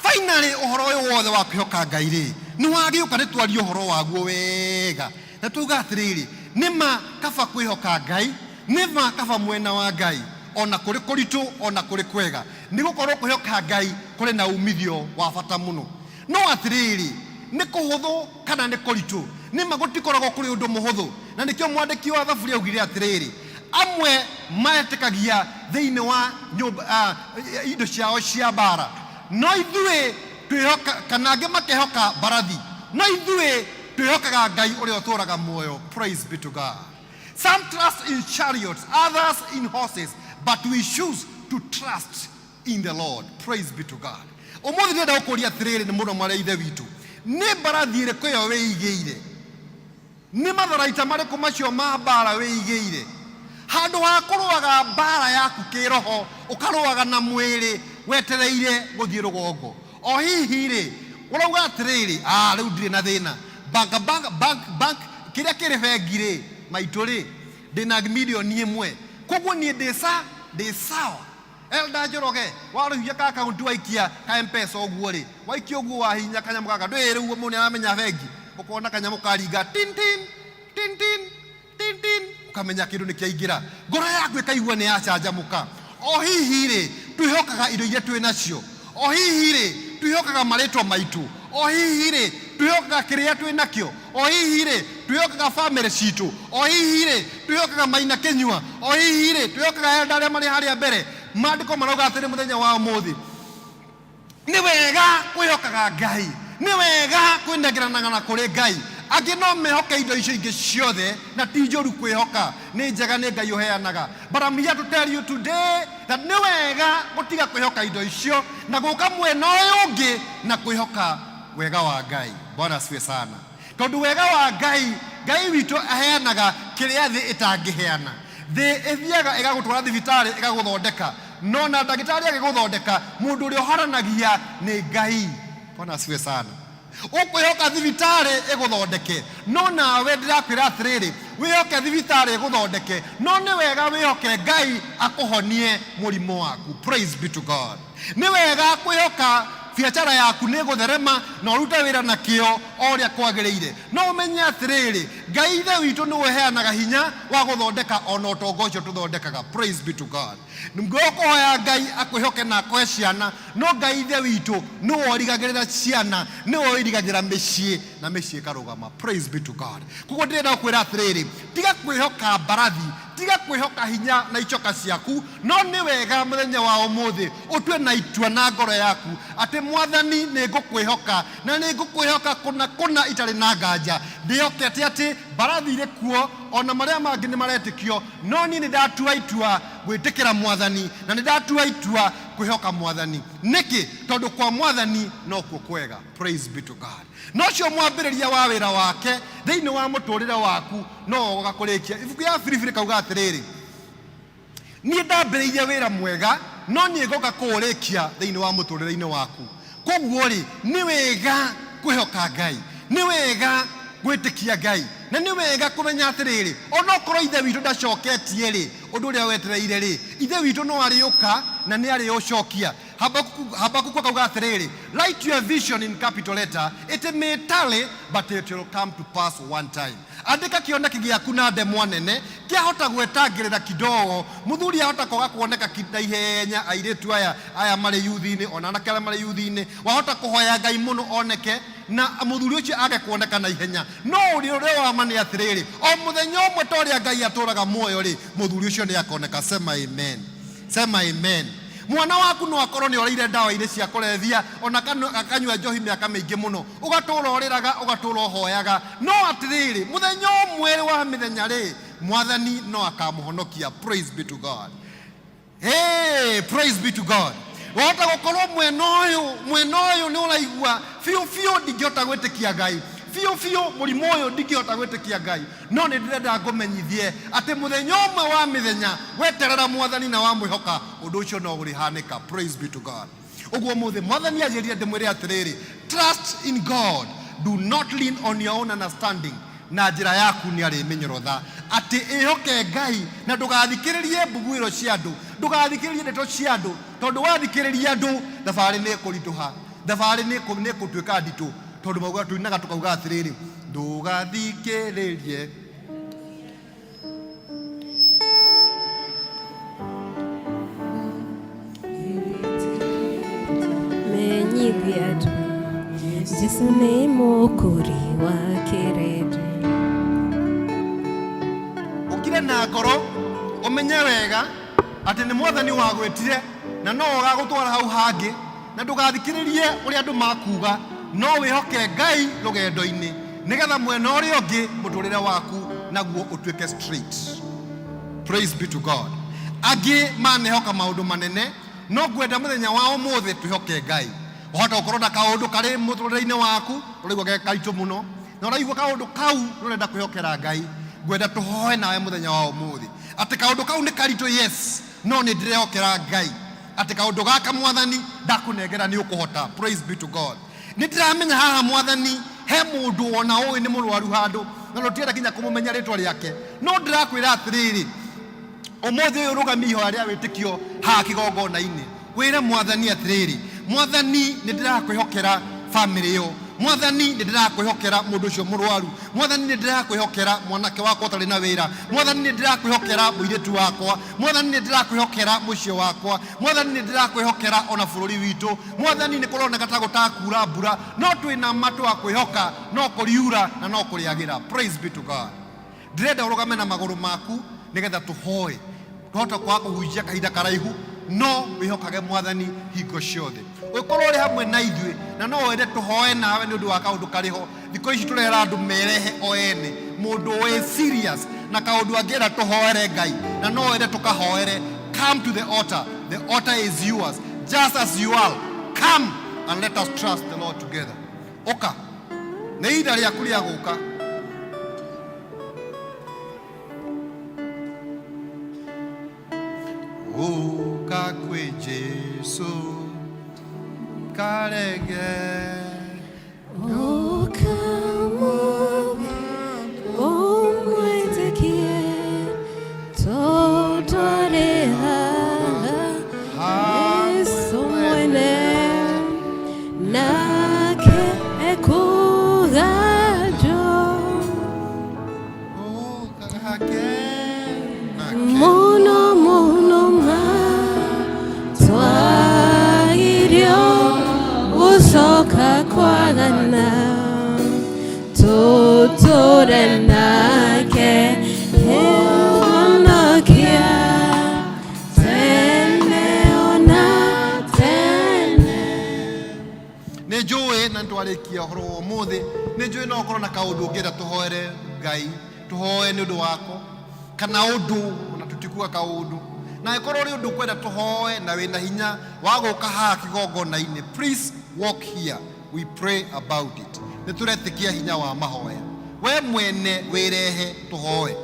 finally ũhoro ũyũ wothe wa kwĩhoka Ngai rĩ, nĩ wagĩũka nĩ twarie ũhoro waguo wega, na tuga atĩrĩrĩ, nĩma kaba kwĩhoka Ngai, nĩma kaba mwena wa Ngai, ona kũrĩ kũritũ ona kũrĩ kwega, nĩ gũkorwo kwĩhoka Ngai kũrĩ na umithio wa bata mũno. No atĩrĩrĩ, nĩ kũhũthũ kana nĩ kũritũ, nĩma gũtikoragwo kũrĩ ũndũ mũhũthũ, na nĩkĩo mwandĩki wa Thaburi augire atĩrĩrĩ, amwe metĩkagia thĩinĩ wa indo ciao cia mbara, no ithuĩ twĩhoka, kana angĩ makehoka mbarathi, no ithuĩ twĩhokaga Ngai ũrĩa ũtũũraga muoyo. Praise be to God. Some trust in chariots, others in horses, but we choose to trust in the Lord. Praise be to God. Ũmũthĩ ndĩrenda gũkũria atĩrĩrĩ nĩ mũno marĩa ithe witũ, nĩ mbarathi ĩrĩkũ ĩyo wĩigĩire? Nĩ matharaita marĩkũ macio ma mbara wĩigĩire? Handũ ha kũrũaga mbara yaku kĩroho, ũkarũaga na mwĩrĩ wetereire gũthiĩ rũgongo. O hihi rĩ, ũrauga atĩrĩrĩ, rĩu ndirĩ na thĩna, bank kĩrĩa kĩrĩ bengi rĩ, maitũ rĩ, ndĩna milioni ĩmwe, koguo niĩ ndĩ sawa. Elda Njoroge warũhia ka akaunti waikia ka M-Pesa ũguo rĩ, waikia ũguo wahinya kanyamũ gaka ndwĩ rĩu mũndũ aramenya bengi, ũkona kanyamũ karinga tin ũkamenya kĩndũ nĩ kĩaingĩra, ngoro yaku ĩkaigua nĩ yacanjamũka. O hihi rĩ, twĩhokaga indo iria twĩ nacio, o hihi rĩ, twĩhokaga marĩtwa maitũ, o hihi rĩ, twĩhokaga kĩrĩa twĩ nakĩo, o hihi rĩ, twĩhokaga family citũ, o hihi rĩ, twĩhokaga Maina Kenyua, o hihi rĩ, twĩhokaga Elda arĩa marĩ harĩa mbere. Maandĩko marauga atĩrĩ mũthenya wa ũmũthĩ, nĩ wega kwĩhokaga Ngai, nĩ wega kwĩnengĩranaga na kũrĩ Ngai, angĩ no mehoke indo icio ingĩ ciothe na ti njũru kwĩhoka nĩ njega nĩ Ngai ũheanaga. But I'm here to tell you today that nĩ wega gũtiga kwĩhoka indo icio na gũka mwena ũyũ ũngĩ na kwĩhoka wega wa Ngai. Bwana asifiwe sana. Tondũ wega wa Ngai, Ngai witũ aheanaga kĩrĩa thĩ ĩtangĩheana. Thĩ ĩthiaga ĩgagũtwara thibitarĩ ĩgagũthondeka, no na ndagĩtarĩ agĩgũthondeka mũndũ ũrĩa ũharanagia nĩ Ngai. Bwana asifiwe sana. Ũkwĩhoka thibitarĩ ĩgũthondeke, no nawe ndĩrakwĩra atĩrĩrĩ, wĩhoke thibitarĩ ĩgũthondeke, no nĩ wega wĩhoke Ngai akũhonie mũrimũ waku. Praise be to God. Nĩ wega kwĩhoka biacara yaku nĩ gũtherema na ũrute wĩra na kĩo o ũrĩa kwagĩrĩire. No ũmenye atĩrĩrĩ, Ngai ithe witũ nĩwe ũheanaga hinya wa gũthondeka ona ũtonga ũcio tũthondekaga. Praise be to God. Ngũkũhoya Ngai akwĩhoke na akũhe ciana, no Ngai ithe witũ nĩwe ũrigagĩrĩra ciana, nĩwe ũrigagĩra mĩciĩ na mĩciĩ ĩkarũgama. Praise be to God. Koguo ndĩrenda gũkwĩra atĩrĩrĩ, tiga kwĩhoka mbarathi, tiga kwĩhoka hinya na icoka ciaku, no nĩ wega mũthenya wa ũmũthĩ ũtue na itua na ngoro yaku atĩ Mwathani nĩ ngũkwĩhoka na nĩ ngũkwĩhoka kũna itarĩ na nganja. Ndĩhokete atĩ mbarathi irĩ kuo ona marĩa mangĩ nĩ maretĩkio, no niĩ nĩ ndatua itua gwĩtĩkĩra Mwathani na nĩ ndatua itua kwĩhoka Mwathani. Nĩkĩ? Tondũ kwa Mwathani no kuo kwega. Praise be to God. No cio mwambĩrĩria wa wĩra wake thĩinĩ wa mũtũrĩre waku no ũgakũrĩkia. Ibuku ya Filipi kauga atĩrĩrĩ, niĩ ndambĩrĩirie wĩra mwega no niĩ ngoka kũũrĩkia thĩinĩ wa mũtũrĩre-inĩ waku. Koguo rĩ, nĩ wega kwĩhoka Ngai, nĩ wega gwĩtĩkia Ngai, na nĩ wega kũmenya atĩrĩrĩ, onokorwo ithe witũ ndacoketie rĩ ũndũ ũrĩa wetereire rĩ, ithe witũ no arĩũka na nĩ arĩũcokia. Habakuku kauga atĩrĩrĩ, write your vision in capital letter, it may tarry but it will come to pass one time. Andĩka kĩoneki gĩaku na ndemwa nene, kĩahota gwĩtangĩrĩra kidogo, mũthuri ahota kwaga kuoneka ihenya, airĩtu aya marĩ yuthi-inĩ ona anake arĩa marĩ yuthi-inĩ, wahota kũhoya Ngai mũno oneke na mũthuri ũcio age kuoneka na ihenya. No ũrĩa wa ma nĩ atĩrĩrĩ, o mũthenya ũmwe ta ũrĩa Ngai atũraga muoyo rĩ, mũthuri ũcio nĩ akoneka. Sema amen. Sema amen. Mwana waku no akorwo nĩ ũrĩire ndawa irĩ cia kũrevia ona akanyua njohi mĩaka mĩingĩ mũno, ũgatũũra ũrĩraga ũgatũũra ũhoyaga, no atĩrĩrĩ mũthenya ũmwe wa mĩthenya rĩ Mwathani no akamũhonokia. Praise be to God. Hey, praise be to God. Wahota gũkorwo mwena ũyũ nĩ ũraigua biũ ndingĩhota gwĩtĩkia Ngai, biũ mũrimũ ũyũ ndingĩhota gwĩtĩkia Ngai, no nĩ ndĩrenda ngũmenyithie atĩ mũthenya ũmwe wa mĩthenya weterera Mwathani na wamwĩhoka ũndũ ũcio no ũrĩhanĩka. Praise be to God. Ũguo mũthĩ Mwathani anjĩrire ndĩmwĩre atĩrĩrĩ, trust in God, do not lean on your own understanding. Na njĩra yaku nĩ arĩmĩnyorotha. Atĩ ĩhoke Ngai na ndũgathikĩrĩrie mbuguĩro cia andũ, ndũgathikĩrĩrie ndeto cia andũ, tondũ wathikĩrĩria andũ thabarĩ nĩ ĩkũritũha, thabarĩ nĩ ĩkũtuĩka nditũ, tondũ mauga tuinaga tukauga atĩrĩrĩ, ndũgathikĩrĩrie menyithia tu Jesu nĩ mũkũri wa kĩrĩndĩ. Ũkire na ngoro ũmenye wega atĩ nĩ Mwathani wagwĩtire na no ũgagũtwara hau hangĩ, na ndũgathikĩrĩrie ũrĩa andũ makuga, no wĩhoke Ngai rũgendo-inĩ nĩgetha mwena ũrĩa ũngĩ mũtũrĩre waku naguo ũtuĩke straight. Praise be to God. Angĩ manehoka maũndũ manene, no ngwenda mũthenya wa ũmũthĩ twĩhoke Ngai. Wahota gũkorwo na kaũndũ karĩ mũtũrĩre-inĩ waku ũraigua karitũ mũno, na ũraigua kaũndũ kau ũrenda kwĩhokera Ngai, ngwenda tũhoe nawe mũthenya wa ũmũthĩ atĩ kaũndũ kau nĩ karitũ, yes, no nĩ ndĩrehokera Ngai atĩ kaũndũ gaka Mwathani ndakũnengera nĩ ũkũhota. Praise be to God. Nĩ ndĩramenya haha Mwathani he mũndũ ona ũĩ nĩ mũrwaru handũ na rũtienda kinya kũmũmenya rĩtwa rĩake, no ndĩrakwĩra atĩrĩrĩ, ũmũthĩ ũyũ rũgamia ihoya rĩa wĩtĩkio haha kĩgongona-inĩ, wĩre Mwathani atĩrĩrĩ, Mwathani nĩ ndĩrakwĩhokera family ĩyo, Mwathani nĩ ndĩrakwĩhokera mũndũ ũcio mũrwaru, Mwathani nĩ ndĩrakwĩhokera mwanake wakwa ũtarĩ na wĩra, Mwathani nĩ ndĩrakwĩhokera mũirĩtu wakwa, Mwathani nĩ ndĩrakwĩhokera mũciĩ wakwa, Mwathani nĩ ndĩrakwĩhokera ona bũrũri witũ, Mwathani nĩ kũroneka ta gũtakura mbura, no twĩna matũ wa kwĩhoka, no kũriura na no kũrĩagĩra. Praise be to God. Ndĩrenda ũrũgame na magũrũ maku nĩgetha tũhoe, twahota kwaga kũhunjia kahinda karaihu, no wihokage mwathani hingo ciothe ukorwo uri hamwe na ithuĩ na no wende tũhoe nawe nĩ ũndũ wa kaũndũ karĩho thikũ ici tũrera andũ merehe o ene mũndũ wĩ serious na kaũndũ angĩra tũhoere Ngai na no wende tũkahoere. Come to the altar. The altar is yours just as you are. Come and let us trust the Lord together. Oka nĩ ihinda rĩaku rĩa gũka. Oka kwĩ Jesu karege kia horo umuthi ni njui no korwo na kaundu ungienda tuhoere Ngai tuhoe ni undu wako kana undu na tutikuwa kaundu na ikorwo ri undu kwenda tuhoe na wina hinya wa guka ha kigongona-ini, please walk here, we pray about it. Ni turetikia hinya wa mahoya we mwene wirehe tuhoe.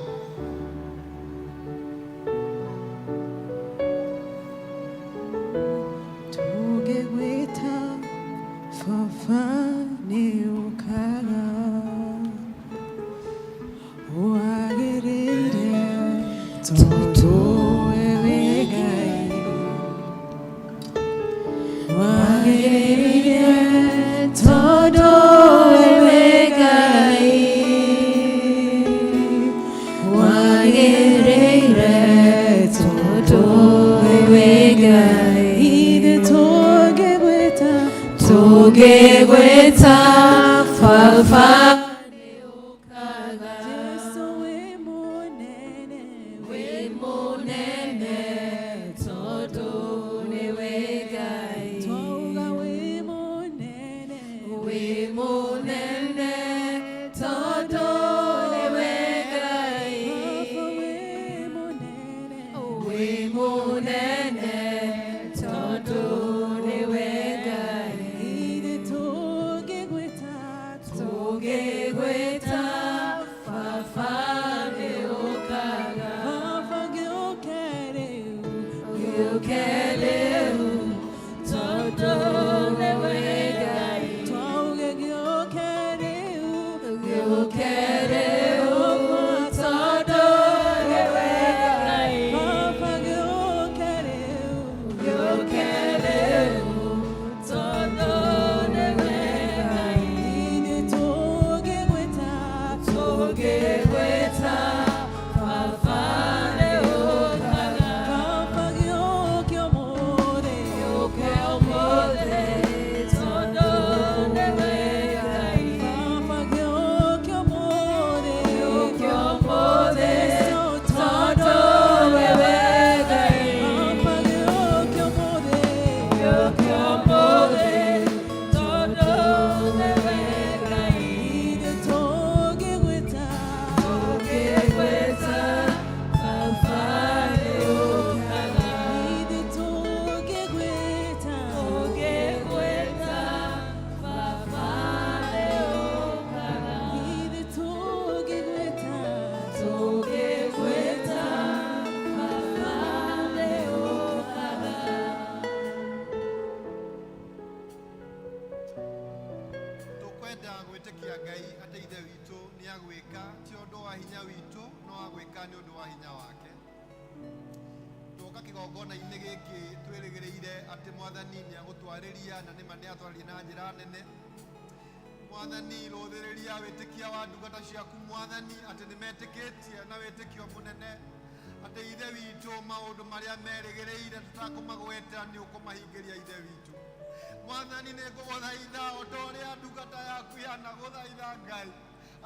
Mwathani nĩ ngũgũthaitha o ta ũrĩa ndungata yaku yanagũthaitha Ngai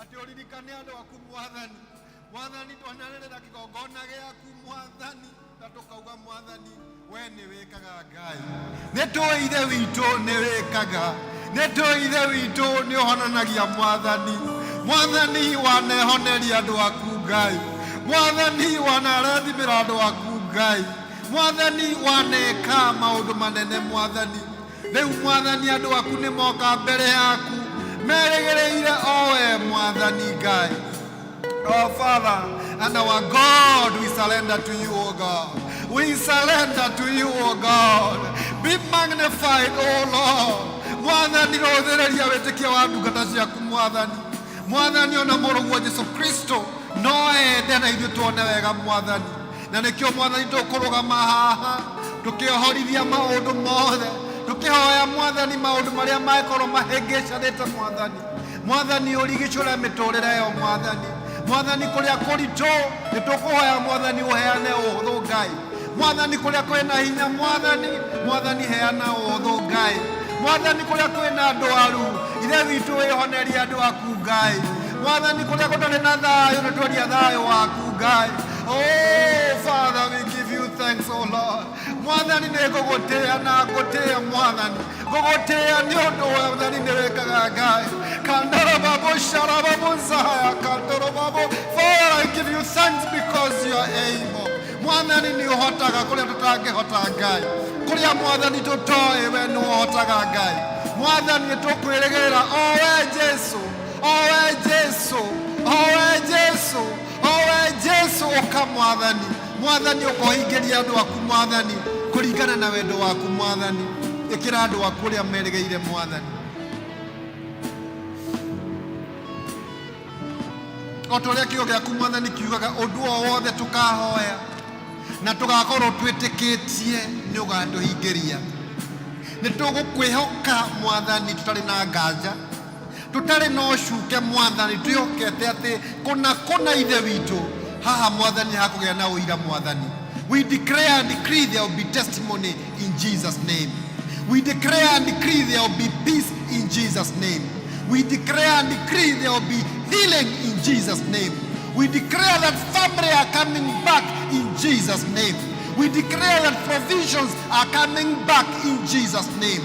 atĩ ũririkane andũ aku Mwathani twananĩrĩra kĩgongona gĩaku Mwathani na tũkauga Mwathani we nĩ wĩkaga Ngai. Nĩ tũĩ ithe witũ nĩ wĩkaga. Nĩ tũĩ ithe witũ nĩ ũhonanagia Mwathani. Mwathani wanehoneria andũ aku Ngai. Mwathani wanarathimĩra andũ aku Ngai. Mwathani waneka maũndũ manene Mwathani. Rĩu Mwathani andũ aku nĩ moka mbere yaku merĩgĩrĩire o we Mwathani Ngai. Oh Father and our God, we surrender to you, O God. We surrender to you, O God. Be magnified, O Lord. Mwathani rothereria wĩtĩkia wa ndungata ciaku Mwathani. Mwathani ona mũrũguo Jesu Kristo no ende na ithuĩ tuone wega Mwathani. Na nĩkĩo Mwathani tũkũrũgama haha tũkĩohorithia maũndũ mothe, tũkĩhoya Mwathani maũndũ marĩa mangĩkorwo mahĩngĩcanĩte Mwathani. Mwathani ũrigicũre mĩtũrĩre yo Mwathani. Mwathani kũrĩa kũritũ nĩtũkũhoya Mwathani ũheane ũhũthũ Ngai. Mwathani kũrĩa kwĩna hinya Mwathani, Mwathani heana ũhũthũ Ngai. Mwathani kũrĩa kwĩna ndwaru, ithe witũ wĩhoneria andũ aku Ngai. Mwathani kũrĩa gũtarĩ na thayũ nĩtweria thayũ waku Ngai. Oh Father, we give you thanks, oh Lord. Mwathani nĩngũgũtĩĩa na ngũtĩĩa Mwathani. Ngũgũtĩĩa nĩ ũndũ Mwathani nĩ wĩkaga Ngai. Kandarababo sharababo zaya kandarababo. Father, I give you thanks because you are able. Mwathani nĩ ũhotaga kũrĩa tũtangĩhota Ngai. Kũrĩa Mwathani tũtoĩ we nĩ ũhotaga Ngai. Mwathani nĩtũkwĩrĩgĩrĩra o we Jesu, o we Jesu, o we Jesu, o we Jesu ũka Mwathani. Mwathani ũkũhingĩria andũ aku Mwathani kũringana na wendo waku Mwathani. Ĩkĩra andũ aku ũrĩa merĩgĩire Mwathani. O ta ũrĩa kiugo gĩaku Mwathani kiugaga ũndũ o wothe tũkahoya na tũgakorwo twĩtĩkĩtie nĩ ũgatũhingĩria. Nĩtũgũkwĩhoka Mwathani tũtarĩ na nganja, tũtarĩ na ũcuke Mwathani, twĩhokete atĩ kũna ithe witũ haha Mwathani hakũgĩa na ũira Mwathani. We declare and decree there will be testimony in Jesus' name. We declare and decree there will be peace in Jesus' name. We declare and decree there will be healing in Jesus' name. We declare that family are coming back in Jesus' name. We declare that provisions are coming back in Jesus' name.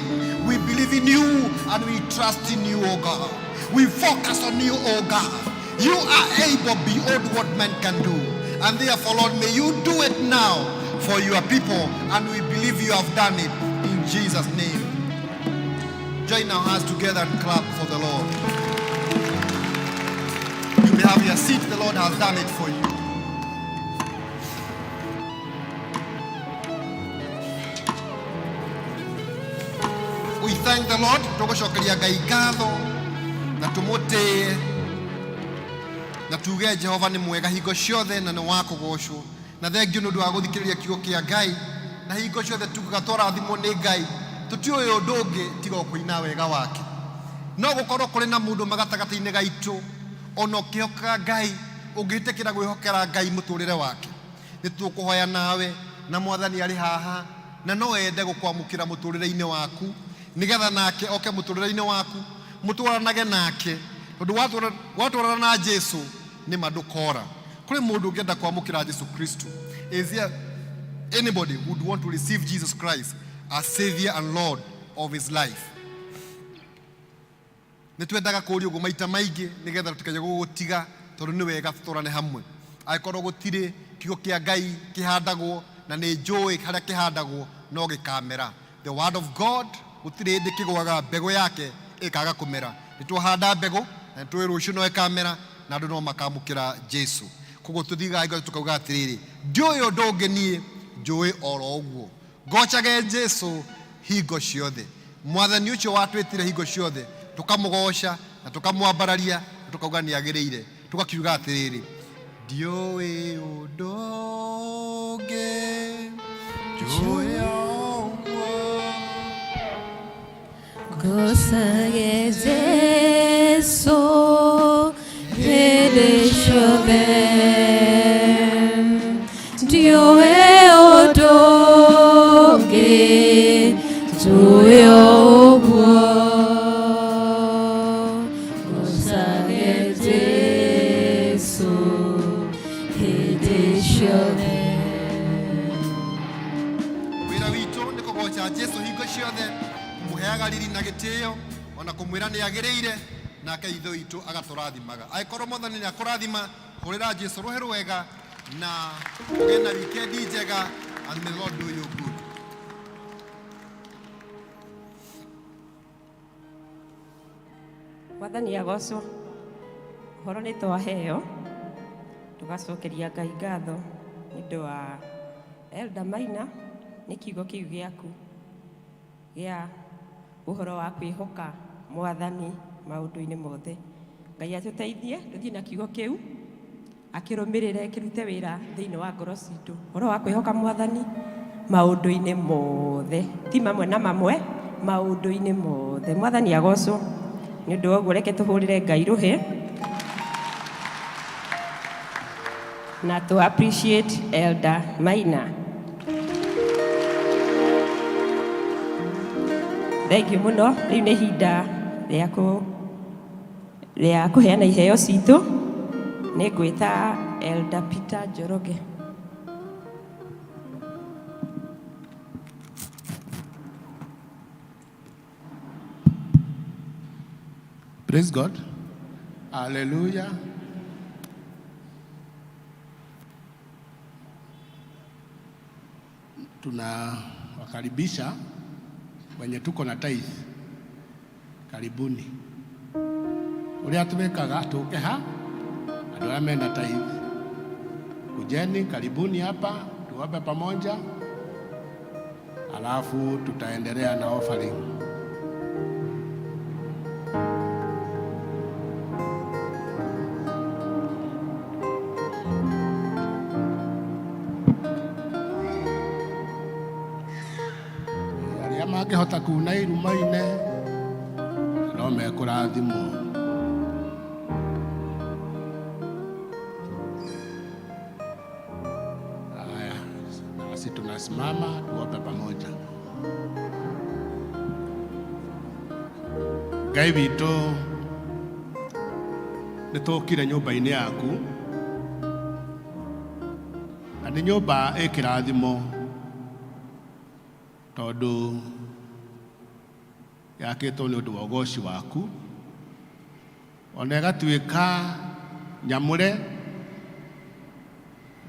We believe in you and we trust in you, O God. We focus on you, O God. You are able beyond what man can do. And therefore, Lord, may you do it now for your people. And we believe you have done it in Jesus' name. Join our hands together and clap for the Lord. You may have your seat. The Lord has done it for you. We thank the Lord. Tũgũcokeria Ngai ngatho na tũmũtĩe na tuge Jehova nĩ mwega hingo ciothe na nĩ wa kũgocwo. Na thengio nĩ ũndũ wa gũthikĩrĩria kiugo kĩa Ngai. Na hingo ciothe tugaga twarathimwo nĩ Ngai. Tũtiũĩ ũndũ ũngĩ tiga kũina wega wake. No gũkorwo kũrĩ na mũndũ magatagatĩ-inĩ gaitũ ona ũkĩhoka Ngai, ũngĩtĩkĩra gwĩhokera Ngai mũtũrĩre wake. Nĩ tũkũhoya nawe na Mwathani arĩ haha na no ende gũkwamũkĩra mũtũrĩre-inĩ waku nĩgetha nake oke mũtũrĩre-inĩ waku mũtwaranage nake, tondũ watwarana na Jesu nĩ mandũkora. Kũrĩ mũndũ ũngĩenda kwamũkĩra Jesu Kristo. Is there anybody who would want to receive Jesus Christ as Savior and Lord of his life? Nĩtwendaga kũũria ũguo maita maingĩ nĩgetha tũtikae gũgũtiga, tondũ nĩ wega tũtũrane hamwe. Angĩkorwo gũtirĩ kiugo kĩa Ngai kĩhandagwo na nĩ njũĩ harĩa kĩhandagwo no gĩkamera. The word of God gũtirĩ hĩndĩ kĩgwaga mbegũ yake ĩkaga kũmera. Nĩtwahanda mbegũ na nĩtũĩ rũciũ no ĩkamera na andũ no makamũkĩra Jesu. Koguo tũthigaga Ngai tukauga atĩrĩrĩ, ndiũĩ ũndũ ũngĩ niĩ, njũĩ oro ũguo. Ngocage Jesu hingo ciothe. Mwathani ũcio watwĩtire hingo ciothe tũkamũgoca na tũkamwambararia na tũkauga nĩ agĩrĩire. Tũgakiuga atĩrĩrĩ, ndiũĩ ũndũ ũngĩ, njũĩ o ũguo. Ngocage Jesu hĩndĩ ciothe, ndiũĩ ũndũ ũngĩ, njũĩ o ũguo. Ngocage Jesu hĩndĩ ciothe. raithi na gĩtĩo ona kũmwĩra nĩ agĩrĩire nake ithe witũ agatũrathimaga. Angĩkorwo Mwathani nĩ akũrathima, hũrĩra Jesũ rũhĩ rwega na ũgĩe na wikendi njega, and may God do you good. Mwathani agocwo. Horo nĩ twaheo tugacokeria Ngai ngatho nĩ ũndũ wa Elder Maina nĩ kiugo kĩu gĩaku gĩa ũhoro wa kwĩhoka Mwathani maũndũ-inĩ mothe. Ngai atũteithie tũthiĩ na kiugo kĩu akĩrũmĩrĩre kĩrute wĩra thĩinĩ wa ngoro citũ. Ũhoro wa kwĩhoka Mwathani maũndũ-inĩ mothe, ti mamwe na mamwe, maũndũ-inĩ mothe. Mwathani agocwo. Nĩ ũndũ wa ũguo reke tũhũrĩre Ngai rũhĩ na to appreciate Elder Maina. Thank you mũno. Rĩu nĩ ihinda rĩa kũheana iheo citũ. Nĩ ngwĩta Elder Peter Njoroge. Praise God. Hallelujah. Tunawakaribisha wenye tuko na tithe. Karibuni. Uria tumekaga tuke ha andũ arĩa mena tithe. Kujeni, karibuni hapa tuwape pamoja, alafu tutaendelea na offering. Angĩhota kuuna iruma-inĩ no mekũrathimwo. Haya, nasi tunasimama tuombe pamoja. Ngai witũ, nĩ tũkire nyũmba-inĩ yaku, na nĩ nyũmba ĩ kĩrathimo tondũ yakĩtwo nĩ ũndũ wa ũgoci waku, ona ĩgatuĩka nyamũre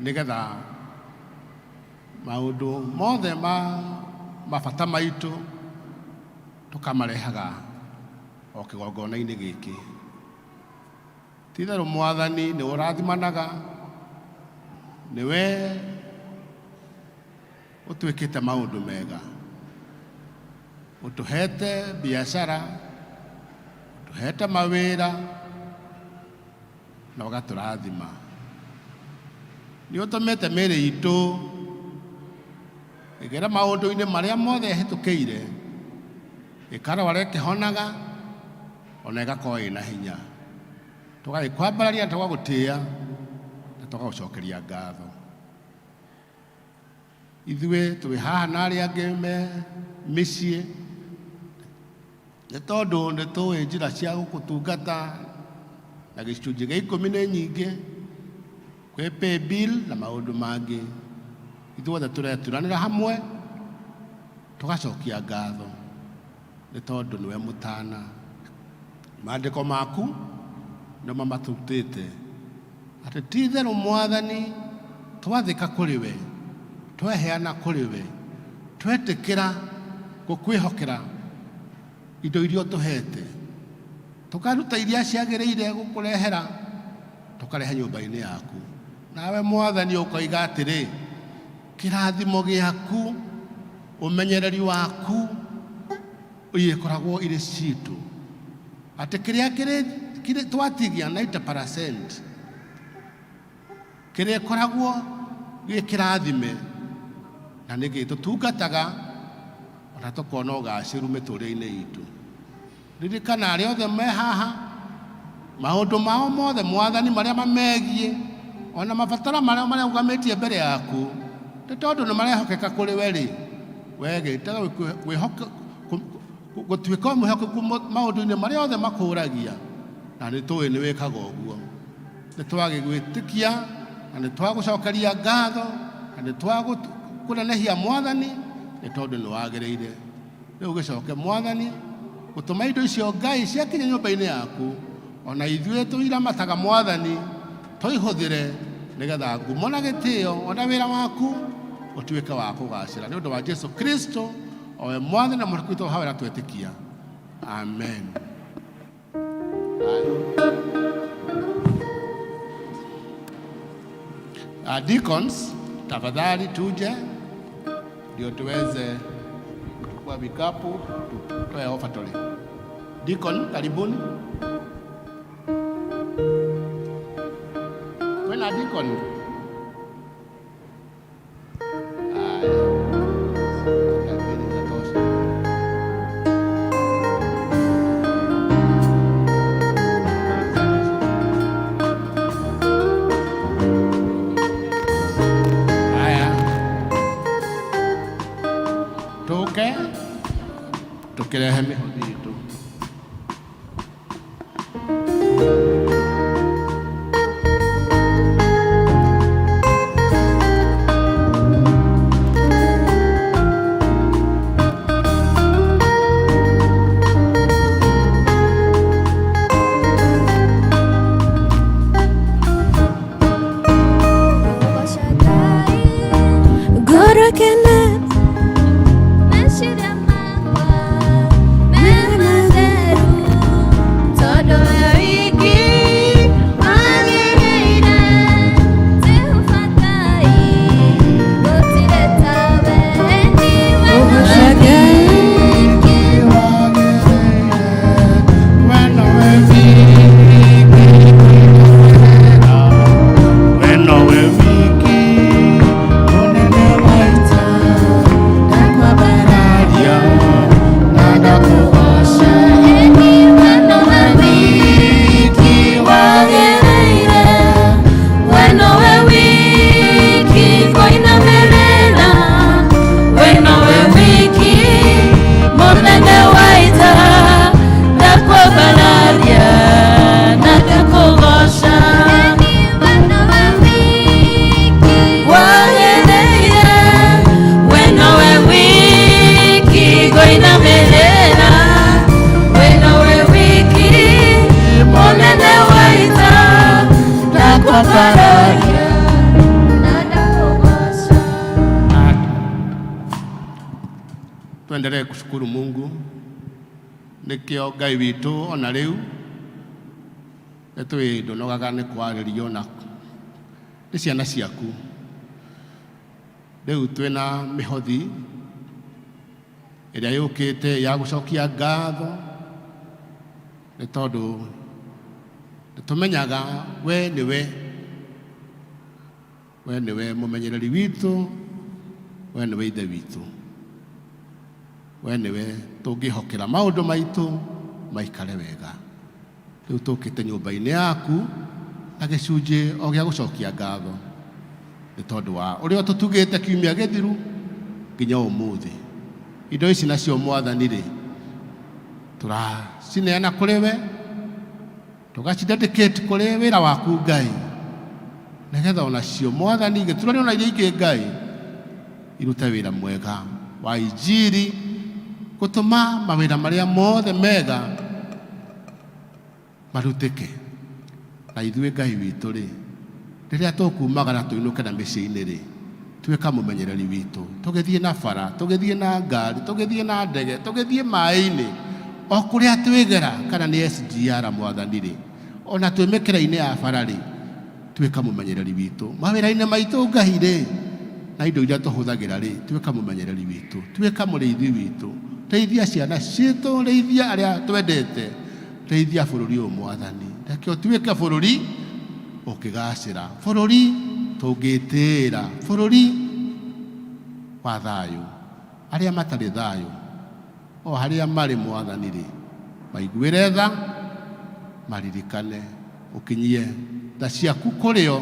nĩgetha maũndũ mothe mabata maitũ tũkamarehaga o kĩgongona-inĩ gĩkĩ. Ti itherũ Mwathani nĩ ũrathimanaga, nĩwe ũtwĩkĩte maũndũ mega. Utuhete biashara, utuhete mawĩra na ũgatũrathima. Nĩ ũtũmĩte mĩĩrĩ itũ ĩgere maũndũ-inĩ marĩa mothe ĩhĩtũkĩire, ĩkarwara ĩkĩhonaga, ona ĩgakorwo ĩna hinya. Tũgagĩkwambararia, tũgagũtĩĩa na tũgagũcokeria ngatho. Ithuĩ tũrĩ haha na arĩa angĩ me mĩciĩ, nĩ tondũ nĩ tũĩ njĩra cia gũgũtungata na gĩcunjĩ gĩa 10 nĩ nyingĩ, kwĩ pay bill na maũndũ mangĩ. Ithuothe tũreturanĩra hamwe tũgacokia ngatho nĩ tondũ nĩwe mũtana. Maandĩko maku nĩmo matũtĩte atĩ ti itherũ Mwathani twathĩka kũrĩ we, tweheana kũrĩ we, twetĩkĩra gũkwĩhokera indo iria ũtũhete, tũkaruta iria ciagĩrĩire gũkũrehera, tũkarehe nyũmba-inĩ yaku. Nawe Mwathani ũkoiga atĩrĩ, kĩrathimo gĩaku, ũmenyereri waku igĩkoragwo irĩ citũ, atĩ kĩrĩa twatigia 90% kĩrĩa koragwo gĩkĩrathime na nĩgĩ tũtungataga ona tũkona ũgacĩru mĩtũrĩre-inĩ itũ. Ririkana arĩa othe me haha, maũndũ mao mothe Mwathani marĩa mamegiĩ, ona mabatara marĩa marũgamĩtie mbere yaku, nĩ tondũ nĩ marehokeka kũrĩ we rĩ, wegĩte gũtuĩka mwĩhokeku maũndũ-inĩ marĩa othe makũragia, na nĩ tũĩ nĩ wĩkaga ũguo. Nĩ twagĩgwĩtĩkia na nĩ twagũcokeria ngatho na nĩ twagũkũnenehia Mwathani nĩ tondũ nĩ wagĩrĩire. Rĩu gĩcoke Mwathani gutuma indo icio Ngai ciakinya nyumba-inĩ yaku ona ithuĩ tũiramataga Mwathani tũihũthĩre nĩgetha ngumo na gĩtĩo ona wĩra waku ũtuĩke wa kũgacĩra nĩ ũndũ wa Jesu Kristo owe Mwathani na Mũhonokia witũ hawe na twetĩkia. Amen. Deacons, tafadhali tuje ndio tuweze kuchukua vikapu tutoe offertory. Deacon, karibuni. Wena deacon. Tukirehe mĩhothi itũ. Tuendelee kushukuru Mungu nikio Ngai witũ ona rĩu nĩtwĩ ndũnogaga nĩ kwarĩrio na nĩ ciana ciaku. Rĩu twĩna mĩhothi ĩrĩa yũkĩte ya gũcokia ngatho nĩ tondũ nĩtũmenyaga we nĩwe mũmenyereri witũ, we nĩwe ithe witũ, we nĩwe tũngĩhokera maũndũ maitũ maikare wega. Rĩu tũkĩte nyũmba-inĩ yaku na gĩcunjĩ o gĩa gũcokia ngatho nĩ tondũ wa ũrĩa tũtugĩte kiumia gĩthiru nginya ũmũthĩ. Indo ici nacio Mwathani-rĩ tũracineana kũrĩ we, tũgacidedicate kũrĩ wĩra waku Ngai, nĩgetha onacio Mwathani gĩturani ona iria ingĩ Ngai irute wĩra mwega wa injiri, gũtũma mawĩra marĩa mothe mega marutĩke. Na ithuĩ Ngai witũ-rĩ, rĩrĩa tũkumagara tũinũke na mĩciĩ-inĩ-rĩ, tuĩka mũmenyereri witũ, tũgĩthiĩ na bara, tũgĩthiĩ na ngari, tũgĩthiĩ na ndege, tũgĩthiĩ maĩ-inĩ, o kũrĩa twĩgera kana nĩ SGR Mwathani-rĩ, ona twĩ mĩkĩra-inĩ ya bara-rĩ, tuĩka mũmenyereri witũ. Mawĩra-inĩ maitũ Ngai-rĩ, na indo iria tũhũthagĩra-rĩ, tuĩka mũmenyereri witũ, tuĩka mũrĩithi witũ, teithia ciana ciitũ, teithia arĩa twendete, teithia bũrũri ũyũ Mwathani, reke ũtuĩke bũrũri ũkĩgacĩra, bũrũri tũngĩtĩĩra, bũrũri wa thayũ. Arĩa matarĩ thayũ o harĩa marĩ Mwathani-rĩ, maiguĩre tha, maririkane, ũkinyie tha ciaku kũrĩo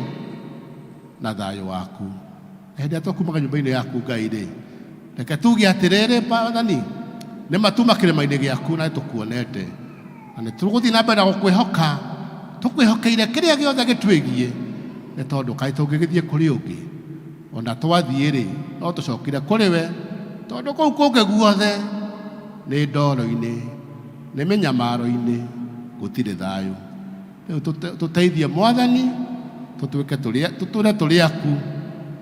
na thayũ waku. Hĩndĩ ĩrĩa tũkumaga nyũmba-inĩ yaku Ngai-rĩ, reke tuge atĩrĩrĩ Mwathani, nĩ matuma kĩrĩma-inĩ gĩaku na nĩtũkuonete, na nĩtũgũthiĩ na mbere na gũkwĩhoka, tũkwĩhokeire kĩrĩa gĩothe gĩtwĩgiĩ, nĩ tondũ kaĩ tũngĩgĩthiĩ kũrĩ ũngĩ, ona twathiĩ-rĩ no tũcokire kũrĩ we, tondũ kũu kũngĩ guothe nĩ ndoro-inĩ nĩ mĩnyamaro-inĩ gũtirĩ thayũ. Rĩu tũteithie Mwathani tũtũre tũrĩ aku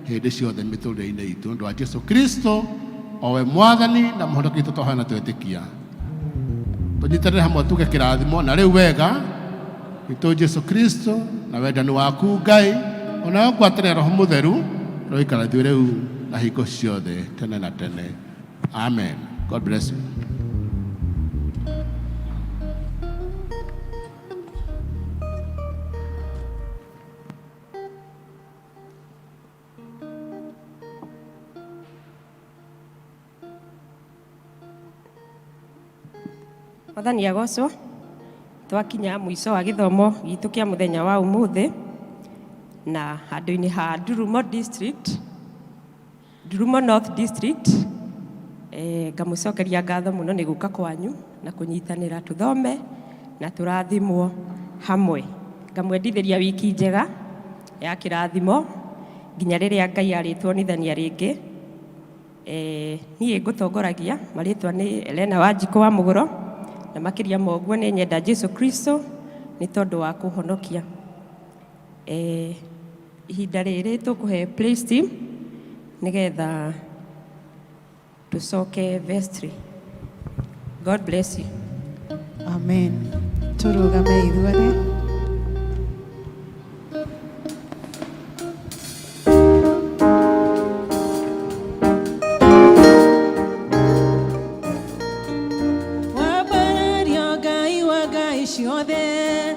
hĩndĩ ciothe mĩtũrĩre-inĩ itũ, nĩ ũndũ wa Jesũ Kristo o we Mwathani na mũhonokia witũ tũhoya na twetĩkia. Tũnyitanĩre hamwe tuge kĩrathimo. Na rĩu wega witũ Jesũ Kristo na wendani waku Ngai ona we ngwatanĩra Roho Mũtheru roikara ithuĩ rĩu na hingo ciothe tene na tene. Amen. God bless you. Mwathani agocwo. Twakinya mwiso wa gĩthomo gitũ kĩa mũthenya wa ũmũthĩ na handũ-inĩ ha Ndurumo North District. Ngamũcokeria ngatho mũno nĩ gũka kwanyu na kũnyitanĩra tũthome na tũrathimwo hamwe. Ngamwendithĩria wiki njega ya kĩrathimo nginya rĩrĩa Ngai arĩtuonithania rĩngĩ. Niĩ ngũtongoragia marĩtwa nĩ Elena Wanjikũ wa Mũgũro, na makĩria moguo nĩ nyenda Jesũ Kristo nĩ tondũ wa kũhonokia. Ihinda rĩrĩ tũkũhe praise team nĩgetha tũcoke vestry. God bless you. Amen. Tũrũgame ithuothe. Wabarario Ngai wa Ngai ciothe,